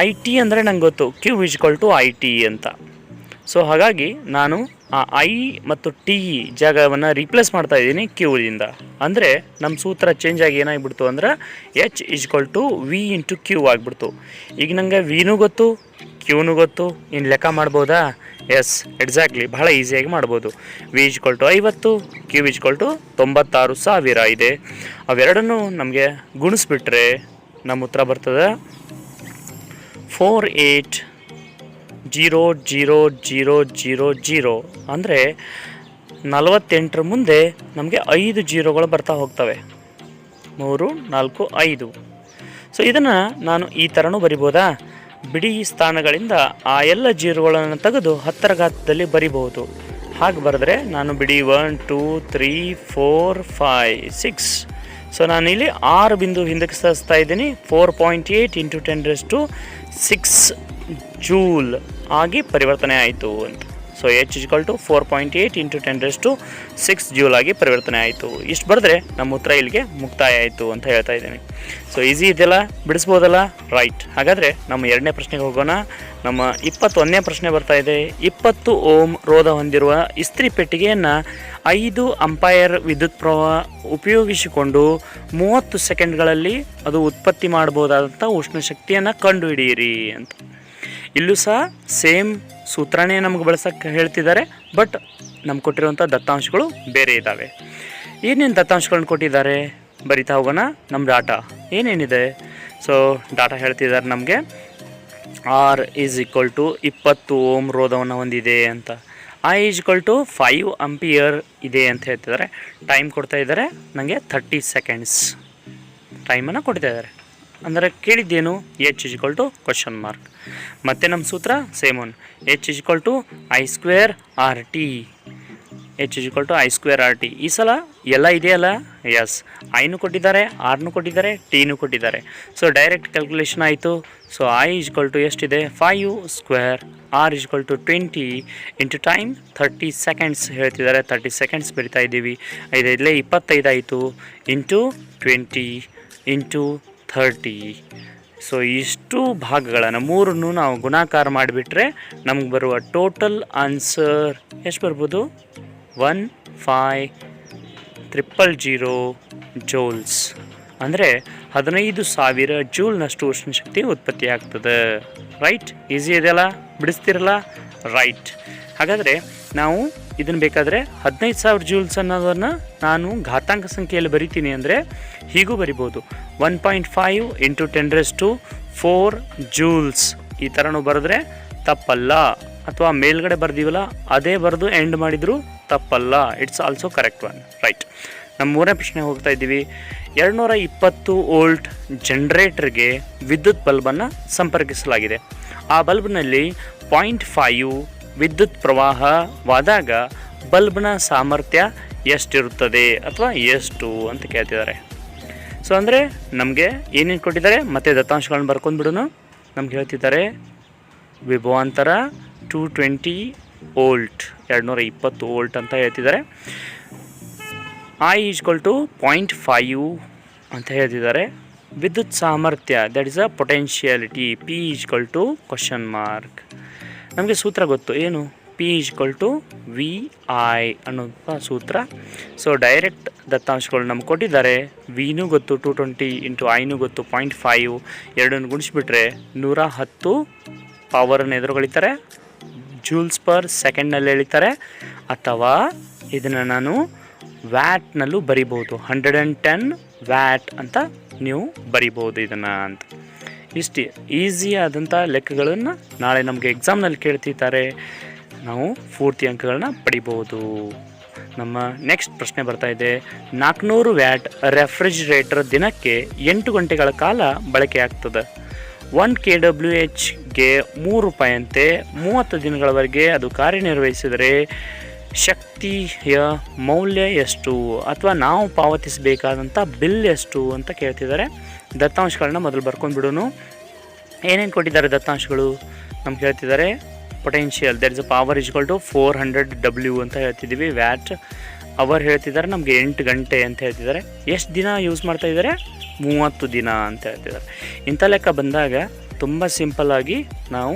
IT ಅಂದರೆ ನಂಗೆ ಗೊತ್ತು, Q=IT ಅಂತ. ಸೊ ಹಾಗಾಗಿ ನಾನು ಆ I ಮತ್ತು T ಜಾಗವನ್ನು ರೀಪ್ಲೇಸ್ ಮಾಡ್ತಾ ಇದ್ದೀನಿ Qದಿಂದ. ಅಂದರೆ ನಮ್ಮ ಸೂತ್ರ ಚೇಂಜ್ ಆಗಿ ಏನಾಗಿಬಿಡ್ತು ಅಂದ್ರೆ H=V×Q ಆಗಿಬಿಡ್ತು. ಈಗ ನನಗೆ ವಿನೂ ಗೊತ್ತು, ಕ್ಯೂನು ಗೊತ್ತು. ಇನ್ನು ಲೆಕ್ಕ ಮಾಡ್ಬೋದಾ? ಎಸ್, ಎಕ್ಸಾಕ್ಟ್ಲಿ, ಬಹಳ ಈಸಿಯಾಗಿ ಮಾಡ್ಬೋದು. V=50, Q=96,000 ಇದೆ. ಅವೆರಡನ್ನೂ ನಮಗೆ ಗುಣಿಸ್ಬಿಟ್ರೆ ನಮ್ಮ ಉತ್ತರ ಬರ್ತದೆ 48,000,000 ಅಂದರೆ 48ರ ಮುಂದೆ ನಮಗೆ 5 ಜೀರೋಗಳು ಬರ್ತಾ ಹೋಗ್ತವೆ. 3, 4, 5. ಸೊ ಇದನ್ನು ನಾನು ಈ ಥರನೂ ಬರಿಬೋದಾ? ಬಿಡಿ ಸ್ಥಾನಗಳಿಂದ ಆ ಎಲ್ಲ ಜೀರೋಗಳನ್ನು ತೆಗೆದು 10ರ ಘಾತದಲ್ಲಿ ಬರಿಬಹುದು. ಹಾಗೆ ಬರೆದ್ರೆ ನಾನು ಬಿಡಿ 1, 2, 3, 4, 5, 6. ಸೊ ನಾನಿಲ್ಲಿ 6 ಬಿಂದು ಹಿಂದಕ್ಕೆ ಸರಿಸ್ತಾ ಇದ್ದೀನಿ. 4.8 × 10⁶ ಜೂಲ್ ಆಗಿ ಪರಿವರ್ತನೆ ಆಯಿತು ಅಂತ. ಸೊ H=4.8 × 10⁶ ಜೂಲ್ ಆಗಿ ಪರಿವರ್ತನೆ ಆಯಿತು. ಇಷ್ಟು ಬರೆದ್ರೆ ನಮ್ಮ ಉತ್ತರ ಇಲ್ಲಿಗೆ ಮುಕ್ತಾಯ ಆಯಿತು ಅಂತ ಹೇಳ್ತಾ ಇದ್ದೀನಿ. ಸೊ ಈಸಿ ಇದೆಯಲ್ಲ, ಬಿಡಿಸ್ಬೋದಲ್ಲ? ರೈಟ್. ಹಾಗಾದರೆ ನಮ್ಮ 2ನೇ ಪ್ರಶ್ನೆಗೆ ಹೋಗೋಣ. ನಮ್ಮ 21ನೇ ಪ್ರಶ್ನೆ ಬರ್ತಾ ಇದೆ. 20 ಓಮ್ ರೋಧ ಹೊಂದಿರುವ ಇಸ್ತ್ರಿ ಪೆಟ್ಟಿಗೆಯನ್ನು 5 ಅಂಪೈರ್ ವಿದ್ಯುತ್ ಪ್ರವಾಹ ಉಪಯೋಗಿಸಿಕೊಂಡು 30 ಸೆಕೆಂಡ್ಗಳಲ್ಲಿ ಅದು ಉತ್ಪತ್ತಿ ಮಾಡ್ಬೋದಾದಂಥ ಉಷ್ಣಶಕ್ತಿಯನ್ನು ಕಂಡುಹಿಡಿಯಿರಿ ಅಂತ. ಇಲ್ಲೂ ಸಹ ಸೇಮ್ ಸೂತ್ರನೇ ನಮಗೆ ಬಳಸೋಕ್ಕೆ ಹೇಳ್ತಿದ್ದಾರೆ. ಬಟ್ ನಮ್ಗೆ ಕೊಟ್ಟಿರುವಂಥ ದತ್ತಾಂಶಗಳು ಬೇರೆ ಇದ್ದಾವೆ. ಏನೇನು ದತ್ತಾಂಶಗಳನ್ನ ಕೊಟ್ಟಿದ್ದಾರೆ ಬರಿತಾ ಹೋಗೋಣ. ನಮ್ಮ ಡಾಟಾ ಏನೇನಿದೆ? ಸೊ ಡಾಟಾ ಹೇಳ್ತಿದ್ದಾರೆ ನಮಗೆ R=20 ಓಮ್ ರೋಧವನ್ನು ಹೊಂದಿದೆ ಅಂತ. I=5 ಅಂಪಿಯರ್ ಇದೆ ಅಂತ ಹೇಳ್ತಿದ್ದಾರೆ. ಟೈಮ್ ಕೊಡ್ತಾ ಇದ್ದಾರೆ ನನಗೆ 30 ಸೆಕೆಂಡ್ಸ್ ಟೈಮನ್ನು ಕೊಡ್ತಾ ಇದ್ದಾರೆ. ಅಂದರೆ ಕೇಳಿದ್ದೇನು? H=? ಮತ್ತು ನಮ್ಮ ಸೂತ್ರ ಸೇಮ್ ಒನ್, H=I²RT. H=I²RT. ಈ ಸಲ ಎಲ್ಲ ಇದೆಯಲ್ಲ? ಎಸ್, ಐನು ಕೊಟ್ಟಿದ್ದಾರೆ, ಆರ್ನು ಕೊಟ್ಟಿದ್ದಾರೆ, ಟಿನೂ ಕೊಟ್ಟಿದ್ದಾರೆ. ಸೊ ಡೈರೆಕ್ಟ್ ಕ್ಯಾಲ್ಕುಲೇಷನ್ ಆಯಿತು. ಸೊ I= ಎಷ್ಟಿದೆ? 5². R=20 ಇಂಟು ಟೈಮ್ 30 ಸೆಕೆಂಡ್ಸ್ ಹೇಳ್ತಿದ್ದಾರೆ. 30 ಸೆಕೆಂಡ್ಸ್ ಬರಿತಾ ಇದ್ದೀವಿ. 5 25 ಆಯಿತು. Into 20 into 30. ಸೊ ಇಷ್ಟು ಭಾಗಗಳನ್ನು ಮೂರನ್ನು ನಾವು ಗುಣಾಕಾರ ಮಾಡಿಬಿಟ್ರೆ ನಮ್ಗೆ ಬರುವ ಟೋಟಲ್ ಆನ್ಸರ್ ಎಷ್ಟು ಬರ್ಬೋದು? 15,000 ಜೂಲ್ಸ್. ಅಂದರೆ 15,000 ಜೂಲ್ನಷ್ಟು ಉಷ್ಣಶಕ್ತಿ ಉತ್ಪತ್ತಿ ಆಗ್ತದೆ. ರೈಟ್? ಈಸಿ ಇದೆಯಲ್ಲ, ಬಿಡಿಸ್ತಿರಲ್ಲ? ರೈಟ್. ಹಾಗಾದರೆ ನಾವು ಇದನ್ನು ಬೇಕಾದರೆ 15,000 ಜೂಲ್ಸ್ ಅನ್ನೋದನ್ನು ನಾನು ಘಾತಾಂಕ ಸಂಖ್ಯೆಯಲ್ಲಿ ಬರಿತೀನಿ ಅಂದರೆ ಹೀಗೂ ಬರಿಬೋದು. 1.5 × 10⁴ ಜೂಲ್ಸ್ ಈ ಥರನೂ ಬರೆದ್ರೆ ತಪ್ಪಲ್ಲ. ಅಥವಾ ಮೇಲ್ಗಡೆ ಬರ್ದೀವಲ್ಲ ಅದೇ ಬರೆದು ಎಂಡ್ ಮಾಡಿದರೂ ತಪ್ಪಲ್ಲ. It's also correct one. Right. ನಮ್ಮ 3ನೇ ಪ್ರಶ್ನೆ ಹೋಗ್ತಾ ಇದ್ದೀವಿ. 220 ವೋಲ್ಟ್ ಜನ್ರೇಟರ್ಗೆ ವಿದ್ಯುತ್ ಬಲ್ಬನ್ನು ಸಂಪರ್ಕಿಸಲಾಗಿದೆ. ಆ ಬಲ್ಬ್ನಲ್ಲಿ 0.5 ವಿದ್ಯುತ್ ಪ್ರವಾಹವಾದಾಗ ಬಲ್ಬ್ನ ಸಾಮರ್ಥ್ಯ ಎಷ್ಟಿರುತ್ತದೆ ಅಥವಾ ಎಷ್ಟು ಅಂತ ಕೇಳ್ತಿದ್ದಾರೆ. ಸೊ ಅಂದರೆ ನಮಗೆ ಏನೇನು ಕೊಟ್ಟಿದ್ದಾರೆ ಮತ್ತು ದತ್ತಾಂಶಗಳನ್ನ ಬರ್ಕೊಂಡ್ಬಿಡೋಣ. ನಮ್ಗೆ ಹೇಳ್ತಿದ್ದಾರೆ ವಿಭವಾಂತರ 220 ವೋಲ್ಟ್, 220 ವೋಲ್ಟ್ ಅಂತ ಹೇಳ್ತಿದ್ದಾರೆ. I= 0.5 ಅಂತ ಹೇಳ್ತಿದ್ದಾರೆ. ವಿದ್ಯುತ್ ಸಾಮರ್ಥ್ಯ that is a potentiality P equal to question mark. ನಮಗೆ ಸೂತ್ರ ಗೊತ್ತು ಏನು, P equal to V I ಅನ್ನೋದು ಸೂತ್ರ. ಸೊ ಡೈರೆಕ್ಟ್ ದತ್ತಾಂಶಗಳು ನಮ್ಗೆ ಕೊಟ್ಟಿದ್ದಾರೆ. ವಿನೂ ಗೊತ್ತು 220 ಇಂಟು ಐನೂ ಗೊತ್ತು 0.5, ಎರಡನ್ನು ಗುಣಿಸ್ಬಿಟ್ರೆ 110 ಪವರನ್ನು ಎದುರುಗಳಿತಾರೆ, ಜೂಲ್ಸ್ ಪರ್ ಸೆಕೆಂಡ್ನಲ್ಲಿ ಎಳಿತಾರೆ. ಅಥವಾ ಇದನ್ನು ನಾನು ವ್ಯಾಟ್ನಲ್ಲೂ ಬರಿಬೋದು, 110 ವ್ಯಾಟ್ ಅಂತ ನೀವು ಬರಿಬೋದು ಇದನ್ನು ಅಂತ. ಇಷ್ಟು ಈಸಿಯಾದಂಥ ಲೆಕ್ಕಗಳನ್ನು ನಾಳೆ ನಮಗೆ ಎಕ್ಸಾಮ್ನಲ್ಲಿ ಕೇಳ್ತಿರ್ತಾರೆ, ನಾವು ಪೂರ್ತಿ ಅಂಕಗಳನ್ನ ಪಡಿಬೋದು. ನಮ್ಮ ನೆಕ್ಸ್ಟ್ ಪ್ರಶ್ನೆ ಬರ್ತಾ ಇದೆ. 400 ವ್ಯಾಟ್ ರೆಫ್ರಿಜಿರೇಟರ್ ದಿನಕ್ಕೆ 8 ಗಂಟೆಗಳ ಕಾಲ ಬಳಕೆ ಆಗ್ತದೆ. 1 kWhಗೆ 3 ರೂಪಾಯಿಯಂತೆ 30 ದಿನಗಳವರೆಗೆ ಅದು ಕಾರ್ಯನಿರ್ವಹಿಸಿದರೆ ಶಕ್ತಿಯ ಮೌಲ್ಯ ಎಷ್ಟು, ಅಥವಾ ನಾವು ಪಾವತಿಸಬೇಕಾದಂಥ ಬಿಲ್ ಎಷ್ಟು ಅಂತ ಕೇಳ್ತಿದ್ದಾರೆ. ದತ್ತಾಂಶಗಳನ್ನ ಮೊದಲು ಬರ್ಕೊಂಡ್ಬಿಡೋನು. ಏನೇನು ಕೊಟ್ಟಿದ್ದಾರೆ ದತ್ತಾಂಶಗಳು ನಮ್ಗೆ ಹೇಳ್ತಿದ್ದಾರೆ. Potential that is a power equal to 400 W ಅಂತ ಹೇಳ್ತಿದ್ದೀವಿ. ವ್ಯಾಟ್ ಅವರ್ ಹೇಳ್ತಿದ್ದಾರೆ, ನಮಗೆ 8 ಗಂಟೆ ಅಂತ ಹೇಳ್ತಿದ್ದಾರೆ. ಎಷ್ಟು ದಿನ ಯೂಸ್ ಮಾಡ್ತಾ ಇದ್ದಾರೆ, 30 ದಿನ ಅಂತ ಹೇಳ್ತಿದ್ದಾರೆ. ಇಂಥ ಲೆಕ್ಕ ಬಂದಾಗ ತುಂಬ ಸಿಂಪಲ್ಲಾಗಿ ನಾವು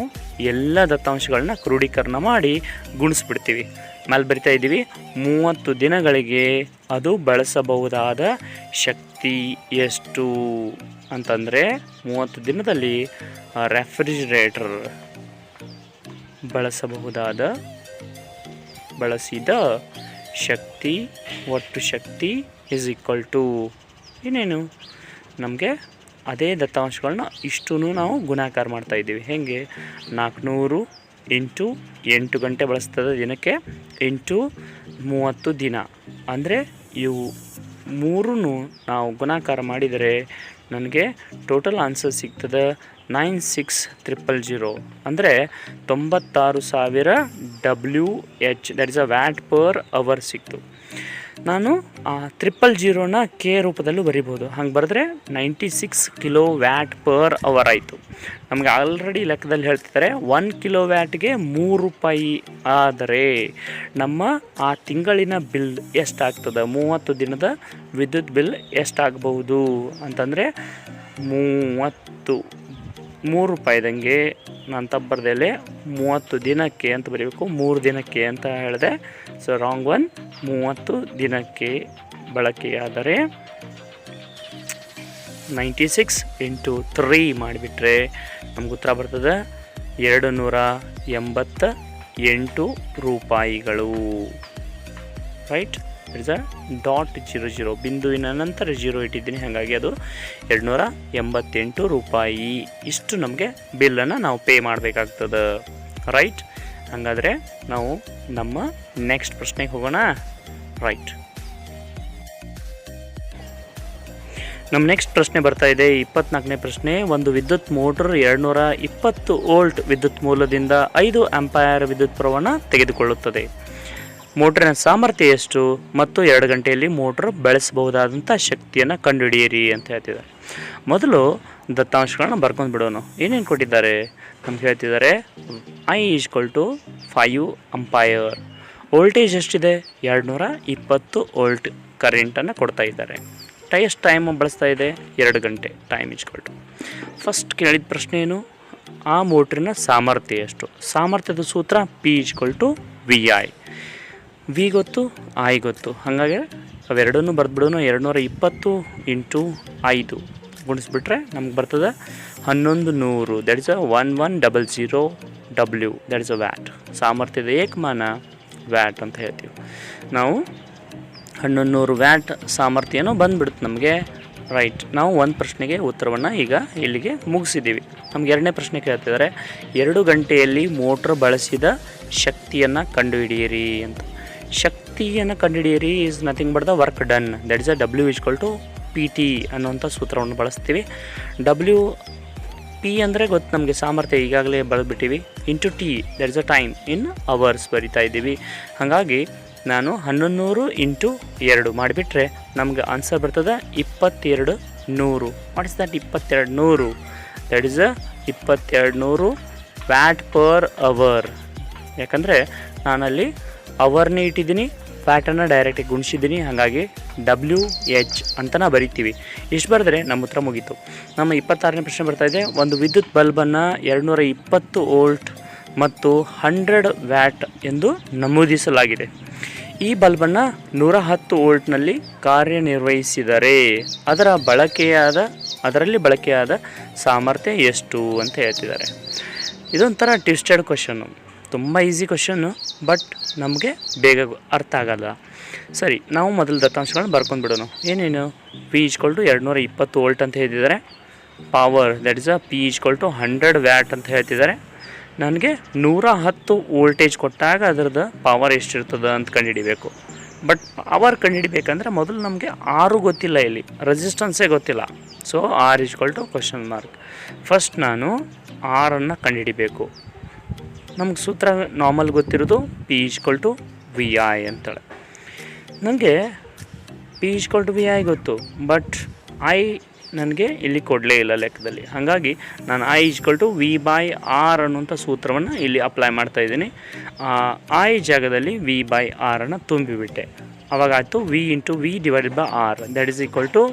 ಎಲ್ಲ ದತ್ತಾಂಶಗಳನ್ನ ಕ್ರೋಢೀಕರಣ ಮಾಡಿ ಗುಣಿಸ್ಬಿಡ್ತೀವಿ. ಮೇಲೆ ಬರಿತಾ ಇದ್ದೀವಿ 30 ದಿನಗಳಿಗೆ ಅದು ಬಳಸಬಹುದಾದ ಶಕ್ತಿ ಎಷ್ಟು ಅಂತಂದರೆ 30 ದಿನದಲ್ಲಿ ರೆಫ್ರಿಜಿರೇಟರ್ ಬಳಸಿದ ಶಕ್ತಿ, ಒಟ್ಟು ಶಕ್ತಿ ಈಸ್ ಈಕ್ವಲ್ ಟು ಏನೇನು, ನಮಗೆ ಅದೇ ದತ್ತಾಂಶಗಳನ್ನ ಇಷ್ಟೂ ನಾವು ಗುಣಾಕಾರ ಮಾಡ್ತಾಯಿದ್ದೀವಿ. ಹೇಗೆ, 400 ಇಂಟು 8 ಗಂಟೆ ಬಳಸ್ತದೆ ದಿನಕ್ಕೆ ಇಂಟು 30 ದಿನ, ಅಂದರೆ ಇವು ಮೂರನ್ನು ನಾವು ಗುಣಾಕಾರ ಮಾಡಿದರೆ ನನಗೆ ಟೋಟಲ್ ಆನ್ಸರ್ ಸಿಗ್ತದೆ 96,000, ಅಂದರೆ 96,000 WH that is a watt per hour ಸಿಕ್ತು. ನಾನು ಆ 000ನ ಕೆ ರೂಪದಲ್ಲೂ ಬರಿಬೋದು. ಹಂಗೆ ಬರೆದ್ರೆ 96 ಕಿಲೋ ವ್ಯಾಟ್ ಪರ್ ಅವರ್ ಆಯಿತು. ನಮಗೆ ಆಲ್ರೆಡಿ ಲೆಕ್ಕದಲ್ಲಿ ಹೇಳ್ತಿದ್ದಾರೆ 1 ಕಿಲೋ ವ್ಯಾಟ್ಗೆ 3 ರೂಪಾಯಿ ಆದರೆ ನಮ್ಮ ಆ ತಿಂಗಳಿನ ಬಿಲ್ ಎಷ್ಟಾಗ್ತದೆ, 30 ದಿನದ ವಿದ್ಯುತ್ ಬಿಲ್ ಎಷ್ಟಾಗಬಹುದು ಅಂತಂದರೆ 3 ರೂಪಾಯಿದಂಗೆ ನಾನು ತಪ್ಪರ್ದಲ್ಲೇ 30 ದಿನಕ್ಕೆ ಅಂತ ಬರೀಬೇಕು, 3 ದಿನಕ್ಕೆ ಅಂತ ಹೇಳಿದೆ. So wrong one. 30 ದಿನಕ್ಕೆ ಬಳಕೆಯಾದರೆ 96 ಇಂಟು 3 ಮಾಡಿಬಿಟ್ರೆ ನಮ್ಗೆ ಉತ್ತರ ಬರ್ತದೆ 288 ರೂಪಾಯಿಗಳು. ರೈಟ್, ಇಟ್ಸ್ ಅ .00 ಬಿಂದುವಿನ ನಂತರ 0 ಇಟ್ಟಿದ್ದೀನಿ, ಹಾಗಾಗಿ ಅದು 288 ರೂಪಾಯಿ. ಇಷ್ಟು ನಮಗೆ ಬಿಲ್ಲನ್ನು ನಾವು ಪೇ ಮಾಡಬೇಕಾಗ್ತದೆ. ರೈಟ್, ಹಾಗಾದರೆ ನಾವು ನಮ್ಮ ನೆಕ್ಸ್ಟ್ ಪ್ರಶ್ನೆಗೆ ಹೋಗೋಣ. ರೈಟ್, ನಮ್ಮ ನೆಕ್ಸ್ಟ್ ಪ್ರಶ್ನೆ ಬರ್ತಾ ಇದೆ 24ನೇ ಪ್ರಶ್ನೆ. ಒಂದು ವಿದ್ಯುತ್ ಮೋಟರ್ 220 ವೋಲ್ಟ್ ವಿದ್ಯುತ್ ಮೂಲದಿಂದ 5 ಆಂಪೈರ್ ವಿದ್ಯುತ್ ಪ್ರವಾಹವನ್ನು ತೆಗೆದುಕೊಳ್ಳುತ್ತದೆ. ಮೋಟ್ರಿನ ಸಾಮರ್ಥ್ಯ ಎಷ್ಟು ಮತ್ತು 2 ಗಂಟೆಯಲ್ಲಿ ಮೋಟ್ರ್ ಬೆಳೆಸಬಹುದಾದಂಥ ಶಕ್ತಿಯನ್ನು ಕಂಡುಹಿಡಿಯಿರಿ ಅಂತ ಹೇಳ್ತಿದ್ದಾರೆ. ಮೊದಲು ದತ್ತಾಂಶಗಳನ್ನ ಬರ್ಕೊಂಡು ಬಿಡೋಣ. ಏನೇನು ಕೊಟ್ಟಿದ್ದಾರೆ ನಮ್ಗೆ ಹೇಳ್ತಿದ್ದಾರೆ. I equal to 5 ampere. Voltage ಎಷ್ಟಿದೆ, 220 ವೋಲ್ಟ್ ಕರೆಂಟನ್ನು ಕೊಡ್ತಾ ಇದ್ದಾರೆ. ಎಷ್ಟು ಟೈಮ್ ಬಳಸ್ತಾ ಇದೆ, 2 ಗಂಟೆ. ಟೈಮ್ ಈಜ್ವಲ್ ಟು, ಫಸ್ಟ್ ಕೇಳಿದ ಪ್ರಶ್ನೆ ಏನು, ಆ ಮೋಟ್ರಿನ ಸಾಮರ್ಥ್ಯ ಎಷ್ಟು. ಸಾಮರ್ಥ್ಯದ ಸೂತ್ರ P equal to VI. V ಗೊತ್ತು, ಐ ಗೊತ್ತು, ಹಾಗಾಗಿ ಅವೆರಡನ್ನೂ ಬರೆದ್ಬಿಡೋಣ. 220 ಇಂಟು 5 ಗುಣಿಸ್ಬಿಟ್ರೆ ನಮ್ಗೆ ಬರ್ತದೆ 1100. That is a 1100 W that is a watt. ಸಾಮರ್ಥ್ಯದ ಏಕಮಾನ ವ್ಯಾಟ್ ಅಂತ ಹೇಳ್ತೀವಿ ನಾವು. 1100 ವ್ಯಾಟ್ ಸಾಮರ್ಥ್ಯನೂ ಬಂದುಬಿಡುತ್ತೆ ನಮಗೆ. ರೈಟ್, ನಾವು ಒಂದು ಪ್ರಶ್ನೆಗೆ ಉತ್ತರವನ್ನು ಈಗ ಇಲ್ಲಿಗೆ ಮುಗಿಸಿದ್ದೀವಿ. ನಮ್ಗೆ 2ನೇ ಪ್ರಶ್ನೆ ಕೇಳ್ತಿದ್ದಾರೆ, 2 ಗಂಟೆಯಲ್ಲಿ ಮೋಟ್ರ್ ಬಳಸಿದ ಶಕ್ತಿಯನ್ನು ಕಂಡುಹಿಡಿಯಿರಿ ಅಂತ. ಶಕ್ತಿಯನ್ನು ಕಂಡುಹಿಡಿಯಿರಿ is nothing but the work done. That is a W equal to PT ಅನ್ನುವಂಥ ಸೂತ್ರವನ್ನು ಬಳಸ್ತೀವಿ. P ಅಂದರೆ ಗೊತ್ತು ನಮಗೆ, ಸಾಮರ್ಥ್ಯ ಈಗಾಗಲೇ ಬರೆದ್ಬಿಟ್ಟಿವಿ. Into T that is a time in hours ಬರಿತಾ ಇದ್ದೀವಿ. ಹಾಗಾಗಿ ನಾನು 1100 ಇಂಟು 2 ಮಾಡಿಬಿಟ್ರೆ ನಮ್ಗೆ ಆನ್ಸರ್ ಬರ್ತದೆ 2200. What is that 2200? That is a 2200 watt per hour. ಯಾಕಂದರೆ ನಾನಲ್ಲಿ ಅವರ್ನೇ ಇಟ್ಟಿದ್ದೀನಿ, ವ್ಯಾಟನ್ನು ಡೈರೆಕ್ಟಾಗಿ ಗುಣಿಸಿದ್ದೀನಿ, ಹಾಗಾಗಿ WH ಅಂತಲೇ ಬರಿತೀವಿ. ಇಷ್ಟು ಬರೆದ್ರೆ ನಮ್ಮ ಉತ್ತರ ಮುಗೀತು. ನಮ್ಮ 26ನೇ ಪ್ರಶ್ನೆ ಬರ್ತಾಯಿದೆ. ಒಂದು ವಿದ್ಯುತ್ ಬಲ್ಬನ್ನು 220 ವೋಲ್ಟ್ ಮತ್ತು 100 ವ್ಯಾಟ್ ಎಂದು ನಮೂದಿಸಲಾಗಿದೆ. ಈ ಬಲ್ಬನ್ನು 110 ವೋಲ್ಟ್ನಲ್ಲಿ ಕಾರ್ಯನಿರ್ವಹಿಸಿದರೆ ಅದರಲ್ಲಿ ಬಳಕೆಯಾದ ಸಾಮರ್ಥ್ಯ ಎಷ್ಟು ಅಂತ ಹೇಳ್ತಿದ್ದಾರೆ. ಇದೊಂಥರ ಟ್ವಿಸ್ಟೆಡ್ ಕ್ವಶನ್ನು, ತುಂಬ ಈಸಿ ಕ್ವಶನ್ನು, ಬಟ್ ನಮಗೆ ಬೇಗ ಅರ್ಥ ಆಗಲ್ಲ. ಸರಿ, ನಾವು ಮೊದಲು ದತ್ತಾಂಶಗಳನ್ನ ಬರ್ಕೊಂಡ್ಬಿಡೋಣ. ಏನೇನು? P = 220 ವೋಲ್ಟ್ ಅಂತ ಹೇಳ್ತಿದ್ದಾರೆ. Power that is P = 100 watt ಅಂತ ಹೇಳ್ತಿದ್ದಾರೆ. ನನಗೆ 110 ವೋಲ್ಟೇಜ್ ಕೊಟ್ಟಾಗ ಅದರದ್ದು ಪವರ್ ಎಷ್ಟಿರ್ತದೆ ಅಂತ ಕಂಡುಹಿಡಿಬೇಕು. ಬಟ್ ಪವರ್ ಕಂಡುಹಿಡಿಬೇಕಂದ್ರೆ ಮೊದಲು ನಮಗೆ R ಗೊತ್ತಿಲ್ಲ, ಇಲ್ಲಿ ರೆಸಿಸ್ಟೆನ್ಸೇ ಗೊತ್ತಿಲ್ಲ. So R = ? ಫಸ್ಟ್ ನಾನು R ಕಂಡುಹಿಡಿಬೇಕು. ನಮ್ಗೆ ಸೂತ್ರ ನಾರ್ಮಲ್ ಗೊತ್ತಿರೋದು P = VI ಅಂತೇಳಿ. ನನಗೆ P = VI ಗೊತ್ತು, ಬಟ್ I ನನಗೆ ಇಲ್ಲಿ ಕೊಡಲೇ ಇಲ್ಲ ಲೆಕ್ಕದಲ್ಲಿ. ಹಾಗಾಗಿ ನಾನು I = V/R ಅನ್ನುವಂಥ ಸೂತ್ರವನ್ನು ಇಲ್ಲಿ ಅಪ್ಲೈ ಮಾಡ್ತಾಯಿದ್ದೀನಿ. I ಜಾಗದಲ್ಲಿ V/R ತುಂಬಿಬಿಟ್ಟೆ. ಅವಾಗಾಯಿತು V × V/R that is equal to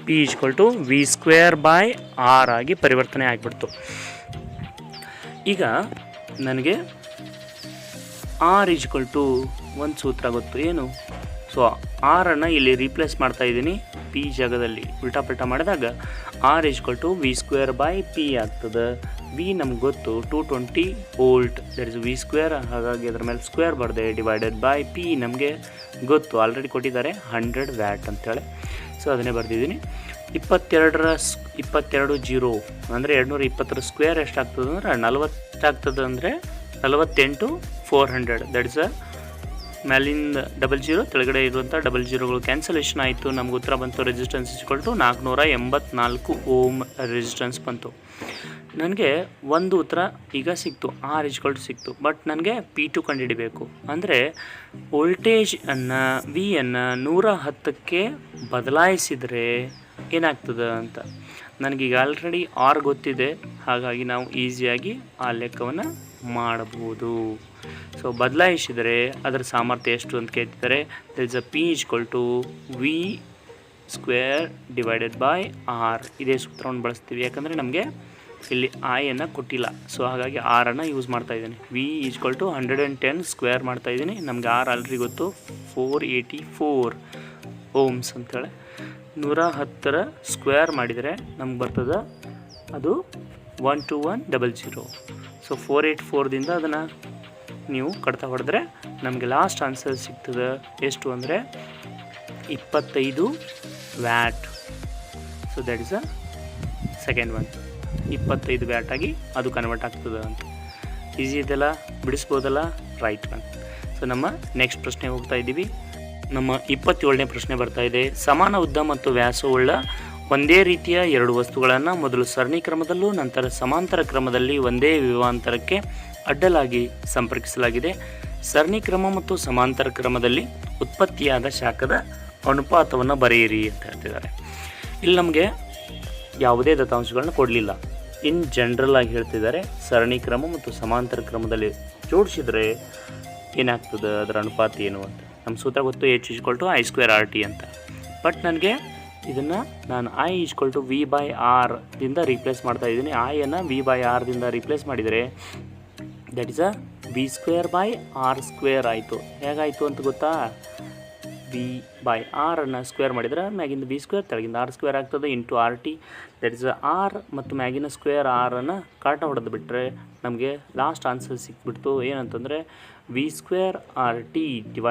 P = V²/R ಆಗಿ ಪರಿವರ್ತನೆ ಆಗಿಬಿಡ್ತು. ಈಗ ನನಗೆ R = ಒಂದು ಸೂತ್ರ ಗೊತ್ತು, ಏನು? ಸೊ R ಇಲ್ಲಿ ರೀಪ್ಲೇಸ್ ಮಾಡ್ತಾಯಿದ್ದೀನಿ P ಜಾಗದಲ್ಲಿ. ಉಲ್ಟಾ ಮಾಡಿದಾಗ R = V²/P ಆಗ್ತದೆ. V ನಮ್ಗೆ ಗೊತ್ತು 220 ವೋಲ್ಟ್ ದಟ್ ಇಸ್ V², ಹಾಗಾಗಿ ಅದರ ಮೇಲೆ ಸ್ಕ್ವೇರ್ ಬರದೆ /P ನಮಗೆ ಗೊತ್ತು, ಆಲ್ರೆಡಿ ಕೊಟ್ಟಿದ್ದಾರೆ 100 ವ್ಯಾಟ್ ಅಂತೇಳಿ. ಸೊ ಅದನ್ನೇ ಬರೆದಿದ್ದೀನಿ. 22 0 ಅಂದರೆ 220 ಸ್ಕ್ವೇರ್ ಎಷ್ಟಾಗ್ತದೆ ಅಂದರೆ 40 ಆಗ್ತದೆ. ಅಂದರೆ 48 400 ದಟ್ ಇಸ್ ಮೇಲಿಂದ 00 ಕೆಳಗಡೆ ಇರುವಂಥ 00ಗಳು ಕ್ಯಾನ್ಸಲೇಷನ್ ಆಯಿತು. ನಮ್ಗೆ ಉತ್ತರ ಬಂತು ರೆಸಿಸ್ಟೆನ್ಸ್ = 484 ಓಮ್ ರೆಸಿಸ್ಟೆನ್ಸ್ ಬಂತು. ನನಗೆ ಒಂದು ಉತ್ತರ ಈಗ ಸಿಕ್ತು, R = ಸಿಕ್ತು. ಬಟ್ ನನಗೆ P2 ಕಂಡುಹಿಡಿಬೇಕು. ಅಂದರೆ ವೋಲ್ಟೇಜನ್ನು Vಯನ್ನು 110ಕ್ಕೆ ಬದಲಾಯಿಸಿದರೆ ಏನಾಗ್ತದೆ ಅಂತ. ನನಗೀಗ ಆಲ್ರೆಡಿ R ಗೊತ್ತಿದೆ, ಹಾಗಾಗಿ ನಾವು ಈಸಿಯಾಗಿ ಆ ಲೆಕ್ಕವನ್ನು ಮಾಡಬಹುದು. ಸೊ ಬದಲಾಯಿಸಿದರೆ ಅದರ ಸಾಮರ್ಥ್ಯ ಎಷ್ಟು ಅಂತ ಕೇಳ್ತಿದ್ದಾರೆ. That is P = V²/R. ಇದೇ ಸೂತ್ರವನ್ನು ಬಳಸ್ತೀವಿ, ಯಾಕಂದರೆ ನಮಗೆ ಇಲ್ಲಿ I ಕೊಟ್ಟಿಲ್ಲ. ಸೊ ಹಾಗಾಗಿ R ಯೂಸ್ ಮಾಡ್ತಾಯಿದ್ದೀನಿ. V = 110 ಸ್ಕ್ವೇರ್ ಮಾಡ್ತಾಯಿದ್ದೀನಿ. ನಮಗೆ R ಆಲ್ರೆಡಿ ಗೊತ್ತು 484 ಓಮ್ಸ್ ಅಂತೇಳಿ. 110 ಸ್ಕ್ವೇರ್ ಮಾಡಿದರೆ ನಮ್ಗೆ ಬರ್ತದೆ ಅದು 12100. ಸೊ 484ದಿಂದ ಅದನ್ನು ನೀವು ಕಡ್ತಾ ಹೊಡೆದ್ರೆ ನಮಗೆ ಲಾಸ್ಟ್ ಆನ್ಸರ್ ಸಿಗ್ತದೆ. ಎಷ್ಟು ಅಂದರೆ 25 watt. So that is a second one. 25 watt ಆಗಿ ಅದು ಕನ್ವರ್ಟ್ ಆಗ್ತದೆ ಅಂತ. ಈಸಿ ಇದೆಲ್ಲ, ಬಿಡಿಸ್ಬೋದಲ್ಲ? Right one. ಸೊ ನಮ್ಮ ನೆಕ್ಸ್ಟ್ ಪ್ರಶ್ನೆ ಹೋಗ್ತಾ ಇದ್ದೀವಿ. ನಮ್ಮ 27ನೇ ಪ್ರಶ್ನೆ ಬರ್ತಾ ಇದೆ. ಸಮಾನ ಉದ್ದ ಮತ್ತು ವ್ಯಾಸವುಳ್ಳ ಒಂದೇ ರೀತಿಯ ಎರಡು ವಸ್ತುಗಳನ್ನು ಮೊದಲು ಸರಣಿ ಕ್ರಮದಲ್ಲೂ ನಂತರ ಸಮಾಂತರ ಕ್ರಮದಲ್ಲಿ ಒಂದೇ ವಿಭವಾಂತರಕ್ಕೆ ಅಡ್ಡಲಾಗಿ ಸಂಪರ್ಕಿಸಲಾಗಿದೆ. ಸರಣಿ ಕ್ರಮ ಮತ್ತು ಸಮಾಂತರ ಕ್ರಮದಲ್ಲಿ ಉತ್ಪತ್ತಿಯಾದ ಶಾಖದ ಅನುಪಾತವನ್ನು ಬರೆಯಿರಿ ಅಂತ ಹೇಳ್ತಿದ್ದಾರೆ. ಇಲ್ಲಿ ನಮಗೆ ಯಾವುದೇ ದತ್ತಾಂಶಗಳನ್ನ ಕೊಡಲಿಲ್ಲ, ಇನ್ ಜನರಲ್ ಆಗಿ ಹೇಳ್ತಿದ್ದಾರೆ. ಸರಣಿ ಕ್ರಮ ಮತ್ತು ಸಮಾಂತರ ಕ್ರಮದಲ್ಲಿ ಜೋಡಿಸಿದರೆ ಏನಾಗ್ತದೆ, ಅದರ ಅನುಪಾತ ಏನು ಅಂತ. ನಮ್ಮ ಸೂತ್ರ ಗೊತ್ತು H = I²RT ಅಂತ. ಬಟ್ ನನಗೆ ಇದನ್ನು ನಾನು I = V/R ದಿಂದ ರೀಪ್ಲೇಸ್ ಮಾಡ್ತಾ ಇದ್ದೀನಿ. ಐಯನ್ನು V/R ದಿಂದ ರೀಪ್ಲೇಸ್ ಮಾಡಿದರೆ ದಟ್ ಇಸ್ V²/R² ಆಯಿತು. ಹೇಗಾಯಿತು ಅಂತ ಗೊತ್ತಾ? V/R ಸ್ಕ್ವೇರ್ ಮಾಡಿದರೆ ಮ್ಯಾಗಿಂದ V² ತೆಳಗಿಂದ R² ಆಗ್ತದೆ into RT. That is R ಮತ್ತು ಮ್ಯಾಗಿನ ಸ್ಕ್ವೇರ್ R ಕಾಟ ಹೊಡೆದು ಬಿಟ್ಟರೆ ನಮಗೆ ಲಾಸ್ಟ್ ಆನ್ಸರ್ ಸಿಕ್ಬಿಡ್ತು. ಏನಂತಂದರೆ V²RT /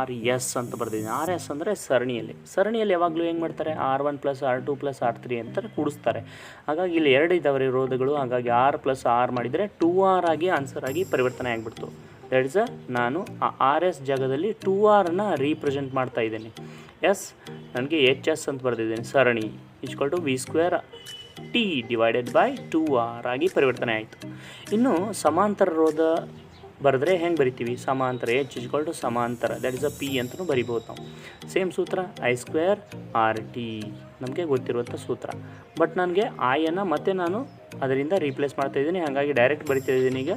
RS ಅಂತ ಬರ್ತಿದ್ದೀನಿ. RS ಅಂದರೆ ಸರಣಿಯಲ್ಲಿ ಯಾವಾಗಲೂ ಹೆಂಗೆ ಮಾಡ್ತಾರೆ, R1 + R2 + R3 ಅಂತ ಕೂಡಿಸ್ತಾರೆ. ಹಾಗಾಗಿ ಇಲ್ಲಿ 2 ಇದ್ದಾವೆ ರೋಧಗಳು, ಹಾಗಾಗಿ R + R ಮಾಡಿದರೆ 2R ಆಗಿ ಆನ್ಸರ್ ಆಗಿ ಪರಿವರ್ತನೆ ಆಗಿಬಿಡ್ತು. ದಟ್ ಇಸ್ ನಾನು ಆ RS ಜಾಗದಲ್ಲಿ 2R ರೀಪ್ರೆಸೆಂಟ್ ಮಾಡ್ತಾ ಇದ್ದೀನಿ. ಎಸ್ ನನಗೆ HS ಅಂತ ಬರೆದಿದ್ದೀನಿ. ಸರಣಿ = V²T / 2R ಆಗಿ ಪರಿವರ್ತನೆ ಆಯಿತು. ಇನ್ನು ಸಮಾಂತರ ರೋಧ ಬರೆದ್ರೆ ಹೆಂಗೆ ಬರಿತೀವಿ? ಸಮಾಂತರ H = ಸಮಾಂತರ ದಟ್ ಇಸ್ P ಅಂತಲೂ ಬರಿಬೋದು ನಾವು. ಸೇಮ್ ಸೂತ್ರ I²RT ನಮಗೆ ಗೊತ್ತಿರುವಂಥ ಸೂತ್ರ. ಬಟ್ ನನಗೆ ಐಯನ್ನು ಮತ್ತೆ ನಾನು ಅದರಿಂದ ರೀಪ್ಲೇಸ್ ಮಾಡ್ತಾಯಿದ್ದೀನಿ, ಹಾಗಾಗಿ ಡೈರೆಕ್ಟ್ ಬರಿತಾ ಇದ್ದೀನಿ. ಈಗ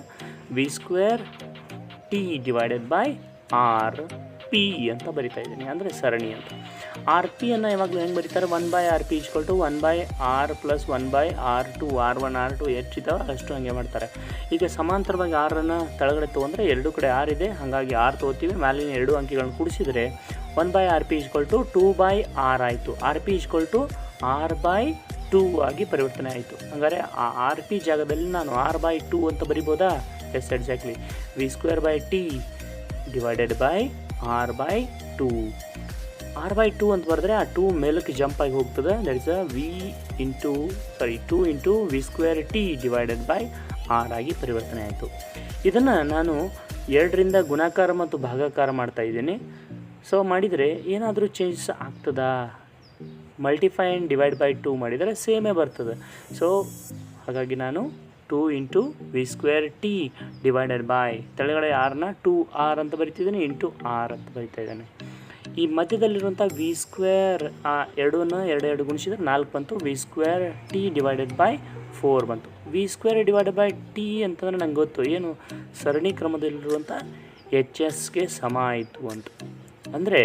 V²T / R ಪಿ ಅಂತ ಬರಿತಾ ಇದ್ದೀನಿ, ಅಂದರೆ ಸರಣಿ ಅಂತ. ಆರ್ ಪಿಯನ್ನು ಯಾವಾಗಲೂ ಹೆಂಗೆ ಬರೀತಾರೆ, 1/RP = 1/R + 1/R2, R1 R2 ಹೆಚ್ಚಿದ್ದಾವೆ ಅಷ್ಟು ಹಂಗೆ ಮಾಡ್ತಾರೆ. ಈಗ ಸಮಾಂತರವಾಗಿ ಆರನ್ನು ತೆಳಗಡೆ ತೊಗೊಂಡ್ರೆ ಎರಡು ಕಡೆ ಆರ್ ಇದೆ, ಹಾಗಾಗಿ ಆರ್ ತೊಗೋತೀವಿ, ಮೇಲಿನ ಎರಡು ಅಂಕಿಗಳನ್ನು ಕೂಡಿಸಿದರೆ 1/RP = 2/R ಆಯಿತು. RP = R/2 ಆಗಿ ಪರಿವರ್ತನೆ ಆಯಿತು. ಹಾಗಾದರೆ ಆ RP ಜಾಗದಲ್ಲಿ ನಾನು R/2 ಅಂತ ಬರಿಬೋದಾ? S, exactly. V²/T / R/2. R/2 ಅಂತ ಬರೆದ್ರೆ ಆ 2 ಮೇಲಕ್ಕೆ ಜಂಪ್ ಆಗಿ ಹೋಗ್ತದೆ. That is 2 into V²T / R ಆಗಿ ಪರಿವರ್ತನೆ ಆಯಿತು. ಇದನ್ನು ನಾನು 2ರಿಂದ ಗುಣಾಕಾರ ಮತ್ತು ಭಾಗಾಕಾರ ಮಾಡ್ತಾ ಇದ್ದೀನಿ. ಸೊ ಮಾಡಿದರೆ ಏನಾದರೂ ಚೇಂಜಸ್ ಆಗ್ತದಾ? ಮಲ್ಟಿಫೈ ಆ್ಯಂಡ್ ಡಿವೈಡ್ ಬೈ 2 ಮಾಡಿದರೆ ಸೇಮೇ ಬರ್ತದೆ. ಸೊ ಹಾಗಾಗಿ ನಾನು 2 ಇಂಟು V²T / ತೆಳಗಡೆ ಆರ್ನ 2R ಅಂತ ಬರಿತಿದ್ದೀನಿ, ಇಂಟು R ಅಂತ ಬರಿತಾ ಇದ್ದಾನೆ. ಈ ಮಧ್ಯದಲ್ಲಿರುವಂಥ V² ಎರಡು ಗುಣಿಸಿದ್ರೆ 4 ಬಂತು. V²T / 4 ಬಂತು. V² / T ಅಂತಂದರೆ ನಂಗೆ ಗೊತ್ತು ಏನು, ಸರಣಿ ಕ್ರಮದಲ್ಲಿರುವಂಥ HS ಸಮ ಆಯಿತು ಅಂತ. ಅಂದರೆ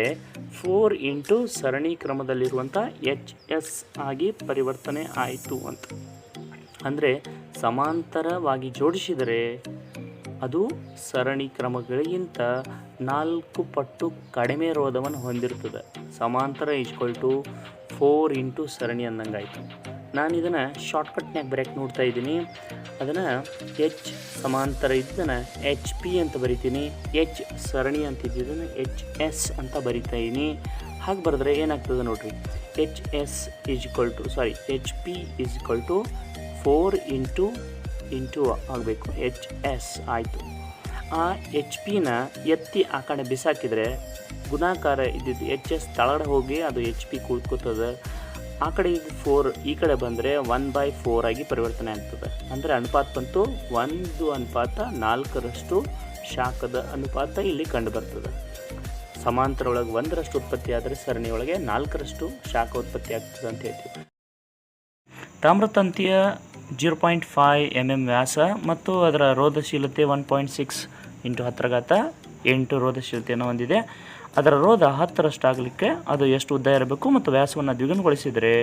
4 ಇಂಟು ಸರಣಿ ಕ್ರಮದಲ್ಲಿರುವಂಥ HS ಆಗಿ ಪರಿವರ್ತನೆ ಆಯಿತು ಅಂತ. ಅಂದರೆ ಸಮಾಂತರವಾಗಿ ಜೋಡಿಸಿದರೆ ಅದು ಸರಣಿ ಕ್ರಮಗಳಿಗಿಂತ 4 ಪಟ್ಟು ಕಡಿಮೆ ರೋಧವನ್ನು ಹೊಂದಿರ್ತದೆ. ಸಮಾಂತರ = 4 ಇಂಟು ಸರಣಿ ಅಂದಂಗಾಯಿತು. ನಾನು ಇದನ್ನು ಶಾರ್ಟ್ಕಟ್ನಾಗ ಬರೆಯೋಕ್ಕೆ ನೋಡ್ತಾ ಇದ್ದೀನಿ. ಅದನ್ನು H ಸಮಾಂತರ ಇದ್ದನ್ನು HP ಅಂತ ಬರಿತೀನಿ, H ಸರಣಿ ಅಂತಿದ್ದನ್ನು HS ಅಂತ ಬರಿತಾ ಇದ್ದೀನಿ. ಹಾಗೆ ಬರೆದ್ರೆ ಏನಾಗ್ತದೆ ನೋಡಿರಿ, HP = 4 ಇಂಟು ಆಗಬೇಕು, HS ಆಯಿತು. ಆ HP ಎತ್ತಿ ಆ ಕಡೆ ಬಿಸಾಕಿದರೆ ಗುಣಾಕಾರ ಇದ್ದಿದ್ದು HS ತಳಗಡೆ ಹೋಗಿ ಅದು HP ಕೂತ್ಕೋತದೆ. ಆ ಕಡೆ ಇದು 4 ಈ ಕಡೆ ಬಂದರೆ 1/4 ಆಗಿ ಪರಿವರ್ತನೆ ಆಗ್ತದೆ. ಅಂದರೆ ಅನುಪಾತ ಬಂತು 1:4 ಶಾಖದ ಅನುಪಾತ ಇಲ್ಲಿ ಕಂಡು ಬರ್ತದೆ. ಸಮಾಂತರ ಒಳಗೆ 1ರಷ್ಟು ಉತ್ಪತ್ತಿ ಆದರೆ ಸರಣಿ ಒಳಗೆ 4ರಷ್ಟು ಶಾಖ ಉತ್ಪತ್ತಿ ಆಗ್ತದೆ ಅಂತ ಹೇಳ್ತೀವಿ. ತಾಮ್ರತಂತಿಯ 0.5 mm ವ್ಯಾಸ ಮತ್ತು ಅದರ ರೋಧಶೀಲತೆ 1.6 × 10⁸ ರೋಧಶೀಲತೆಯನ್ನು ಹೊಂದಿದೆ. ಅದರ ರೋಧ 10ರಷ್ಟು ಆಗಲಿಕ್ಕೆ ಅದು ಎಷ್ಟು ಉದ್ದ ಇರಬೇಕು ಮತ್ತು ವ್ಯಾಸವನ್ನು ದ್ವಿಗುಣಗೊಳಿಸಿದರೆ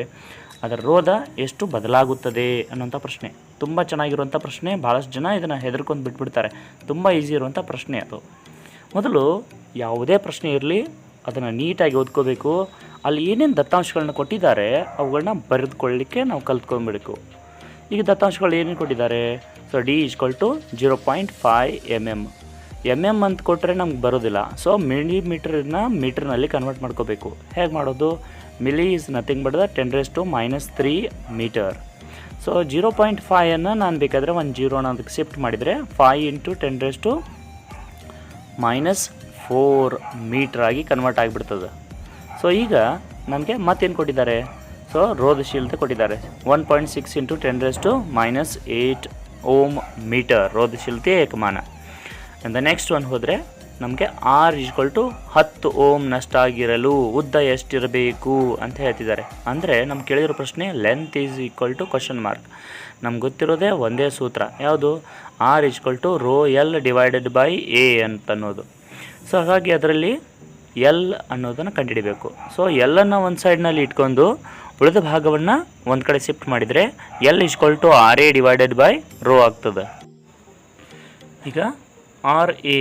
ಅದರ ರೋಧ ಎಷ್ಟು ಬದಲಾಗುತ್ತದೆ ಅನ್ನೋಂಥ ಪ್ರಶ್ನೆ. ತುಂಬ ಚೆನ್ನಾಗಿರುವಂಥ ಪ್ರಶ್ನೆ. ಭಾಳಷ್ಟು ಜನ ಇದನ್ನು ಹೆದರ್ಕೊಂಡು ಬಿಟ್ಬಿಡ್ತಾರೆ. ತುಂಬ ಈಸಿ ಇರುವಂಥ ಪ್ರಶ್ನೆ ಅದು. ಮೊದಲು ಯಾವುದೇ ಪ್ರಶ್ನೆ ಇರಲಿ ಅದನ್ನು ನೀಟಾಗಿ ಓದ್ಕೋಬೇಕು. ಅಲ್ಲಿ ಏನೇನು ದತ್ತಾಂಶಗಳನ್ನ ಕೊಟ್ಟಿದ್ದಾರೆ ಅವುಗಳನ್ನ ಬರೆದುಕೊಳ್ಳಲಿಕ್ಕೆ ನಾವು ಕಲ್ತ್ಕೊಂಡ್ಬಿಡಬೇಕು. ಈಗ ದತ್ತಾಂಶಗಳು ಏನೇನು ಕೊಟ್ಟಿದ್ದಾರೆ? So D = 0.5 mm. ಅಂತ ಕೊಟ್ಟರೆ ನಮ್ಗೆ ಬರೋದಿಲ್ಲ. ಸೊ ಮಿಲಿಮೀಟ್ರನ್ನ ಮೀಟ್ರ್ನಲ್ಲಿ ಕನ್ವರ್ಟ್ ಮಾಡ್ಕೋಬೇಕು. ಹೇಗೆ ಮಾಡೋದು? Milli is nothing but 10⁻³ metre. So 0.5 ನಾನು ಬೇಕಾದರೆ ಒಂದು 0 ಅದಕ್ಕೆ ಶಿಫ್ಟ್ ಮಾಡಿದರೆ 5 × 10⁻⁴ ಮೀಟ್ರ್ ಆಗಿ ಕನ್ವರ್ಟ್ ಆಗಿಬಿಡ್ತದೆ. ಸೊ ಈಗ ನಮಗೆ ಮತ್ತೇನು ಕೊಟ್ಟಿದ್ದಾರೆ? ಸೊ ರೋಧಶೀಲತೆ ಕೊಟ್ಟಿದ್ದಾರೆ 1.6 × 10⁻⁸ ಓಮ್ ಮೀಟರ್ ರೋಧಶೀಲತೆ ಏಕಮಾನ. ಆ್ಯಂಡ್ ದ ನೆಕ್ಸ್ಟ್ ಒನ್ ಹೋದರೆ ನಮಗೆ R = 10 ಓಮ್ ನಷ್ಟಾಗಿರಲು ಉದ್ದ ಎಷ್ಟಿರಬೇಕು ಅಂತ ಹೇಳ್ತಿದ್ದಾರೆ. ಅಂದರೆ ನಮ್ಗೆ ಕೇಳಿರೋ ಪ್ರಶ್ನೆ length is equal to question mark. ನಮ್ಗೆ ಗೊತ್ತಿರೋದೇ ಒಂದೇ ಸೂತ್ರ, ಯಾವುದು? R = ρl/A ಅಂತ ಅನ್ನೋದು. ಸೊ ಹಾಗಾಗಿ ಅದರಲ್ಲಿ L ಅನ್ನೋದನ್ನು ಕಂಡುಹಿಡಬೇಕು. ಸೊ Lನ್ನು ಒಂದು ಸೈಡ್ನಲ್ಲಿ ಇಟ್ಕೊಂಡು ಉಳಿದ ಭಾಗವನ್ನು ಒಂದು ಕಡೆ ಶಿಫ್ಟ್ ಮಾಡಿದರೆ L = RA/ρ ಆಗ್ತದೆ. ಈಗ RA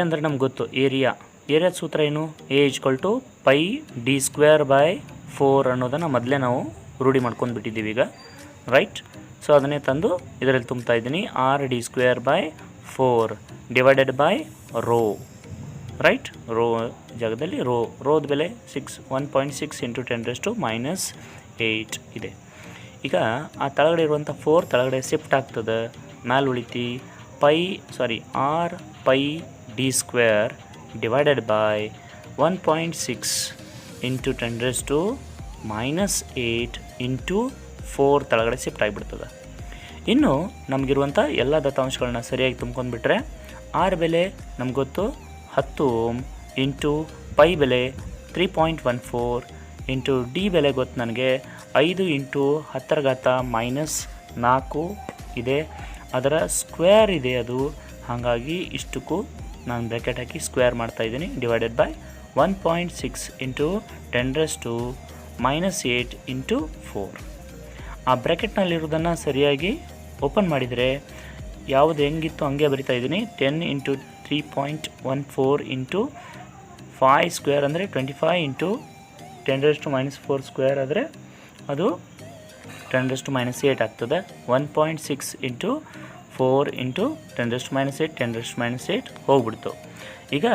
ಅಂದರೆ ನಮ್ಗೆ ಗೊತ್ತು ಏರಿಯಾದ ಸೂತ್ರ ಏನು? A = πd²/4 ಅನ್ನೋದನ್ನು ಮೊದಲೇ ನಾವು ರೂಢಿ ಮಾಡ್ಕೊಂಡು ಬಿಟ್ಟಿದ್ದೀವಿ ಈಗ, ರೈಟ್? ಸೊ ಅದನ್ನೇ ತಂದು ಇದರಲ್ಲಿ ತುಂಬ್ತಾ ಇದ್ದೀನಿ. RD²/4 / ρ, right? ರೋ ಜಾಗದಲ್ಲಿ ರೋದ ಬೆಲೆ 1.6 × 10⁻⁸ ಇದೆ. ಈಗ ಆ ತೆಳಗಡೆ ಇರುವಂಥ 4 ತೆಳಗಡೆ ಶಿಫ್ಟ್ ಆಗ್ತದೆ, ಮ್ಯಾಲೆ ಉಳಿತಿ R πd² / 1.6 × 10⁻⁸ ಇಂಟು 4 ತೆಳಗಡೆ ಶಿಫ್ಟ್ ಆಗಿಬಿಡ್ತದೆ. ಇನ್ನು ನಮಗಿರುವಂಥ ಎಲ್ಲ ದತ್ತಾಂಶಗಳನ್ನ ಸರಿಯಾಗಿ ತುಂಬ್ಕೊಂಡ್ಬಿಟ್ರೆ R ಬೆಲೆ ನಮ್ಗೆ ಗೊತ್ತು 10 ಓಮ್, ಇಂಟು π ಬೆಲೆ 3.14, ಇಂಟು D ಬೆಲೆ ಗೊತ್ತು ನನಗೆ 5 × 10⁻⁴ ಇದೆ. ಅದರ ಸ್ಕ್ವೇರ್ ಇದೆ ಅದು, ಹಾಗಾಗಿ ಇಷ್ಟಕ್ಕೂ ನಾನು ಬ್ರ್ಯಾಕೆಟ್ ಹಾಕಿ ಸ್ಕ್ವೇರ್ ಮಾಡ್ತಾಯಿದ್ದೀನಿ, ಡಿವೈಡೆಡ್ ಬೈ 1.6 ಇಂಟು 10⁻⁸ ಇಂಟು 4. ಆ ಬ್ರ್ಯಾಕೆಟ್ನಲ್ಲಿರೋದನ್ನು ಸರಿಯಾಗಿ ಓಪನ್ ಮಾಡಿದರೆ ಯಾವುದು ಹೆಂಗಿತ್ತು ಹಂಗೆ ಬರಿತಾ ಇದ್ದೀನಿ. 10 ಇಂಟು 3.14 ಇಂಟು 5 ಸ್ಕ್ವೇರ್ ಅಂದರೆ 25 ಇಂಟು 10⁻⁴ ಸ್ಕ್ವೇರ್ ಆದರೆ ಅದು 10⁻⁸ ಆಗ್ತದೆ. 1.6 ಇಂಟು 4 ಇಂಟು 10⁻⁸ 10⁻⁸ ಹೋಗ್ಬಿಡ್ತು. ಈಗ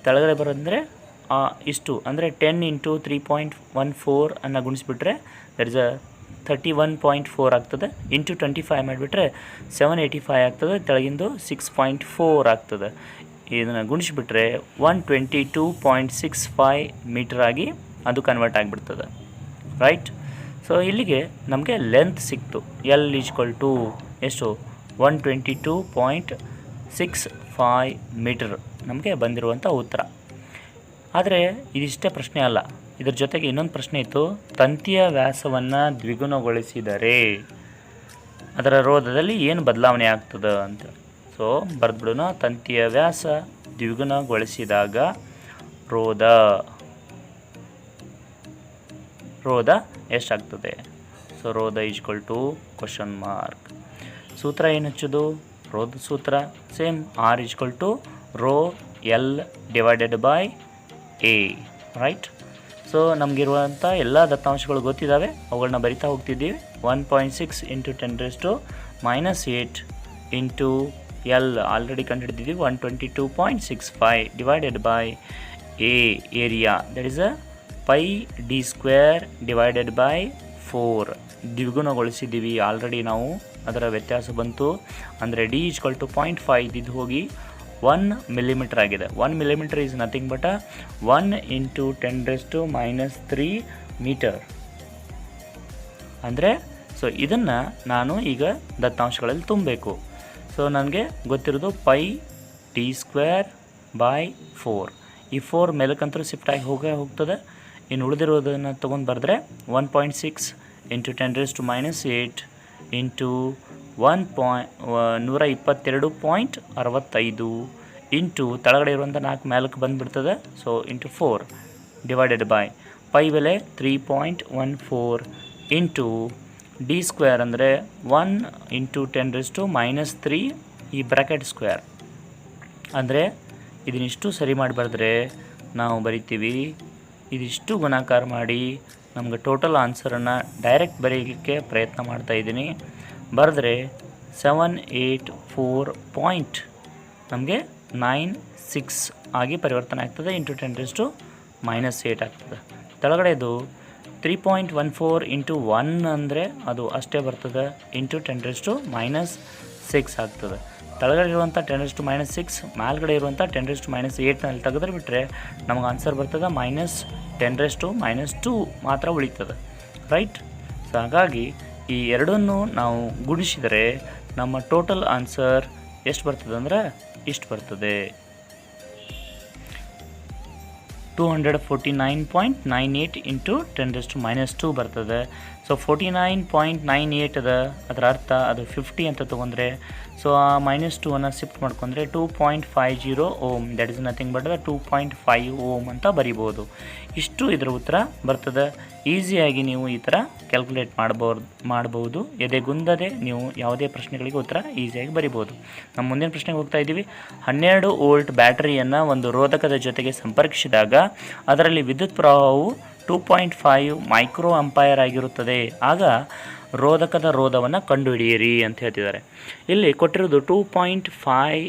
ಕೆಳಗಡೆ ಬರೋದಂದರೆ ಇಷ್ಟು ಅಂದರೆ 10 ಇಂಟು 3.14 ಅನ್ನು ಗುಣಿಸ್ಬಿಟ್ರೆ ದಟ್ ಇಸ್ 31.4 ಆಗ್ತದೆ. ಇಂಟು 25 ಮಾಡಿಬಿಟ್ರೆ 785 ಆಗ್ತದೆ. ತೆಳಗಿಂದು 6.4 ಆಗ್ತದೆ. ಇದನ್ನು ಗುಣಿಸ್ಬಿಟ್ರೆ 122.65 ಮೀಟರ್ ಆಗಿ ಅದು ಕನ್ವರ್ಟ್ ಆಗಿಬಿಡ್ತದೆ. ರೈಟ್. ಸೊ ಇಲ್ಲಿಗೆ ನಮಗೆ ಲೆಂತ್ ಸಿಕ್ತು. ಎಲ್ ಈಜ್ವಲ್ ಟು ಎಷ್ಟು 122.65 ಮೀಟರ್ ನಮಗೆ ಬಂದಿರುವಂಥ ಉತ್ತರ. ಆದರೆ ಇದಿಷ್ಟೇ ಪ್ರಶ್ನೆ ಅಲ್ಲ, ಇದರ ಜೊತೆಗೆ ಇನ್ನೊಂದು ಪ್ರಶ್ನೆ ಇತ್ತು. ತಂತಿಯ ವ್ಯಾಸವನ್ನು ದ್ವಿಗುಣಗೊಳಿಸಿದರೆ ಅದರ ರೋಧದಲ್ಲಿ ಏನು ಬದಲಾವಣೆ ಆಗ್ತದೆ ಅಂತ. ಸೊ ಬರೆದ್ಬಿಡೋಣ. ತಂತಿಯ ವ್ಯಾಸ ದ್ವಿಗುಣಗೊಳಿಸಿದಾಗ ರೋಧ ಎಷ್ಟಾಗ್ತದೆ? ಸೊ ರೋಧ ಈಜ್ವಲ್ ಟು ಕ್ವಶನ್ ಮಾರ್ಕ್. ಸೂತ್ರ ಏನು ಹಚ್ಚೋದು? ರೋಧ ಸೂತ್ರ same R equal to rho L divided by A. Right. So ನಮಗಿರುವಂಥ ಎಲ್ಲ ದತ್ತಾಂಶಗಳು ಗೊತ್ತಿದ್ದಾವೆ, ಅವುಗಳನ್ನ ಬರಿತಾ ಹೋಗ್ತಿದ್ದೀವಿ. 1.6 ಇಂಟು 10⁻⁸ ಇಂಟು ಎಲ್ ಆಲ್ರೆಡಿ ಕಂಡುಹಿಡಿದಿದ್ದೀವಿ 122.65 divided by A area that is πd² divided by 4. ದ್ವಿಗುಣಗೊಳಿಸಿದ್ದೀವಿ ಆಲ್ರೆಡಿ ನಾವು, ಅದರ ವ್ಯತ್ಯಾಸ ಬಂತು. ಅಂದರೆ ಡಿ ಈಜ್ವಲ್ ಟು 0.5 ಇದ್ದು ಹೋಗಿ 1 ಮಿಲಿಮೀಟರ್ ಆಗಿದೆ. 1 millimetre is nothing but 1 into 10⁻³ metre. ಅಂದರೆ ಸೊ ಇದನ್ನು ನಾನು ಈಗ ದತ್ತಾಂಶಗಳಲ್ಲಿ ತುಂಬಬೇಕು. ಸೊ ನನಗೆ ಗೊತ್ತಿರೋದು πd² ಬೈ 4. ಈ 4 ಮೇಲಕ್ಕಂತರೂ ಶಿಫ್ಟ್ ಆಗಿ ಹೋಗ್ತದೆ. ಇನ್ನು ಉಳಿದಿರೋದನ್ನು ತೊಗೊಂಡು ಬರೆದ್ರೆ 1.6 ಇಂಟು 10⁻⁸ ಇಂಟು 122.65 ಇಂಟು ತಳಗಡೆ ಇರುವಂಥ 4 ಮೇಲಕ್ಕೆ ಬಂದುಬಿಡ್ತದೆ. So into 4 divided by pi ಬೆಲೆ 3.14 ಇಂಟು d² ಅಂದರೆ 1 ಇಂಟು 10⁻³ ಈ ಬ್ರ್ಯಾಕೆಟ್ ಸ್ಕ್ವೇರ್. ಅಂದರೆ ಇದನ್ನಿಷ್ಟು ಸರಿ ಮಾಡಿ ಬರೆದ್ರೆ ನಾವು ಬರಿತೀವಿ, ಇದಿಷ್ಟು ಗುಣಾಕಾರ ಮಾಡಿ ನಮಗೆ ಟೋಟಲ್ ಆನ್ಸರನ್ನು ಡೈರೆಕ್ಟ್ ಬರೀಲಿಕ್ಕೆ ಪ್ರಯತ್ನ ಮಾಡ್ತಾಯಿದ್ದೀನಿ. ಬರೆದ್ರೆ 784 ನಮಗೆ 96 ಆಗಿ ಪರಿವರ್ತನೆ ಆಗ್ತದೆ. ಇಂಟು 10⁻⁸ ಆಗ್ತದೆ. ಕೆಳಗಡೆದು 3.14 ಇಂಟು 1 ಅಂದರೆ ಅದು ಅಷ್ಟೇ ಬರ್ತದೆ. ಇಂಟು 10⁻⁶ ಆಗ್ತದೆ. ಕೆಳಗಡೆ ಇರುವಂಥ 10⁻⁶, ಮೇಲ್ಗಡೆ ಇರುವಂಥ 10⁻⁸ ತೆಗೆದ್ರೆ ಬಿಟ್ಟರೆ ನಮಗೆ ಆನ್ಸರ್ ಬರ್ತದೆ -10⁻² ಮಾತ್ರ ಉಳಿತದೆ. ರೈಟ್. ಸೊ ಹಾಗಾಗಿ ಈ ಎರಡನ್ನು ನಾವು ಗುಣಿಸಿದರೆ ನಮ್ಮ ಟೋಟಲ್ ಆನ್ಸರ್ ಎಷ್ಟು ಬರ್ತದೆ ಅಂದರೆ ಇಷ್ಟು ಬರ್ತದೆ, 249.98 ಇಂಟು 10⁻² ಬರ್ತದೆ. ಸೊ 49.98 ಅದರ ಅರ್ಥ ಅದು 50 ಅಂತ ತೊಗೊಂಡ್ರೆ, ಸೊ ಆ -2 ಶಿಫ್ಟ್ ಮಾಡ್ಕೊಂಡ್ರೆ 2.50 ohm that is nothing but 2.5 ohm ಅಂತ ಬರಿಬೋದು. ಇಷ್ಟು ಇದರ ಉತ್ತರ ಬರ್ತದೆ. ಈಸಿಯಾಗಿ ನೀವು ಈ ಥರ ಕ್ಯಾಲ್ಕುಲೇಟ್ ಮಾಡ್ಬೋದು. ಎದೆಗುಂದದೆ ನೀವು ಯಾವುದೇ ಪ್ರಶ್ನೆಗಳಿಗೆ ಉತ್ತರ ಈಸಿಯಾಗಿ ಬರಿಬೋದು. ನಮ್ಮ ಮುಂದಿನ ಪ್ರಶ್ನೆಗೆ ಹೋಗ್ತಾ ಇದ್ದೀವಿ. 12 ವೋಲ್ಟ್ ಬ್ಯಾಟರಿಯನ್ನು ಒಂದು ರೋಧಕದ ಜೊತೆಗೆ ಸಂಪರ್ಕಿಸಿದಾಗ ಅದರಲ್ಲಿ ವಿದ್ಯುತ್ ಪ್ರವಾಹವು 2.5 ಮೈಕ್ರೋ ಅಂಪೈರ್ ಆಗಿರುತ್ತದೆ. ಆಗ ರೋಧಕದ ರೋಧವನ್ನು ಕಂಡುಹಿಡಿಯಿರಿ ಅಂತ ಹೇಳ್ತಿದ್ದಾರೆ. ಇಲ್ಲಿ ಕೊಟ್ಟಿರೋದು 2.5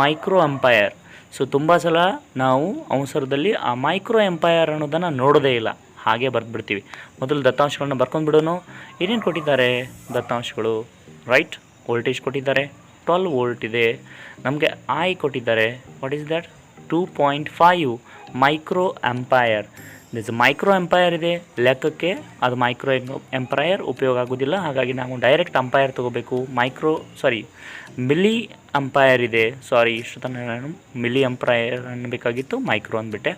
ಮೈಕ್ರೋ ಅಂಪೈರ್. ಸೊ ತುಂಬ ಸಲ ನಾವು ಅವಸರದಲ್ಲಿ ಆ ಮೈಕ್ರೋ ಎಂಪೈರ್ ಅನ್ನೋದನ್ನು ನೋಡೋದೇ ಇಲ್ಲ, ಹಾಗೆ ಬರೆದ್ಬಿಡ್ತೀವಿ. ಮೊದಲು ದತ್ತಾಂಶಗಳನ್ನ ಬರ್ಕೊಂಡ್ಬಿಡೋನು. ಏನೇನು ಕೊಟ್ಟಿದ್ದಾರೆ ದತ್ತಾಂಶಗಳು? ರೈಟ್. ವೋಲ್ಟೇಜ್ ಕೊಟ್ಟಿದ್ದಾರೆ 12 ವೋಲ್ಟ್ ಇದೆ. ನಮಗೆ ಐ ಕೊಟ್ಟಿದ್ದಾರೆ. What is that? 2.5 micro ampere. This micro ampere ಇದೆ ಲೆಕ್ಕಕ್ಕೆ, ಅದು ಮೈಕ್ರೋ ಎಂಪೈರ್ ಉಪಯೋಗ ಆಗೋದಿಲ್ಲ. ಹಾಗಾಗಿ ನಾವು ಡೈರೆಕ್ಟ್ ಅಂಪೈರ್ ತೊಗೋಬೇಕು. ಮಿಲಿ ಅಂಪೈರ್ ಇದೆ. ಇಷ್ಟು ತನಕ ನಾನು ಮಿಲಿ ಅಂಪೈರ್ ಅನ್ನಬೇಕಾಗಿತ್ತು, ಮೈಕ್ರೋ ಅಂದ್ಬಿಟ್ಟೆ.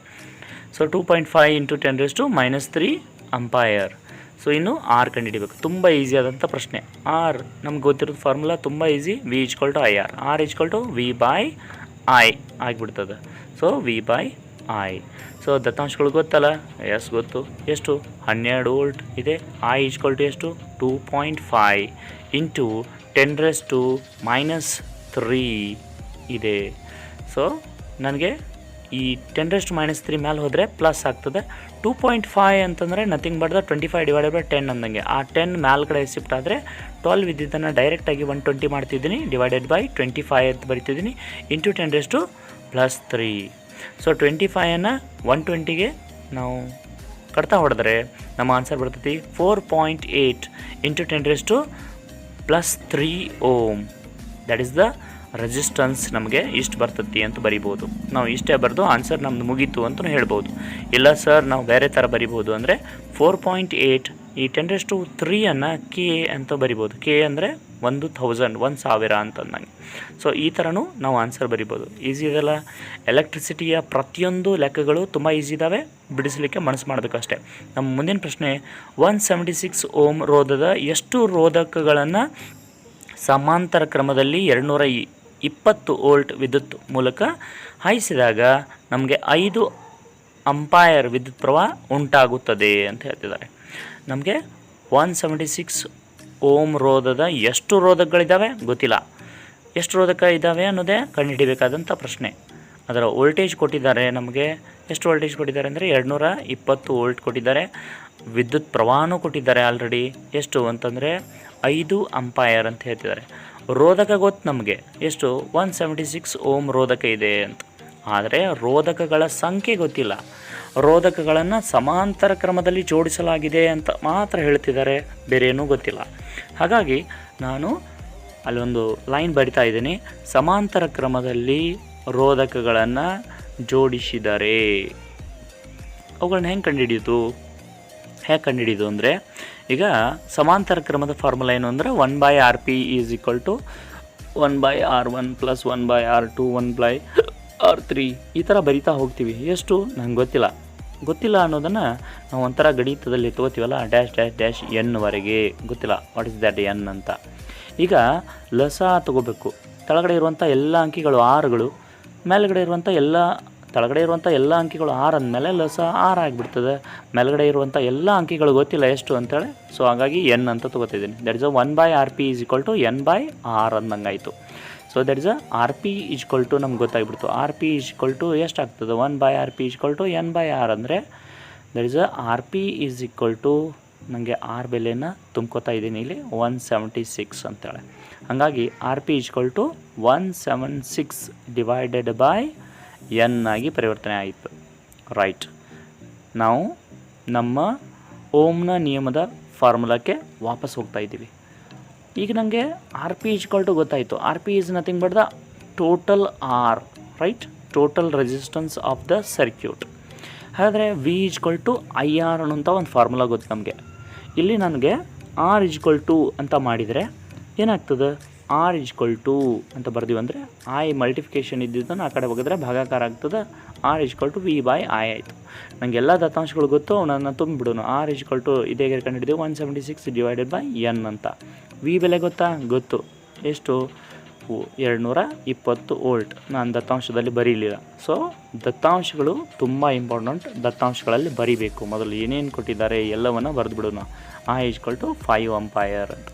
So 2.5 into 10⁻³ ampere. ಸೊ ಇನ್ನು ಆರ್ ಕಂಡುಹಿಡಿಬೇಕು. ತುಂಬ ಈಸಿ ಆದಂಥ ಪ್ರಶ್ನೆ. ಆರ್ ನಮ್ಗೆ ಗೊತ್ತಿರೋದು ಫಾರ್ಮುಲಾ ತುಂಬ easy. V = IR. R = V/I. I ಆಗಿಬಿಡ್ತದೆ. So V by I. So ದತ್ತಾಂಶಗಳು ಗೊತ್ತಲ್ಲ? ಎಸ್ ಗೊತ್ತು. ಎಷ್ಟು? 12 ವೋಲ್ಟ್ ಇದೆ. ಐ ಈಜ್ಕೊಲ್ ಟು ಎಷ್ಟು? 2.5 ಇಂಟು 10⁻³ ಇದೆ. ಸೊ ನನಗೆ ಈ 10⁻³ ಮೇಲೆ ಹೋದರೆ ಪ್ಲಸ್ ಆಗ್ತದೆ. 2.5 ಅಂತಂದರೆ ನಥಿಂಗ್ ಬಟ್ ದ 25/10 ಅಂದಂಗೆ. ಆ 10 ಮೇಲ್ಗಡೆ ಶಿಫ್ಟ್ ಆದರೆ 12 ಇದ್ದಿದ್ದನ್ನು ಡೈರೆಕ್ಟಾಗಿ 120 ಮಾಡ್ತಿದ್ದೀನಿ, ಡಿವೈಡೆಡ್ ಬೈ 25 ಅಂತ ಬರಿತಿದ್ದೀನಿ, ಇಂಟು 10⁻3. ಸೊ 25ಅನ್ನು 120ಗೆ ನಾವು ಕಡ್ತಾ ಹೊಡೆದ್ರೆ ನಮ್ಮ ಆನ್ಸರ್ ಬರ್ತೈತಿ 4.8 into 10⁻3 ohm. That is the resistance. ನಮಗೆ ಇಷ್ಟು ಬರ್ತೈತಿ ಅಂತ ಬರಿಬೋದು. ನಾವು ಇಷ್ಟೇ ಬರೆದು ಆನ್ಸರ್ ನಮ್ದು ಮುಗೀತು ಅಂತಲೂ ಹೇಳ್ಬೋದು. ಇಲ್ಲ ಸರ್ ನಾವು ಬೇರೆ ಥರ ಬರಿಬೋದು ಅಂದರೆ 4.8 ಈ 10⁻3 ಕೆ ಅಂತ ಬರಿಬೋದು. ಕೆ ಅಂದರೆ 1000 ಅಂತಂದಂಗೆ. ಸೊ ಈ ಥರನೂ ನಾವು ಆನ್ಸರ್ ಬರಿಬೋದು. ಈಸಿ ಇದೆಲ್ಲ. ಎಲೆಕ್ಟ್ರಿಸಿಟಿಯ ಪ್ರತಿಯೊಂದು ಲೆಕ್ಕಗಳು ತುಂಬ ಈಸಿ ಇದ್ದಾವೆ, ಬಿಡಿಸಲಿಕ್ಕೆ ಮನಸ್ಸು ಮಾಡಬೇಕಷ್ಟೆ. ನಮ್ಮ ಮುಂದಿನ ಪ್ರಶ್ನೆ, 176 ಓಮ್ ರೋಧದ ಎಷ್ಟು ರೋಧಕಗಳನ್ನು ಸಮಾಂತರ ಕ್ರಮದಲ್ಲಿ 220 ವೋಲ್ಟ್ ವಿದ್ಯುತ್ ಮೂಲಕ ಹಾಯಿಸಿದಾಗ ನಮಗೆ 5 ಅಂಪೈರ್ ವಿದ್ಯುತ್ ಪ್ರವಾಹ ಉಂಟಾಗುತ್ತದೆ ಅಂತ ಹೇಳ್ತಿದ್ದಾರೆ. ನಮಗೆ 176 ಓಮ್ ರೋಧದ ಎಷ್ಟು ರೋಧಕಗಳಿದ್ದಾವೆ ಗೊತ್ತಿಲ್ಲ. ಎಷ್ಟು ರೋಧಕ ಇದ್ದಾವೆ ಅನ್ನೋದೇ ಕಂಡುಹಿಡಿಬೇಕಾದಂಥ ಪ್ರಶ್ನೆ. ಅದರ ವೋಲ್ಟೇಜ್ ಕೊಟ್ಟಿದ್ದಾರೆ. ನಮಗೆ ಎಷ್ಟು ವೋಲ್ಟೇಜ್ ಕೊಟ್ಟಿದ್ದಾರೆ ಅಂದರೆ 220 ವೋಲ್ಟ್ ಕೊಟ್ಟಿದ್ದಾರೆ. ವಿದ್ಯುತ್ ಪ್ರವಾಹನೂ ಕೊಟ್ಟಿದ್ದಾರೆ ಆಲ್ರೆಡಿ. ಎಷ್ಟು ಅಂತಂದರೆ 5 ಅಂಪೈರ್ ಅಂತ ಹೇಳ್ತಿದ್ದಾರೆ. ರೋಧಕ ಗೊತ್ತು ನಮಗೆ ಎಷ್ಟು? 176 ಓಮ್ ರೋಧಕ ಇದೆ ಅಂತ. ಆದರೆ ರೋಧಕಗಳ ಸಂಖ್ಯೆ ಗೊತ್ತಿಲ್ಲ. ರೋಧಕಗಳನ್ನು ಸಮಾಂತರ ಕ್ರಮದಲ್ಲಿ ಜೋಡಿಸಲಾಗಿದೆ ಅಂತ ಮಾತ್ರ ಹೇಳ್ತಿದ್ದಾರೆ, ಬೇರೆ ಏನೂ ಗೊತ್ತಿಲ್ಲ. ಹಾಗಾಗಿ ನಾನು ಅಲ್ಲೊಂದು ಲೈನ್ ಬರಿತಾ ಇದ್ದೀನಿ, ಸಮಾಂತರ ಕ್ರಮದಲ್ಲಿ ರೋಧಕಗಳನ್ನು ಜೋಡಿಸಿದರೆ ಅವುಗಳನ್ನ ಹೆಂಗೆ ಕಂಡುಹಿಡಿಯೋದು ಅಂದರೆ, ಈಗ ಸಮಾಂತರ ಕ್ರಮದ ಫಾರ್ಮುಲಾ ಏನು ಅಂದರೆ 1/Rp is equal to 1/R1 plus 1/R2 1/R3 ಈ ಥರ ಬರಿತಾ ಹೋಗ್ತೀವಿ. ಎಷ್ಟು ನಂಗೆ ಗೊತ್ತಿಲ್ಲ ಅನ್ನೋದನ್ನು ನಾವು ಒಂಥರ ಗಣಿತದಲ್ಲಿ ತೊಗೋತೀವಲ್ಲ, ಡ್ಯಾಶ್ ಡ್ಯಾಶ್ ಡ್ಯಾಶ್ ಎನ್ವರೆಗೆ ಗೊತ್ತಿಲ್ಲ. ವಾಟ್ ಇಸ್ ದ್ಯಾಟ್ ಎನ್ ಅಂತ. ಈಗ ಲಸ ತಗೋಬೇಕು. ಕೆಳಗಡೆ ಇರುವಂಥ ಎಲ್ಲ ಅಂಕಿಗಳು ಆರುಗಳು, ಮೇಲ್ಗಡೆ ಇರುವಂಥ ಕೆಳಗಡೆ ಇರುವಂಥ ಎಲ್ಲ ಅಂಕಿಗಳು 6 ಅಂದಮೇಲೆ ಲಸ 6 ಆಗಿಬಿಡ್ತದೆ. ಮೇಲ್ಗಡೆ ಇರುವಂಥ ಎಲ್ಲ ಅಂಕಿಗಳು ಗೊತ್ತಿಲ್ಲ ಎಷ್ಟು ಅಂತೇಳಿ. ಸೊ ಹಾಗಾಗಿ ಎನ್ ಅಂತ ತೊಗೋತಿದ್ದೀನಿ. That is 1/Rp is equal to n/R ಅಂದಂಗಾಯಿತು. So that is Rp is equal to ನಮ್ಗೆ ಗೊತ್ತಾಗ್ಬಿಡ್ತು. Rp ಈಸ್ ಈಕ್ವಲ್ ಟು ಎಷ್ಟು ಆಗ್ತದೆ? 1/Rp is equal to n/R ಅಂದರೆ that is Rp is equal to, ನನಗೆ ಆರ್ ಬೆಲೆನ ತುಂಬ್ಕೋತಾ ಇದ್ದೀನಿ ಇಲ್ಲಿ, 176 ಅಂತೇಳಿ. ಹಾಗಾಗಿ Rp is equal to 176 divided by N ಆಗಿ ಪರಿವರ್ತನೆ ಆಯಿತು. ರೈಟ್. ನಾವು ನಮ್ಮ ಓಮ್ನ ನಿಯಮದ ಫಾರ್ಮುಲಾಕ್ಕೆ ವಾಪಸ್ ಹೋಗ್ತಾ ಇದ್ದೀವಿ. ಈಗ ನನಗೆ Rp ಈಸ್ ಈಕ್ವಲ್ ಟು ಗೊತ್ತಾಯಿತು. Rp is nothing but the total R, right, total resistance of the circuit. ಹಾಗಾದರೆ V is equal to IR ಅನ್ನೋಂಥ ಒಂದು ಫಾರ್ಮುಲಾ ಗೊತ್ತು ನಮಗೆ. ಇಲ್ಲಿ ನನಗೆ R ಈಸ್ ಈಕ್ವಲ್ ಟು ಅಂತ ಮಾಡಿದರೆ ಏನಾಗ್ತದೆ? R ಈಸ್ ಈಕ್ವಲ್ ಟು ಅಂತ ಬರ್ದೀವಿ ಅಂದರೆ ಐ ಮಲ್ಟಿಫಿಕೇಷನ್ ಇದ್ದಿದ್ದನ್ನು ಆ ಕಡೆ ಹೋಗಿದ್ರೆ ಭಾಗಾಕಾರ ಆಗ್ತದೆ. R is equal to V by I ಆಯಿತು. ನನಗೆ ಎಲ್ಲ ದತ್ತಾಂಶಗಳು ಗೊತ್ತು, ಅವನನ್ನು ತುಂಬಿಬಿಡೋನು. R ಈಸ್ ಈಕ್ವಲ್ ಟು ಇದೇ ಕಂಡುಹಿಡಿದು 176 ಡಿವೈಡೆಡ್ ಬೈ ಎನ್ ಅಂತ. V ಬೆಲೆ ಗೊತ್ತು. ಎಷ್ಟು? 220 ವೋಲ್ಟ್. ನಾನು ದತ್ತಾಂಶದಲ್ಲಿ ಬರೀಲಿಲ್ಲ. ಸೊ ದತ್ತಾಂಶಗಳು ತುಂಬ ಇಂಪಾರ್ಟೆಂಟ್. ದತ್ತಾಂಶಗಳಲ್ಲಿ ಬರಿಬೇಕು. ಮೊದಲು ಏನೇನು ಕೊಟ್ಟಿದ್ದಾರೆ ಎಲ್ಲವನ್ನು ಬರೆದುಬಿಡೋಣ. I is equal to 5 ampere ಅಂತ.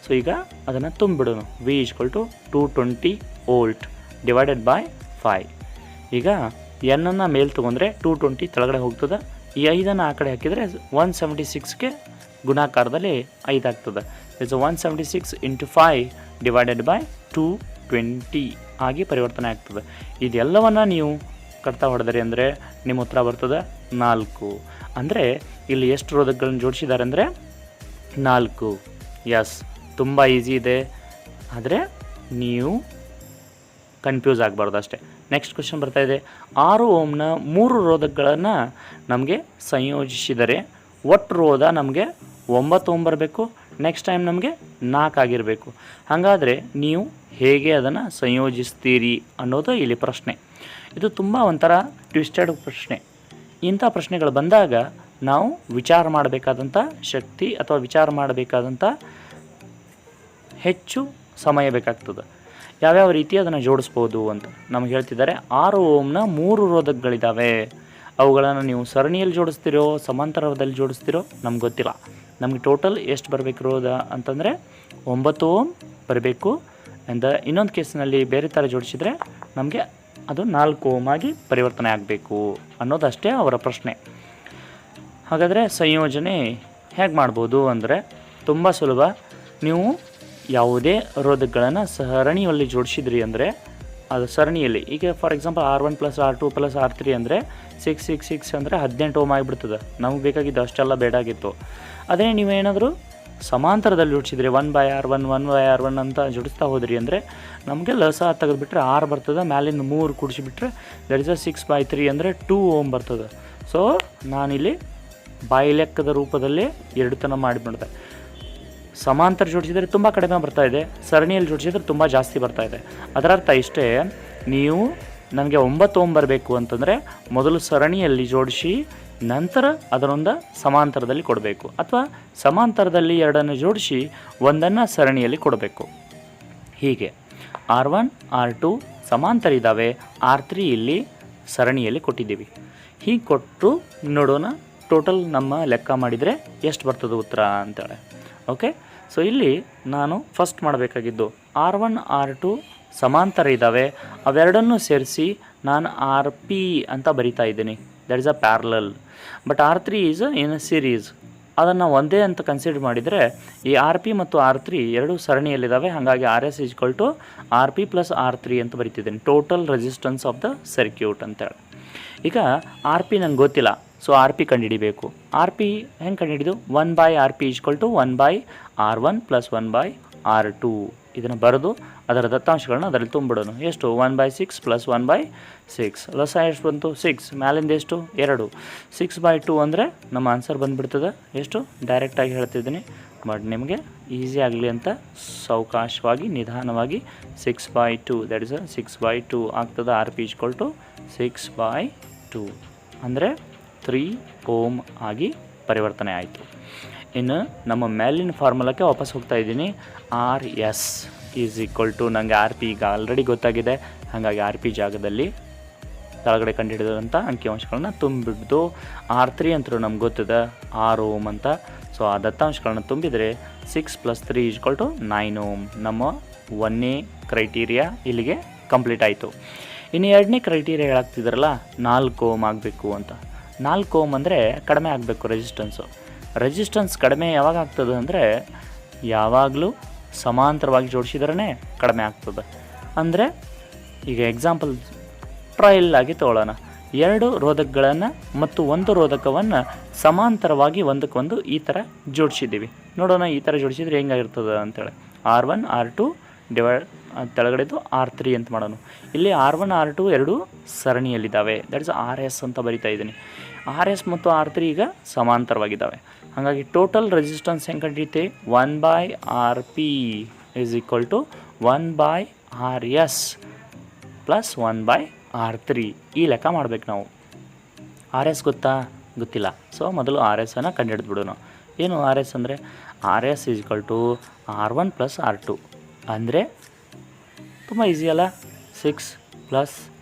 ಸೊ ಈಗ ಅದನ್ನು ತುಂಬಿಬಿಡೋಣ. V is equal to 220 volt divided by 5. ಈಗ ಎನ್ನನ್ನು ಮೇಲೆ ತೊಗೊಂಡ್ರೆ 220 ಕೆಳಗಡೆ ಹೋಗ್ತದೆ. ಈ 5ಅನ್ನು ಆ ಕಡೆ ಹಾಕಿದರೆ 176ಗೆ ಗುಣಾಕಾರದಲ್ಲಿ 5 ಆಗ್ತದೆ. ಇಟ್ಸ್ 176 ಇಂಟು 5 ಡಿವೈಡೆಡ್ ಬೈ 220 ಆಗಿ ಪರಿವರ್ತನೆ ಆಗ್ತದೆ. ಇದೆಲ್ಲವನ್ನು ನೀವು ಕಟ್ತಾ ಹೊಡೆದ್ರಿ ಅಂದರೆ ನಿಮ್ಮ ಉತ್ತರ ಬರ್ತದೆ 4. ಅಂದರೆ ಇಲ್ಲಿ ಎಷ್ಟು ರೋಧಕಗಳನ್ನು ಜೋಡಿಸಿದ್ದಾರೆ ಅಂದರೆ 4. ಎಸ್, ತುಂಬ ಈಸಿ ಇದೆ. ಆದರೆ ನೀವು ಕನ್ಫ್ಯೂಸ್ ಆಗಬಾರ್ದು ಅಷ್ಟೇ. ನೆಕ್ಸ್ಟ್ ಕ್ವೆಶ್ಚನ್ ಬರ್ತಾಯಿದೆ. 6 ಓಮ್ನ 3 ರೋಧಕಗಳನ್ನು ನಮಗೆ ಸಂಯೋಜಿಸಿದರೆ ಒಟ್ಟು ರೋಧ ನಮಗೆ 9 ಓಮ್ ಬರಬೇಕು. ನೆಕ್ಸ್ಟ್ ಟೈಮ್ ನಮಗೆ 4 ಆಗಿರಬೇಕು. ಹಾಗಾದರೆ ನೀವು ಹೇಗೆ ಅದನ್ನು ಸಂಯೋಜಿಸ್ತೀರಿ ಅನ್ನೋದು ಇಲ್ಲಿ ಪ್ರಶ್ನೆ. ಇದು ತುಂಬ ಒಂಥರ ಟ್ವಿಸ್ಟೆಡ್ ಪ್ರಶ್ನೆ. ಇಂಥ ಪ್ರಶ್ನೆಗಳು ಬಂದಾಗ ನಾವು ವಿಚಾರ ಮಾಡಬೇಕಾದಂಥ ಶಕ್ತಿ ಅಥವಾ ವಿಚಾರ ಮಾಡಬೇಕಾದಂಥ ಹೆಚ್ಚು ಸಮಯ ಬೇಕಾಗ್ತದೆ. ಯಾವ್ಯಾವ ರೀತಿ ಅದನ್ನು ಜೋಡಿಸ್ಬೋದು ಅಂತ ನಮ್ಗೆ ಹೇಳ್ತಿದ್ದಾರೆ. 6 ಓಮ್ನ 3 ರೋಧಕಗಳಿದ್ದಾವೆ. ಅವುಗಳನ್ನು ನೀವು ಸರಣಿಯಲ್ಲಿ ಜೋಡಿಸ್ತಿರೋ ಸಮಾಂತರದಲ್ಲಿ ಜೋಡಿಸ್ತಿರೋ ನಮ್ಗೆ ಗೊತ್ತಿಲ್ಲ. ನಮಗೆ ಟೋಟಲ್ ಎಷ್ಟು ಬರಬೇಕು ರೋಧ ಅಂತಂದರೆ 9 ಓಮ್ ಬರಬೇಕು. ಆ್ಯಂಡ್ ಇನ್ನೊಂದು ಕೇಸಿನಲ್ಲಿ ಬೇರೆ ಥರ ಜೋಡಿಸಿದರೆ ನಮಗೆ ಅದು 4 ಓಮ್ ಆಗಿ ಪರಿವರ್ತನೆ ಆಗಬೇಕು ಅನ್ನೋದಷ್ಟೇ ಅವರ ಪ್ರಶ್ನೆ. ಹಾಗಾದರೆ ಸಂಯೋಜನೆ ಹೇಗೆ ಮಾಡ್ಬೋದು ಅಂದರೆ ತುಂಬ ಸುಲಭ. ನೀವು ಯಾವುದೇ ರೋಧಕಗಳನ್ನು ಸರಣಿಯಲ್ಲಿ ಜೋಡಿಸಿದ್ರಿ ಅಂದರೆ ಅದು ಸರಣಿಯಲ್ಲಿ ಈಗ for example R1 + R2 + R3 ಅಂದರೆ 6 6 6 ಅಂದರೆ 18 ಓಮ್ ಆಗಿಬಿಡ್ತದೆ. ನಮಗೆ ಬೇಕಾಗಿದ್ದು ಅಷ್ಟೆಲ್ಲ ಬೇಡಾಗಿತ್ತು. ಅದೇ ನೀವೇನಾದರೂ ಸಮಾಂತರದಲ್ಲಿ ಜೋಡಿಸಿದ್ರಿ 1/R1 1/R1 ಅಂತ ಜೋಡಿಸ್ತಾ ಹೋದ್ರಿ ಅಂದರೆ ನಮಗೆ ಲಸ ತೆಗೆದುಬಿಟ್ರೆ 6 ಬರ್ತದೆ. ಮ್ಯಾಲಿಂದ 3 ಕೂಡಿಸಿಬಿಟ್ರೆ ದಟ್ ಇಸ್ 6/3 ಅಂದರೆ 2 ಓಮ್ ಬರ್ತದೆ. ಸೊ ನಾನಿಲ್ಲಿ ಬಾಯಿ ಲೆಕ್ಕದ ರೂಪದಲ್ಲಿ 2 ತನ ಮಾಡಿಬಿಡ್ದೆ. ಸಮಾಂತರ ಜೋಡಿಸಿದರೆ ತುಂಬ ಕಡಿಮೆ ಬರ್ತಾಯಿದೆ, ಸರಣಿಯಲ್ಲಿ ಜೋಡಿಸಿದರೆ ತುಂಬ ಜಾಸ್ತಿ ಬರ್ತಾಯಿದೆ. ಅದರರ್ಥ ಇಷ್ಟೇ, ನೀವು ನನಗೆ 9 ಓಮ್ ಬರಬೇಕು ಅಂತಂದರೆ ಮೊದಲು ಸರಣಿಯಲ್ಲಿ ಜೋಡಿಸಿ ನಂತರ ಅದರೊಂದು ಸಮಾಂತರದಲ್ಲಿ ಕೊಡಬೇಕು, ಅಥವಾ ಸಮಾಂತರದಲ್ಲಿ 2 ಜೋಡಿಸಿ 1 ಸರಣಿಯಲ್ಲಿ ಕೊಡಬೇಕು. ಹೀಗೆ R1 R2 ಸಮಾಂತರ ಇದ್ದಾವೆ, R3 ಇಲ್ಲಿ ಸರಣಿಯಲ್ಲಿ ಕೊಟ್ಟಿದ್ದೀವಿ. ಹೀಗೆ ಕೊಟ್ಟು ನೋಡೋಣ ಟೋಟಲ್ ನಮ್ಮ ಲೆಕ್ಕ ಮಾಡಿದರೆ ಎಷ್ಟು ಬರ್ತದೆ ಉತ್ತರ ಅಂತೇಳಿ. ಓಕೆ, ಸೊ ಇಲ್ಲಿ ನಾನು ಫಸ್ಟ್ ಮಾಡಬೇಕಾಗಿದ್ದು R1 R2 ಸಮಾಂತರ ಇದ್ದಾವೆ, ಅವೆರಡನ್ನೂ ಸೇರಿಸಿ ನಾನು RP ಅಂತ ಬರಿತಾ ಇದ್ದೀನಿ. That is a parallel. But R3 is in a series. ಅದನ್ನು ಒಂದೇ ಅಂತ ಕನ್ಸಿಡರ್ ಮಾಡಿದರೆ ಈ RP ಮತ್ತು R3 ಎರಡೂ ಸರಣಿಯಲ್ಲಿದ್ದಾವೆ. ಹಾಗಾಗಿ RS = RP + R3 ಅಂತ ಬರಿತಿದ್ದೀನಿ. Total resistance of the circuit ಅಂತೇಳಿ. ಈಗ RP ನಂಗೆ ಗೊತ್ತಿಲ್ಲ, ಸೊ RP ಕಂಡುಹಿಡಿಬೇಕು. RP ಹೆಂಗೆ ಕಂಡುಹಿಡಿದು 1/RP = 1/R1 + 1/R2 ಇದನ್ನು ಬರೆದು ಅದರ ದತ್ತಾಂಶಗಳನ್ನ ಅದರಲ್ಲಿ ತುಂಬಿಡೋಣ. ಎಷ್ಟು 1/6 + 1/6 ಲಸ ಎಷ್ಟು ಬಂತು 6, ಮ್ಯಾಲಿಂದ ಎಷ್ಟು 2, 6/2 ಅಂದರೆ ನಮ್ಮ ಆನ್ಸರ್ ಬಂದುಬಿಡ್ತದೆ. ಎಷ್ಟು ಡೈರೆಕ್ಟಾಗಿ ಹೇಳ್ತಿದ್ದೀನಿ, ಬಟ್ ನಿಮಗೆ ಈಸಿ ಆಗಲಿ ಅಂತ ಸಾವಕಾಶವಾಗಿ ನಿಧಾನವಾಗಿ 6/2 ದಟ್ ಇಸ್ 6/2 ಆಗ್ತದೆ. RP = 6/2 ಅಂದರೆ 3 ಓಮ್ ಆಗಿ ಪರಿವರ್ತನೆ ಆಯಿತು. ಇನ್ನು ನಮ್ಮ ಮೇಲಿನ ಫಾರ್ಮುಲಾಕ್ಕೆ ವಾಪಸ್ ಹೋಗ್ತಾ ಇದ್ದೀನಿ. RS = ನನಗೆ RP ಈಗ ಆಲ್ರೆಡಿ ಗೊತ್ತಾಗಿದೆ. ಹಾಗಾಗಿ RP ಜಾಗದಲ್ಲಿ ಕೆಳಗಡೆ ಕಂಡುಹಿಡಿದಂಥ ಅಂಕಿಅಂಶಗಳನ್ನ ತುಂಬಿಡ್ದು R3 ಅಂತೂ ನಮ್ಗೆ ಗೊತ್ತಿದೆ 6 ಓಮ್ ಅಂತ. ಸೊ ಆ ದತ್ತಾಂಶಗಳನ್ನ ತುಂಬಿದರೆ 6 + 3 = 9 ಓಮ್. ನಮ್ಮ 1ನೇ ಕ್ರೈಟೀರಿಯಾ ಇಲ್ಲಿಗೆ ಕಂಪ್ಲೀಟ್ ಆಯಿತು. ಇನ್ನು 2ನೇ ಕ್ರೈಟೀರಿಯಾ ಹೇಳಾಗ್ತಿದ್ರಲ್ಲ 4 ಓಮ್ ಆಗಬೇಕು ಅಂತ. 4 ಓಮ್ ಅಂದರೆ ಕಡಿಮೆ ಆಗಬೇಕು ರೆಸಿಸ್ಟೆನ್ಸ್ ಕಡಿಮೆ ಯಾವಾಗ ಆಗ್ತದೆ ಅಂದರೆ ಯಾವಾಗಲೂ ಸಮಾಂತರವಾಗಿ ಜೋಡಿಸಿದ್ರೇ ಕಡಿಮೆ ಆಗ್ತದೆ. ಅಂದರೆ ಈಗ ಎಕ್ಸಾಂಪಲ್ ಟ್ರಯಲ್ ಆಗಿ ತೊಗೊಳ್ಳೋಣ. 2 ರೋಧಕಗಳನ್ನು ಮತ್ತು 1 ರೋಧಕವನ್ನು ಸಮಾಂತರವಾಗಿ ಒಂದಕ್ಕೊಂದು ಈ ಥರ ಜೋಡಿಸಿದ್ದೀವಿ. ನೋಡೋಣ ಈ ಥರ ಜೋಡಿಸಿದ್ರೆ ಹೆಂಗಾಗಿರ್ತದೆ ಅಂತೇಳಿ. R1 R2 ತೆಳಗಡೆದು R3 ಅಂತ ಮಾಡೋಣ. ಇಲ್ಲಿ R1 R2 ಎರಡೂ ಸರಣಿಯಲ್ಲಿದ್ದಾವೆ. ದಟ್ ಇಸ್ RS ಅಂತ ಬರಿತಾ ಇದ್ದೀನಿ. RS ಮತ್ತು R3 ಈಗ ಸಮಾಂತರವಾಗಿದ್ದಾವೆ. ಹಾಗಾಗಿ ಟೋಟಲ್ ರೆಸಿಸ್ಟೆನ್ಸ್ ಹೆಂಗೆ ಕಂಡಿರುತ್ತೆ 1/RP = 1/RS + 1/R3 ಈ ಲೆಕ್ಕ ಮಾಡಬೇಕು ನಾವು. RS ಗೊತ್ತಿಲ್ಲ. ಸೊ ಮೊದಲು RSನ್ನು ಕಂಡುಹಿಡಿದು ಬಿಡೋಣ. ಏನು RS ಅಂದರೆ RS = R1 + R2 ಅಂದರೆ ತುಂಬ ಈಸಿ ಅಲ್ಲ. 6 +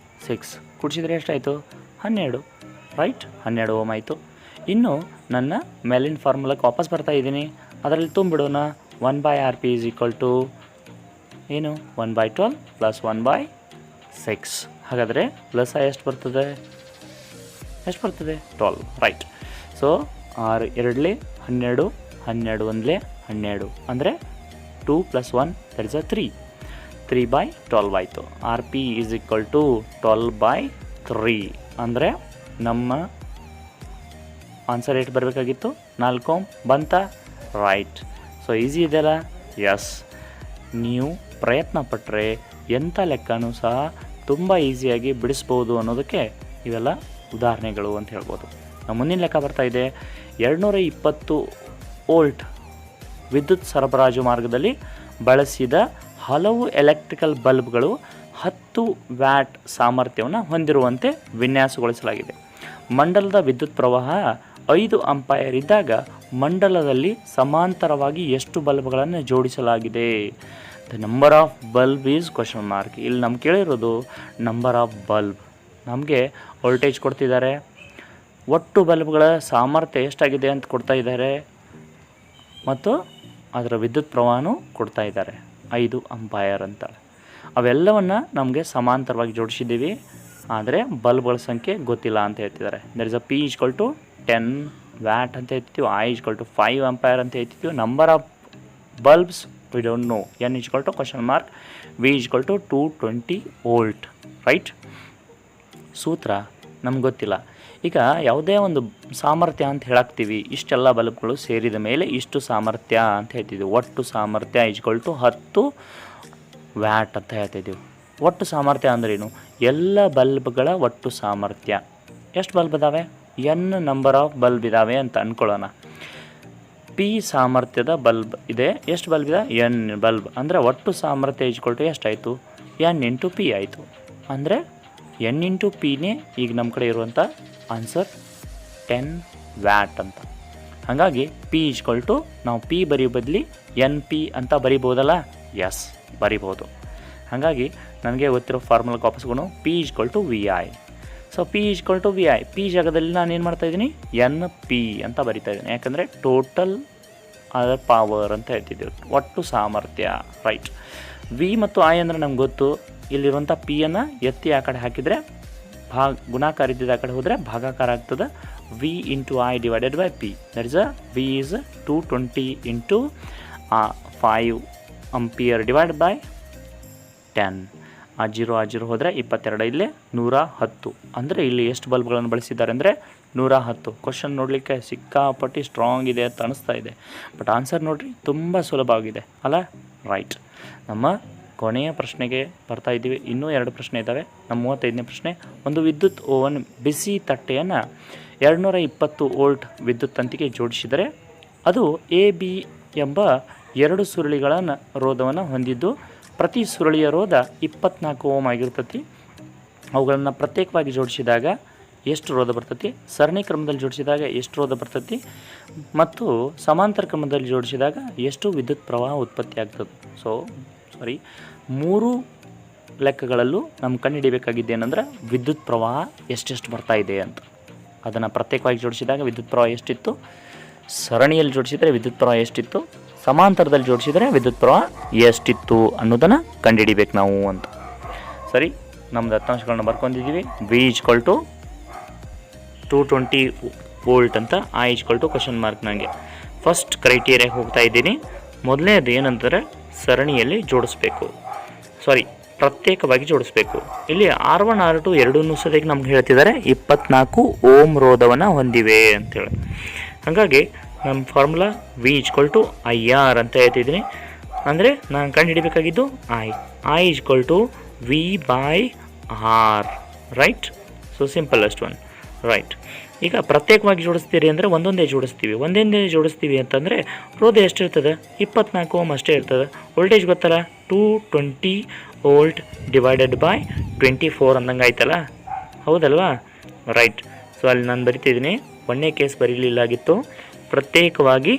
6 ಕೂಡಿಸಿದ್ರೆ ಎಷ್ಟಾಯಿತು 12, ರೈಟ್? 12 ಓಮ್ ಆಯಿತು. ಇನ್ನು ನನ್ನ ಮೇಲಿನ ಫಾರ್ಮುಲಾಕ್ಕೆ ವಾಪಸ್ ಬರ್ತಾ ಇದ್ದೀನಿ. ಅದರಲ್ಲಿ ತುಂಬಿಡೋಣ. 1/RP = ಏನು 1/12 + 1/6. ಹಾಗಾದರೆ ಲಸ ಎಷ್ಟು ಬರ್ತದೆ 12, ರೈಟ್? ಸೊ 6 2 12, 12 1 12 ಅಂದರೆ 2 + 1 ದಟ್ ಇಸ್ 3, 3/12 ಆಯಿತು. RP = 12/3 ಅಂದರೆ ನಮ್ಮ ಆನ್ಸರ್ ಎಷ್ಟು ಬರಬೇಕಾಗಿತ್ತು 4 ಓಮ್ ಬಂತಾ? ರೈಟ್. ಸೊ ಈಸಿ ಇದೆಯಲ್ಲ? ಎಸ್. ನೀವು ಪ್ರಯತ್ನ ಪಟ್ಟರೆ ಎಂಥ ಲೆಕ್ಕನೂ ಸಹ ತುಂಬ ಈಸಿಯಾಗಿ ಬಿಡಿಸ್ಬೋದು ಅನ್ನೋದಕ್ಕೆ ಇವೆಲ್ಲ ಉದಾಹರಣೆಗಳು ಅಂತ ಹೇಳ್ಬೋದು. ನಮ್ಮ ಮುಂದಿನ ಲೆಕ್ಕ ಬರ್ತಾ ಇದೆ. 220 ವೋಲ್ಟ್ ವಿದ್ಯುತ್ ಸರಬರಾಜು ಮಾರ್ಗದಲ್ಲಿ ಬಳಸಿದ ಹಲವು ಎಲೆಕ್ಟ್ರಿಕಲ್ ಬಲ್ಬ್ಗಳು 10 ವ್ಯಾಟ್ ಸಾಮರ್ಥ್ಯವನ್ನು ಹೊಂದಿರುವಂತೆ ವಿನ್ಯಾಸಗೊಳಿಸಲಾಗಿದೆ. ಮಂಡಲದ ವಿದ್ಯುತ್ ಪ್ರವಾಹ 5 ಆಂಪಿಯರ್ ಇದ್ದಾಗ ಮಂಡಲದಲ್ಲಿ ಸಮಾಂತರವಾಗಿ ಎಷ್ಟು ಬಲ್ಬ್ಗಳನ್ನು ಜೋಡಿಸಲಾಗಿದೆ? The number of bulb is question mark. ಇಲ್ಲಿ ನಮ್ಗೆ ಕೇಳಿರೋದು ನಂಬರ್ ಆಫ್ ಬಲ್ಬ್. ನಮಗೆ ವೋಲ್ಟೇಜ್ ಕೊಡ್ತಿದ್ದಾರೆ, ಒಟ್ಟು ಬಲ್ಬ್ಗಳ ಸಾಮರ್ಥ್ಯ ಎಷ್ಟಾಗಿದೆ ಅಂತ ಕೊಡ್ತಾ ಇದ್ದಾರೆ, ಮತ್ತು ಅದರ ವಿದ್ಯುತ್ ಪ್ರವಾಹನೂ ಕೊಡ್ತಾ ಇದ್ದಾರೆ 5 ಆಂಪಿಯರ್ ಅಂತ. ಅವೆಲ್ಲವನ್ನು ನಮಗೆ ಸಮಾಂತರವಾಗಿ ಜೋಡಿಸಿದ್ದೀವಿ, ಆದರೆ ಬಲ್ಬ್ಗಳ ಸಂಖ್ಯೆ ಗೊತ್ತಿಲ್ಲ ಅಂತ ಹೇಳ್ತಿದ್ದಾರೆ. There is a P = 10 watt ಅಂತ ಹೇಳ್ತಿದ್ವಿ, I = 5 ಆಂಪಿಯರ್ ಅಂತ ಹೇಳ್ತಿದ್ವಿ. Number of bulbs we don't know. N = question mark, V = 220 volt. Right. ಸೂತ್ರ ನಮ್ಗೆ ಗೊತ್ತಿಲ್ಲ. ಈಗ ಯಾವುದೇ ಒಂದು ಸಾಮರ್ಥ್ಯ ಅಂತ ಹೇಳಾಕ್ತೀವಿ, ಇಷ್ಟೆಲ್ಲ ಬಲ್ಬ್ಗಳು ಸೇರಿದ ಮೇಲೆ ಇಷ್ಟು ಸಾಮರ್ಥ್ಯ ಅಂತ ಹೇಳ್ತಿದ್ವಿ. ಒಟ್ಟು ಸಾಮರ್ಥ್ಯ = 10 ವ್ಯಾಟ್ ಅಂತ ಹೇಳ್ತಿದ್ದೀವಿ. ಒಟ್ಟು ಸಾಮರ್ಥ್ಯ ಅಂದ್ರೇನು? ಎಲ್ಲ ಬಲ್ಬ್ಗಳ ಒಟ್ಟು ಸಾಮರ್ಥ್ಯ. ಎಷ್ಟು ಬಲ್ಬ್ ಇದ್ದಾವೆ? N ನಂಬರ್ ಆಫ್ ಬಲ್ಬ್ ಇದ್ದಾವೆ ಅಂತ ಅಂದ್ಕೊಳ್ಳೋಣ. P ಸಾಮರ್ಥ್ಯದ ಬಲ್ಬ್ ಇದೆ. ಎಷ್ಟು ಬಲ್ಬ್ ಇದೆ? N bulb. ಅಂದರೆ ಒಟ್ಟು ಸಾಮರ್ಥ್ಯ = ಎಷ್ಟಾಯಿತು? N × P ಆಯಿತು. ಅಂದರೆ N × Pನೇ ಈಗ ನಮ್ಮ ಕಡೆ ಇರುವಂಥ ಆನ್ಸರ್ 10 ವ್ಯಾಟ್ ಅಂತ. ಹಾಗಾಗಿ P = ನಾವು P ಬರೆಯೋ ಬದಲಿ NP ಅಂತ ಬರಿಬೋದಲ್ಲ? ಎಸ್, ಬರಿಬೋದು. ಹಾಗಾಗಿ ನನಗೆ ಗೊತ್ತಿರೋ ಫಾರ್ಮುಲಾ ವಾಪಸ್ಗೂ P = VI. So P = VI. P ಜಾಗದಲ್ಲಿ ನಾನು ಏನು ಮಾಡ್ತಾಯಿದ್ದೀನಿ? NP ಅಂತ ಬರಿತಾಯಿದ್ದೀನಿ. ಯಾಕಂದರೆ ಟೋಟಲ್ ಅದರ್ ಪವರ್ ಅಂತ ಹೇಳ್ತಿದ್ದೀವಿ, ಒಟ್ಟು ಸಾಮರ್ಥ್ಯ. ರೈಟ್. V ಮತ್ತು I ಅಂದರೆ ನಮ್ಗೆ ಗೊತ್ತು. ಇಲ್ಲಿರುವಂಥ Pಯನ್ನು ಎತ್ತಿ ಆ ಕಡೆ ಹಾಕಿದರೆ ಗುಣಾಕಾರ ಇದ್ದಿದ್ದು ಆ ಕಡೆ ಹೋದರೆ ಭಾಗಾಕಾರ ಆಗ್ತದೆ. V × I / P. That is V is 220 × 5 ampere / 10. ಆ 0 ಹೋದರೆ 22, ಇಲ್ಲೇ 110. ಅಂದರೆ ಇಲ್ಲಿ ಎಷ್ಟು ಬಲ್ಬ್ಗಳನ್ನು ಬಳಸಿದ್ದಾರೆ ಅಂದರೆ 110. ಕ್ವಶನ್ ನೋಡಲಿಕ್ಕೆ ಸಿಕ್ಕಾಪಟ್ಟಿ ಸ್ಟ್ರಾಂಗ್ ಇದೆ ಅಂತ ಅನಿಸ್ತಾ ಇದೆ, ಬಟ್ ಆನ್ಸರ್ ನೋಡಿರಿ ತುಂಬ ಸುಲಭವಾಗಿದೆ ಅಲ್ಲ? ರೈಟ್. ನಮ್ಮ ಕೊನೆಯ ಪ್ರಶ್ನೆಗೆ ಬರ್ತಾ ಇದ್ದೀವಿ. ಇನ್ನೂ 2 ಪ್ರಶ್ನೆ ಇದ್ದಾವೆ. ನಮ್ಮ 35ನೇ ಪ್ರಶ್ನೆ. ಒಂದು ವಿದ್ಯುತ್ ಓವನ್ ಬಿಸಿ ತಟ್ಟೆಯನ್ನು 220 ವೋಲ್ಟ್ ವಿದ್ಯುತ್ ತಂತಿಗೆ ಜೋಡಿಸಿದರೆ ಅದು AB ಎಂಬ 2 ಸುರುಳಿಗಳ ರೋಧವನ್ನು ಹೊಂದಿದ್ದು ಪ್ರತಿ ಸುರುಳಿಯ ರೋಧ 24 ಓಮ್ ಆಗಿರ್ತತಿ. ಅವುಗಳನ್ನು ಪ್ರತ್ಯೇಕವಾಗಿ ಜೋಡಿಸಿದಾಗ ಎಷ್ಟು ರೋಧ ಬರ್ತತಿ? ಸರಣಿ ಕ್ರಮದಲ್ಲಿ ಜೋಡಿಸಿದಾಗ ಎಷ್ಟು ರೋಧ ಬರ್ತತಿ? ಮತ್ತು ಸಮಾಂತರ ಕ್ರಮದಲ್ಲಿ ಜೋಡಿಸಿದಾಗ ಎಷ್ಟು ವಿದ್ಯುತ್ ಪ್ರವಾಹ ಉತ್ಪತ್ತಿ ಆಗ್ತದೆ? ಮೂರು ಲೆಕ್ಕಗಳಲ್ಲೂ ನಮ್ಮ ಕಂಡುಹಿಡಿಯಬೇಕಾಗಿದ್ದೇನೆಂದ್ರೆ ವಿದ್ಯುತ್ ಪ್ರವಾಹ ಎಷ್ಟೆಷ್ಟು ಬರ್ತಾ ಇದೆ ಅಂತ. ಅದನ್ನು ಪ್ರತ್ಯೇಕವಾಗಿ ಜೋಡಿಸಿದಾಗ ವಿದ್ಯುತ್ ಪ್ರವಾಹ ಎಷ್ಟಿತ್ತು, ಸರಣಿಯಲ್ಲಿ ಜೋಡಿಸಿದರೆ ವಿದ್ಯುತ್ ಪ್ರವಾಹ ಎಷ್ಟಿತ್ತು, ಸಮಾಂತರದಲ್ಲಿ ಜೋಡಿಸಿದರೆ ವಿದ್ಯುತ್ ಪ್ರವಾಹ ಎಷ್ಟಿತ್ತು ಅನ್ನೋದನ್ನು ಕಂಡುಹಿಡಿಬೇಕು ನಾವು ಅಂತ. ಸರಿ, ನಮ್ಮ ದತ್ತಾಂಶಗಳನ್ನ ಬರ್ಕೊಂಡಿದ್ದೀವಿ. V = 220 ವೋಲ್ಟ್ ಅಂತ, I = ಕ್ವಶನ್ ಮಾರ್ಕ್. ನನಗೆ ಫಸ್ಟ್ ಕ್ರೈಟೀರಿಯಾಗೆ ಹೋಗ್ತಾ ಇದ್ದೀನಿ. ಮೊದಲನೇದು ಏನಂತಾರೆ? ಸರಣಿಯಲ್ಲಿ ಜೋಡಿಸ್ಬೇಕು, ಪ್ರತ್ಯೇಕವಾಗಿ ಜೋಡಿಸ್ಬೇಕು. ಇಲ್ಲಿ R1 R2 ಎರಡನ್ನೂ ಸರಿಯಾಗಿ ನಮ್ಗೆ ಹೇಳ್ತಿದ್ದಾರೆ 24 ಓಮ್ ರೋಧವನ್ನು ಹೊಂದಿವೆ ಅಂತೇಳಿ. ಹಾಗಾಗಿ ನಮ್ಮ ಫಾರ್ಮುಲಾ V = IR ಅಂತ ಹೇಳ್ತಿದ್ದೀನಿ. ಅಂದರೆ ನಾನು ಕಂಡುಹಿಡಿಬೇಕಾಗಿದ್ದು I = V/R. Right. So simple one. Right. ಈಗ ಪ್ರತ್ಯೇಕವಾಗಿ ಜೋಡಿಸ್ತೀರಿ ಅಂದರೆ ಒಂದೊಂದೇ ಜೋಡಿಸ್ತೀವಿ ಅಂತಂದರೆ ರೋಧ ಎಷ್ಟಿರ್ತದೆ? 24 ಓಮ್ ಅಷ್ಟೇ ಇರ್ತದೆ. ವೋಲ್ಟೇಜ್ ಗೊತ್ತಲ್ಲ, 220 ವೋಲ್ಟ್ / 24 ಅಂದಂಗೆ ಆಯ್ತಲ್ಲ, ಹೌದಲ್ವಾ? ರೈಟ್. ಸೊ ಅಲ್ಲಿ ನಾನು ಬರಿತಿದ್ದೀನಿ, ಒಂದನೇ ಕೇಸ್ ಬರೀಲಿಲ್ಲಾಗಿತ್ತು. ಪ್ರತ್ಯೇಕವಾಗಿ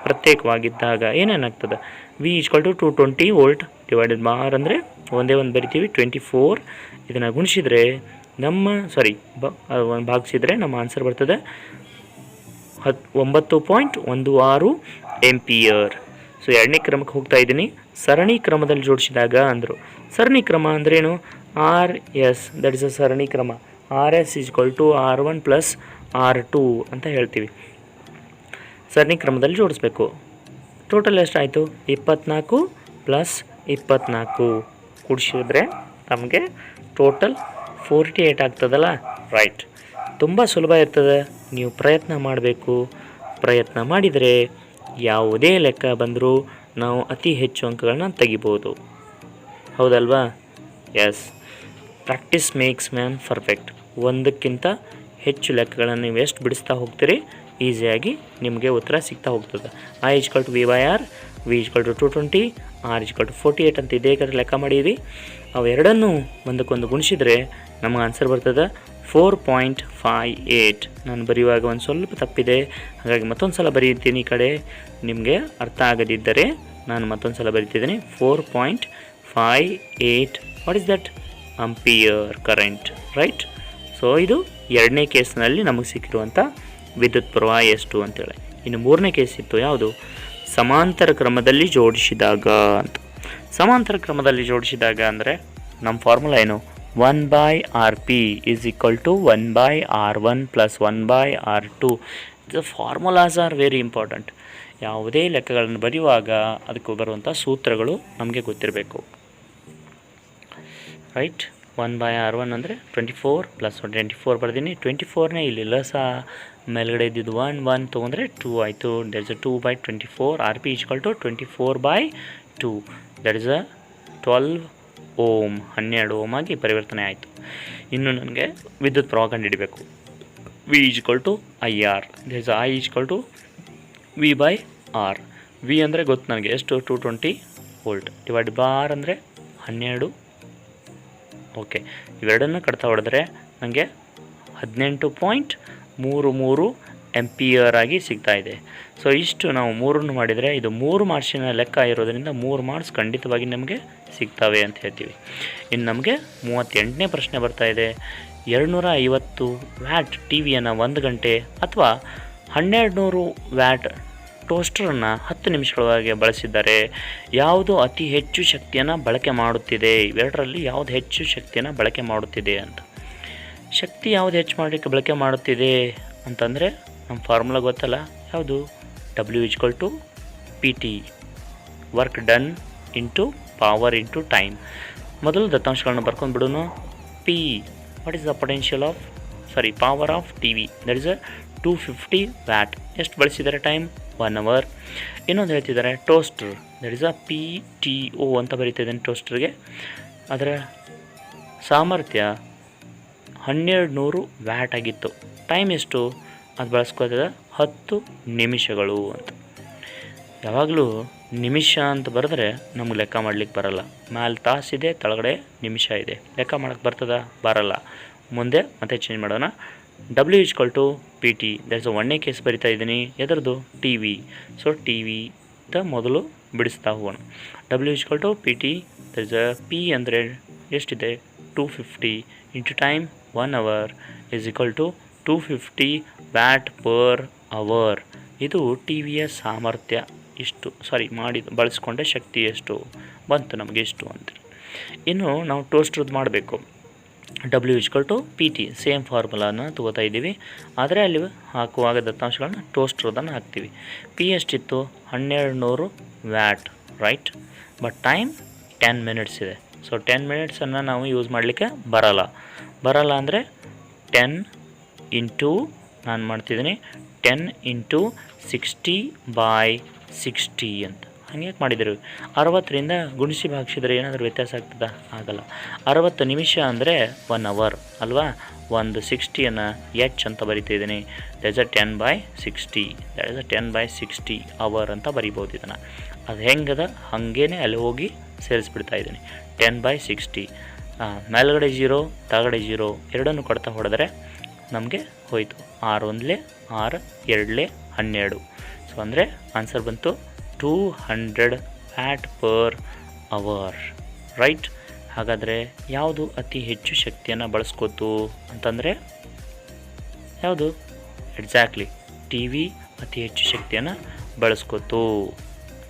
ಪ್ರತ್ಯೇಕವಾಗಿದ್ದಾಗ ಏನೇನಾಗ್ತದೆ? V = 220 ವೋಲ್ಟ್ / R ಅಂದರೆ ಒಂದೇ ಒಂದು ಬರಿತೀವಿ 24. ಇದನ್ನು ಗುಣಿಸಿದರೆ ಭಾಗಿಸಿದರೆ ನಮ್ಮ ಆನ್ಸರ್ ಬರ್ತದೆ 9.16 ಆಂಪಿಯರ್. ಸೊ ಎರಡನೇ ಕ್ರಮಕ್ಕೆ ಹೋಗ್ತಾ ಇದ್ದೀನಿ. ಸರಣಿ ಕ್ರಮದಲ್ಲಿ ಜೋಡಿಸಿದಾಗ ಅಂದರು. ಸರಣಿ ಕ್ರಮ ಅಂದ್ರೇನು? RS, ದಟ್ ಇಸ್ ಅ ಸರಣಿ ಕ್ರಮ. RS = R1 + R2 ಅಂತ ಹೇಳ್ತೀವಿ. ಸರಣಿ ಕ್ರಮದಲ್ಲಿ ಜೋಡಿಸ್ಬೇಕು. ಟೋಟಲ್ ಎಷ್ಟಾಯಿತು? 24 + 24 ಕೂಡಿಸಿದ್ರೆ ನಮಗೆ ಟೋಟಲ್ 48 ಆಗ್ತದಲ್ಲ? ರೈಟ್. ತುಂಬ ಸುಲಭ ಇರ್ತದೆ. ನೀವು ಪ್ರಯತ್ನ ಮಾಡಬೇಕು. ಪ್ರಯತ್ನ ಮಾಡಿದರೆ ಯಾವುದೇ ಲೆಕ್ಕ ಬಂದರೂ ನಾವು ಅತಿ ಹೆಚ್ಚು ಅಂಕಗಳನ್ನ ತೆಗಿಬೋದು, ಹೌದಲ್ವಾ? Yes. Practice makes man perfect. ಒಂದಕ್ಕಿಂತ ಹೆಚ್ಚು ಲೆಕ್ಕಗಳನ್ನು ನೀವು ಎಷ್ಟು ಬಿಡಿಸ್ತಾ ಹೋಗ್ತೀರಿ, ಈಸಿಯಾಗಿ ನಿಮಗೆ ಉತ್ತರ ಸಿಗ್ತಾ ಹೋಗ್ತದೆ. I = V/R, V = 220, R = 48 ಅಂತ ಇದೇ ಕಡೆ ಲೆಕ್ಕ ಮಾಡಿದ್ವಿ. ಅವೆರಡನ್ನೂ ಒಂದಕ್ಕೊಂದು ಗುಣಿಸಿದರೆ ನಮಗೆ ಆನ್ಸರ್ ಬರ್ತದೆ 4.58. ನಾನು ಬರೆಯುವಾಗ ಒಂದು ಸ್ವಲ್ಪ ತಪ್ಪಿದೆ, ಹಾಗಾಗಿ ಮತ್ತೊಂದು ಸಲ ಬರೀತೀನಿ. ಈ ಕಡೆ ನಿಮಗೆ ಅರ್ಥ ಆಗದಿದ್ದರೆ ನಾನು ಮತ್ತೊಂದು ಸಲ ಬರಿತಿದ್ದೀನಿ. 4.58. What is that? Ampere current, right? So ಇದು ಎರಡನೇ ಕೇಸ್ನಲ್ಲಿ ನಮಗೆ ಸಿಕ್ಕಿರುವಂಥ ವಿದ್ಯುತ್ ಪ್ರವಾಹ ಎಷ್ಟು ಅಂತೇಳಿ. ಇನ್ನು ಮೂರನೇ ಕೇಸ್ ಇತ್ತು, ಯಾವುದು? ಸಮಾಂತರ ಕ್ರಮದಲ್ಲಿ ಜೋಡಿಸಿದಾಗ ಅಂತ. ಸಮಾಂತರ ಕ್ರಮದಲ್ಲಿ ಜೋಡಿಸಿದಾಗ ಅಂದರೆ ನಮ್ಮ ಫಾರ್ಮುಲಾ ಏನು? 1/Rp is equal to 1/R1 plus 1/R2. The formulas are very important. ಯಾವುದೇ ಲೆಕ್ಕಗಳನ್ನು ಬರೆಯುವಾಗ ಅದಕ್ಕೆ ಬರುವಂಥ ಸೂತ್ರಗಳು ನಮಗೆ ಗೊತ್ತಿರಬೇಕು, ರೈಟ್? 1/R1 ಅಂದರೆ 24 ಪ್ಲಸ್ 24 ಬರ್ದೀನಿ. 24ನೇ ಇಲ್ಲಿ ಲಸ ಮೇಲ್ಗಡೆ ಇದ್ದಿದ್ದು 1 ತೊಗೊಂಡ್ರೆ 2 ಆಯಿತು. That is 2/24. Rp is equal to 24/2. That is 12 ohm, 12 ohm ಆಗಿ ಪರಿವರ್ತನೆ ಆಯಿತು. ಇನ್ನು ನನಗೆ ವಿದ್ಯುತ್ ಪ್ರವಾಹ ಕಂಡುಹಿಡಿಬೇಕು. V is equal to IR. That is I is equal to V/R. V ಅಂದರೆ ಗೊತ್ತು ನನಗೆ ಎಷ್ಟು? 220 ವೋಲ್ಟ್ ಡಿವೈಡ್ ಬೈ R ಅಂದರೆ 12. ಓಕೆ, ಇವೆರಡನ್ನು ಕಡ್ತಾ ಹೊಡೆದ್ರೆ ನನಗೆ 18.33 ಆಂಪಿಯರ್ ಆಗಿ ಸಿಗ್ತಾಯಿದೆ. ಸೊ ಇಷ್ಟು ನಾವು ಮೂರನ್ನು ಮಾಡಿದರೆ ಇದು 3 ಮಾರ್ಕ್ಸಿನ ಲೆಕ್ಕ ಇರೋದರಿಂದ 3 ಮಾರ್ಕ್ಸ್ ಖಂಡಿತವಾಗಿ ನಮಗೆ ಸಿಗ್ತವೆ ಅಂತ ಹೇಳ್ತೀವಿ. ಇನ್ನು ನಮಗೆ 38ನೇ ಪ್ರಶ್ನೆ ಬರ್ತಾಯಿದೆ. 250 ವ್ಯಾಟ್ ಟಿ ವಿಯನ್ನು 1 ಗಂಟೆ ಅಥವಾ 1200 ವ್ಯಾಟ್ ಟೋಸ್ಟರನ್ನು 10 ನಿಮಿಷಗಳವರೆಗೆ ಬಳಸಿದ್ದಾರೆ. ಯಾವುದು ಅತಿ ಹೆಚ್ಚು ಶಕ್ತಿಯನ್ನು ಬಳಕೆ ಮಾಡುತ್ತಿದೆ? ಇವೆರಡರಲ್ಲಿ ಯಾವುದು ಹೆಚ್ಚು ಶಕ್ತಿಯನ್ನು ಬಳಕೆ ಮಾಡುತ್ತಿದೆ ಅಂತ. ಶಕ್ತಿ ಯಾವುದು ಹೆಚ್ಚು ಮಾಡಲಿಕ್ಕೆ ಬಳಕೆ ಮಾಡುತ್ತಿದೆ ಅಂತಂದರೆ ನಮ್ಮ ಫಾರ್ಮುಲಾ ಗೊತ್ತಲ್ಲ, ಯಾವುದು? W is equal to PT, work done into power into time. ಮೊದಲು ದತ್ತಾಂಶಗಳನ್ನು ಬರ್ಕೊಂಡು ಬಿಡೋಣ. P, what is the potential of power of T V? That is 250 watt. ಎಷ್ಟು ಬಳಸಿದ್ದಾರೆ? Time 1 hour. ಇನ್ನೊಂದು ಹೇಳ್ತಿದ್ದಾರೆ ಟೋಸ್ಟರ್, ದಟ್ ಇಸ್ PTO ಅಂತ ಬರೀತಿದ್ದೇನೆ ಟೋಸ್ಟರ್ಗೆ. ಅದರ ಸಾಮರ್ಥ್ಯ 1200 ವ್ಯಾಟ್ ಆಗಿತ್ತು. ಟೈಮ್ ಎಷ್ಟು? ಅದು ಬಳಸ್ಕೋತದೆ 10 ನಿಮಿಷಗಳು ಅಂತ. ಯಾವಾಗಲೂ ನಿಮಿಷ ಅಂತ ಬರೆದ್ರೆ ನಮ್ಗೆ ಲೆಕ್ಕ ಮಾಡ್ಲಿಕ್ಕೆ ಬರಲ್ಲ. ಮೇಲೆ ತಾಸಿದೆ, ಕೆಳಗಡೆ ನಿಮಿಷ ಇದೆ, ಲೆಕ್ಕ ಮಾಡೋಕ್ಕೆ ಬರ್ತದ? ಬರಲ್ಲ. ಮುಂದೆ ಮತ್ತೆ ಚೇಂಜ್ ಮಾಡೋಣ. W is equal to PT. That is 1ನೇ ಕೇಸ್ ಬರಿತಾ ಇದ್ದೀನಿ. ಎದರದು? T V. So T V ಮೊದಲು ಬಿಡಿಸ್ತಾ ಹೋಗೋಣ. W is equal to PT. That is P ಅಂದರೆ ಎಷ್ಟಿದೆ? 250 into time 1 hour is equal to 250 watt per hour. ಇದು ಟಿ ವಿಯ ಸಾಮರ್ಥ್ಯ. ಇಷ್ಟು ಬಳಸ್ಕೊಂಡೆ ಶಕ್ತಿ ಎಷ್ಟು ಬಂತು ನಮಗೆ ಇಷ್ಟು ಅಂತ. ಇನ್ನು ನಾವು ಟೋಸ್ಟ್ರದ್ದು ಮಾಡಬೇಕು. W is equal to PT. Same ಫಾರ್ಮುಲಾನ ತಗೋತಾ ಇದ್ದೀವಿ, ಆದರೆ ಅಲ್ಲಿ ಹಾಕುವಾಗ ದತ್ತಾಂಶಗಳನ್ನ ಟೋಸ್ಟ್ರದನ್ನು ಹಾಕ್ತೀವಿ. P ಎಷ್ಟಿತ್ತು? 1200 watt, right? But time 10 minutes ಇದೆ. ಸೊ 10 ಮಿನಿಟ್ಸನ್ನು ನಾವು ಯೂಸ್ ಮಾಡಲಿಕ್ಕೆ ಬರಲ್ಲ ಅಂದರೆ 10 ಇಂಟು ನಾನು ಮಾಡ್ತಿದ್ದೀನಿ 10 ಇಂಟು 60/60 ಅಂತ. ಹಂಗೆ ಮಾಡಿದ್ರು 60ರಿಂದ ಗುಣಿಸಿ ಭಾಗಿಸಿದ್ರೆ ಏನಾದರೂ ವ್ಯತ್ಯಾಸ ಆಗ್ತದಾ? ಆಗಲ್ಲ. 60 ನಿಮಿಷ ಅಂದರೆ 1 ಅವರ್ ಅಲ್ವಾ? ಒಂದು 60ಯನ್ನು H ಅಂತ ಬರಿತಿದ್ದೀನಿ. That is 10/60. That is 10/60 hour ಅಂತ ಬರಿಬೋದು ಇದನ್ನು. ಅದು ಹೆಂಗದ ಹಾಗೇ ಅಲ್ಲಿ ಹೋಗಿ ಸೇರಿಸ್ಬಿಡ್ತಾ ಇದ್ದೀನಿ. 10/60. ಮೇಲ್ಗಡೆ 0, ತಳಗಡೆ 0 ಎರಡನ್ನು ಕೊಡ್ತಾ ಹೊಡೆದ್ರೆ ನಮಗೆ ಹೋಯಿತು. 6 1 6 2 12. ಸೊ ಅಂದರೆ ಆನ್ಸರ್ ಬಂತು 200 ವ್ಯಾಟ್ ಪರ್ ಅವರ್, ರೈಟ್? ಹಾಗಾದರೆ ಯಾವುದು ಅತಿ ಹೆಚ್ಚು ಶಕ್ತಿಯನ್ನು ಬಳಸ್ಕೋತು ಅಂತಂದರೆ ಯಾವುದು? ಎಕ್ಸಾಕ್ಟ್ಲಿ ಟಿ ವಿ ಅತಿ ಹೆಚ್ಚು ಶಕ್ತಿಯನ್ನು ಬಳಸ್ಕೋತು.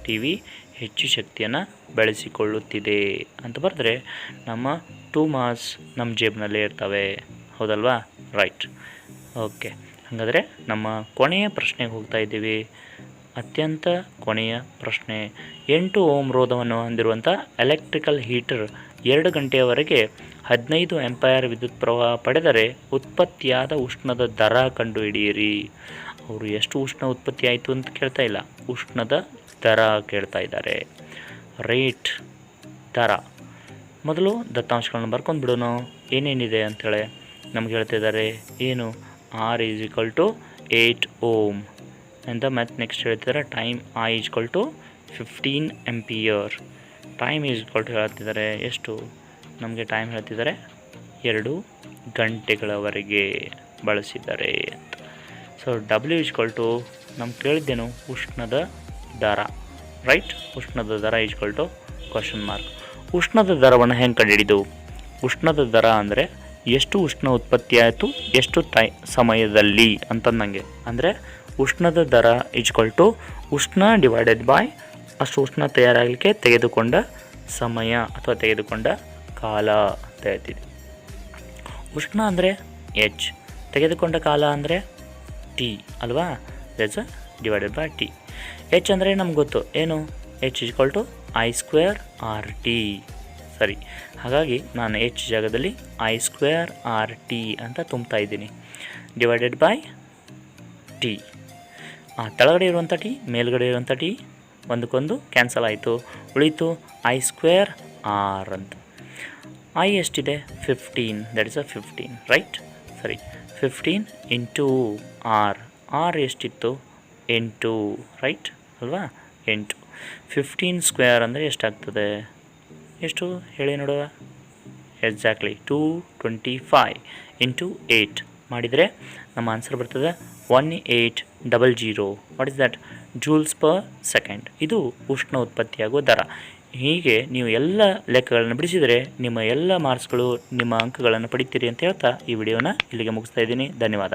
ಟಿ ವಿ ಹೆಚ್ಚು ಶಕ್ತಿಯನ್ನು ಬಳಸಿಕೊಳ್ಳುತ್ತಿದೆ ಅಂತ ಬರೆದ್ರೆ ನಮ್ಮ 2 ಮಾರ್ಕ್ಸ್ ನಮ್ಮ ಜೇಬಿನಲ್ಲೇ ಇರ್ತವೆ, ಹೌದಲ್ವಾ? ರೈಟ್. ಓಕೆ, ಹಾಗಾದರೆ ನಮ್ಮ ಕೊನೆಯ ಪ್ರಶ್ನೆಗೆ ಹೋಗ್ತಾ ಇದ್ದೀವಿ. ಅತ್ಯಂತ ಕೊನೆಯ ಪ್ರಶ್ನೆ. 8 ಓಮ್ ರೋಧವನ್ನು ಹೊಂದಿರುವಂಥ ಎಲೆಕ್ಟ್ರಿಕಲ್ ಹೀಟರ್ 2 ಗಂಟೆಯವರೆಗೆ 15 ಆಂಪಿಯರ್ ವಿದ್ಯುತ್ ಪ್ರವಾಹ ಪಡೆದರೆ ಉತ್ಪತ್ತಿಯಾದ ಉಷ್ಣದ ದರ ಕಂಡುಹಿಡಿಯಿರಿ. ಅವರು ಎಷ್ಟು ಉಷ್ಣ ಉತ್ಪತ್ತಿ ಆಯಿತು ಅಂತ ಕೇಳ್ತಾ ಇಲ್ಲ, ಉಷ್ಣದ ದರ ಕೇಳ್ತಾ ಇದ್ದಾರೆ. ರೇಟ್, ದರ. ಮೊದಲು ದತ್ತಾಂಶಗಳನ್ನು ಬರ್ಕೊಂಡು ಬಿಡೋಣ, ಏನೇನಿದೆ ಅಂಥೇಳಿ ನಮ್ಗೆ ಹೇಳ್ತಿದ್ದಾರೆ. ಏನು? R is equal to 8 ohm ಅಂತ. ಮತ್ತು ನೆಕ್ಸ್ಟ್ ಹೇಳ್ತಿದ್ದಾರೆ time I is equal to 15 ampere. Time is equal to ಹೇಳ್ತಿದ್ದಾರೆ ಎಷ್ಟು? ನಮಗೆ ಟೈಮ್ ಹೇಳ್ತಿದ್ದಾರೆ 2 ಗಂಟೆಗಳವರೆಗೆ ಬಳಸಿದ್ದಾರೆ ಅಂತ. ಸೊ W = ನಮ್ಗೆ ಕೇಳಿದ್ದೇನು, ಉಷ್ಣದ ದರ, ರೈಟ್. ಉಷ್ಣದ ದರ = ಕ್ವಶನ್ ಮಾರ್ಕ್. ಉಷ್ಣದ ದರವನ್ನು ಹೆಂಗೆ ಕಂಡುಹಿಡಿದು? ಉಷ್ಣದ ದರ ಅಂದರೆ ಎಷ್ಟು ಉಷ್ಣ ಉತ್ಪತ್ತಿ ಆಯಿತು ಎಷ್ಟು ಸಮಯದಲ್ಲಿ ಅಂತಂದಂಗೆ. ಅಂದರೆ ಉಷ್ಣದ ದರ = ಉಷ್ಣ ಡಿವೈಡೆಡ್ ಬೈ ಅಷ್ಟು ಉಷ್ಣ ತಯಾರಾಗಲಿಕ್ಕೆ ತೆಗೆದುಕೊಂಡ ಸಮಯ ಅಥವಾ ತೆಗೆದುಕೊಂಡ ಕಾಲ ಅಂತ ಹೇಳ್ತಿದ್ವಿ. ಉಷ್ಣ ಅಂದರೆ H, ತೆಗೆದುಕೊಂಡ ಕಾಲ ಅಂದರೆ T ಅಲ್ವಾ. That's divided by T. H ಅಂದರೆ ನಮ್ಗೆ ಗೊತ್ತು ಏನು, H = I²RT. ಸರಿ, ಹಾಗಾಗಿ ನಾನು H ಜಾಗದಲ್ಲಿ I²RT ಅಂತ ತುಂಬ್ತಾ ಇದ್ದೀನಿ, ಡಿವೈಡೆಡ್ ಬೈ T. ಕೆಳಗಡೆ ಇರುವಂಥ T ಮೇಲ್ಗಡೆ ಇರುವಂಥ T ಒಂದಕ್ಕೊಂದು ಕ್ಯಾನ್ಸಲ್ ಆಯಿತು, ಉಳೀತು I² R ಅಂತ. I ಎಷ್ಟಿದೆ? 15, ದಟ್ ಇಸ್ 15, ರೈಟ್. ಸರಿ, 15 ಇಂಟು R. R ಎಷ್ಟಿತ್ತು? 8, ರೈಟ್ ಅಲ್ವಾ, 8. 15² ಅಂದರೆ ಎಷ್ಟಾಗ್ತದೆ? ಎಷ್ಟು ಹೇಳಿ ನೋಡುವ. ಎಕ್ಸಾಕ್ಟ್ಲಿ 225 ಇಂಟು 8 ಮಾಡಿದರೆ ನಮ್ಮ ಆನ್ಸರ್ ಬರ್ತದೆ 1800. What is that? Jules per second. ಇದು ಉಷ್ಣ ಉತ್ಪತ್ತಿಯಾಗುವ ದರ. ಹೀಗೆ ನೀವು ಎಲ್ಲ ಲೆಕ್ಕಗಳನ್ನು ಬಿಡಿಸಿದರೆ ನಿಮ್ಮ ಎಲ್ಲ ಮಾರ್ಕ್ಸ್ಗಳು, ನಿಮ್ಮ ಅಂಕಗಳನ್ನು ಪಡಿತೀರಿ ಅಂತ ಹೇಳ್ತಾ ಈ ವಿಡಿಯೋನ ಇಲ್ಲಿಗೆ ಮುಗಿಸ್ತಾ ಇದ್ದೀನಿ. ಧನ್ಯವಾದ.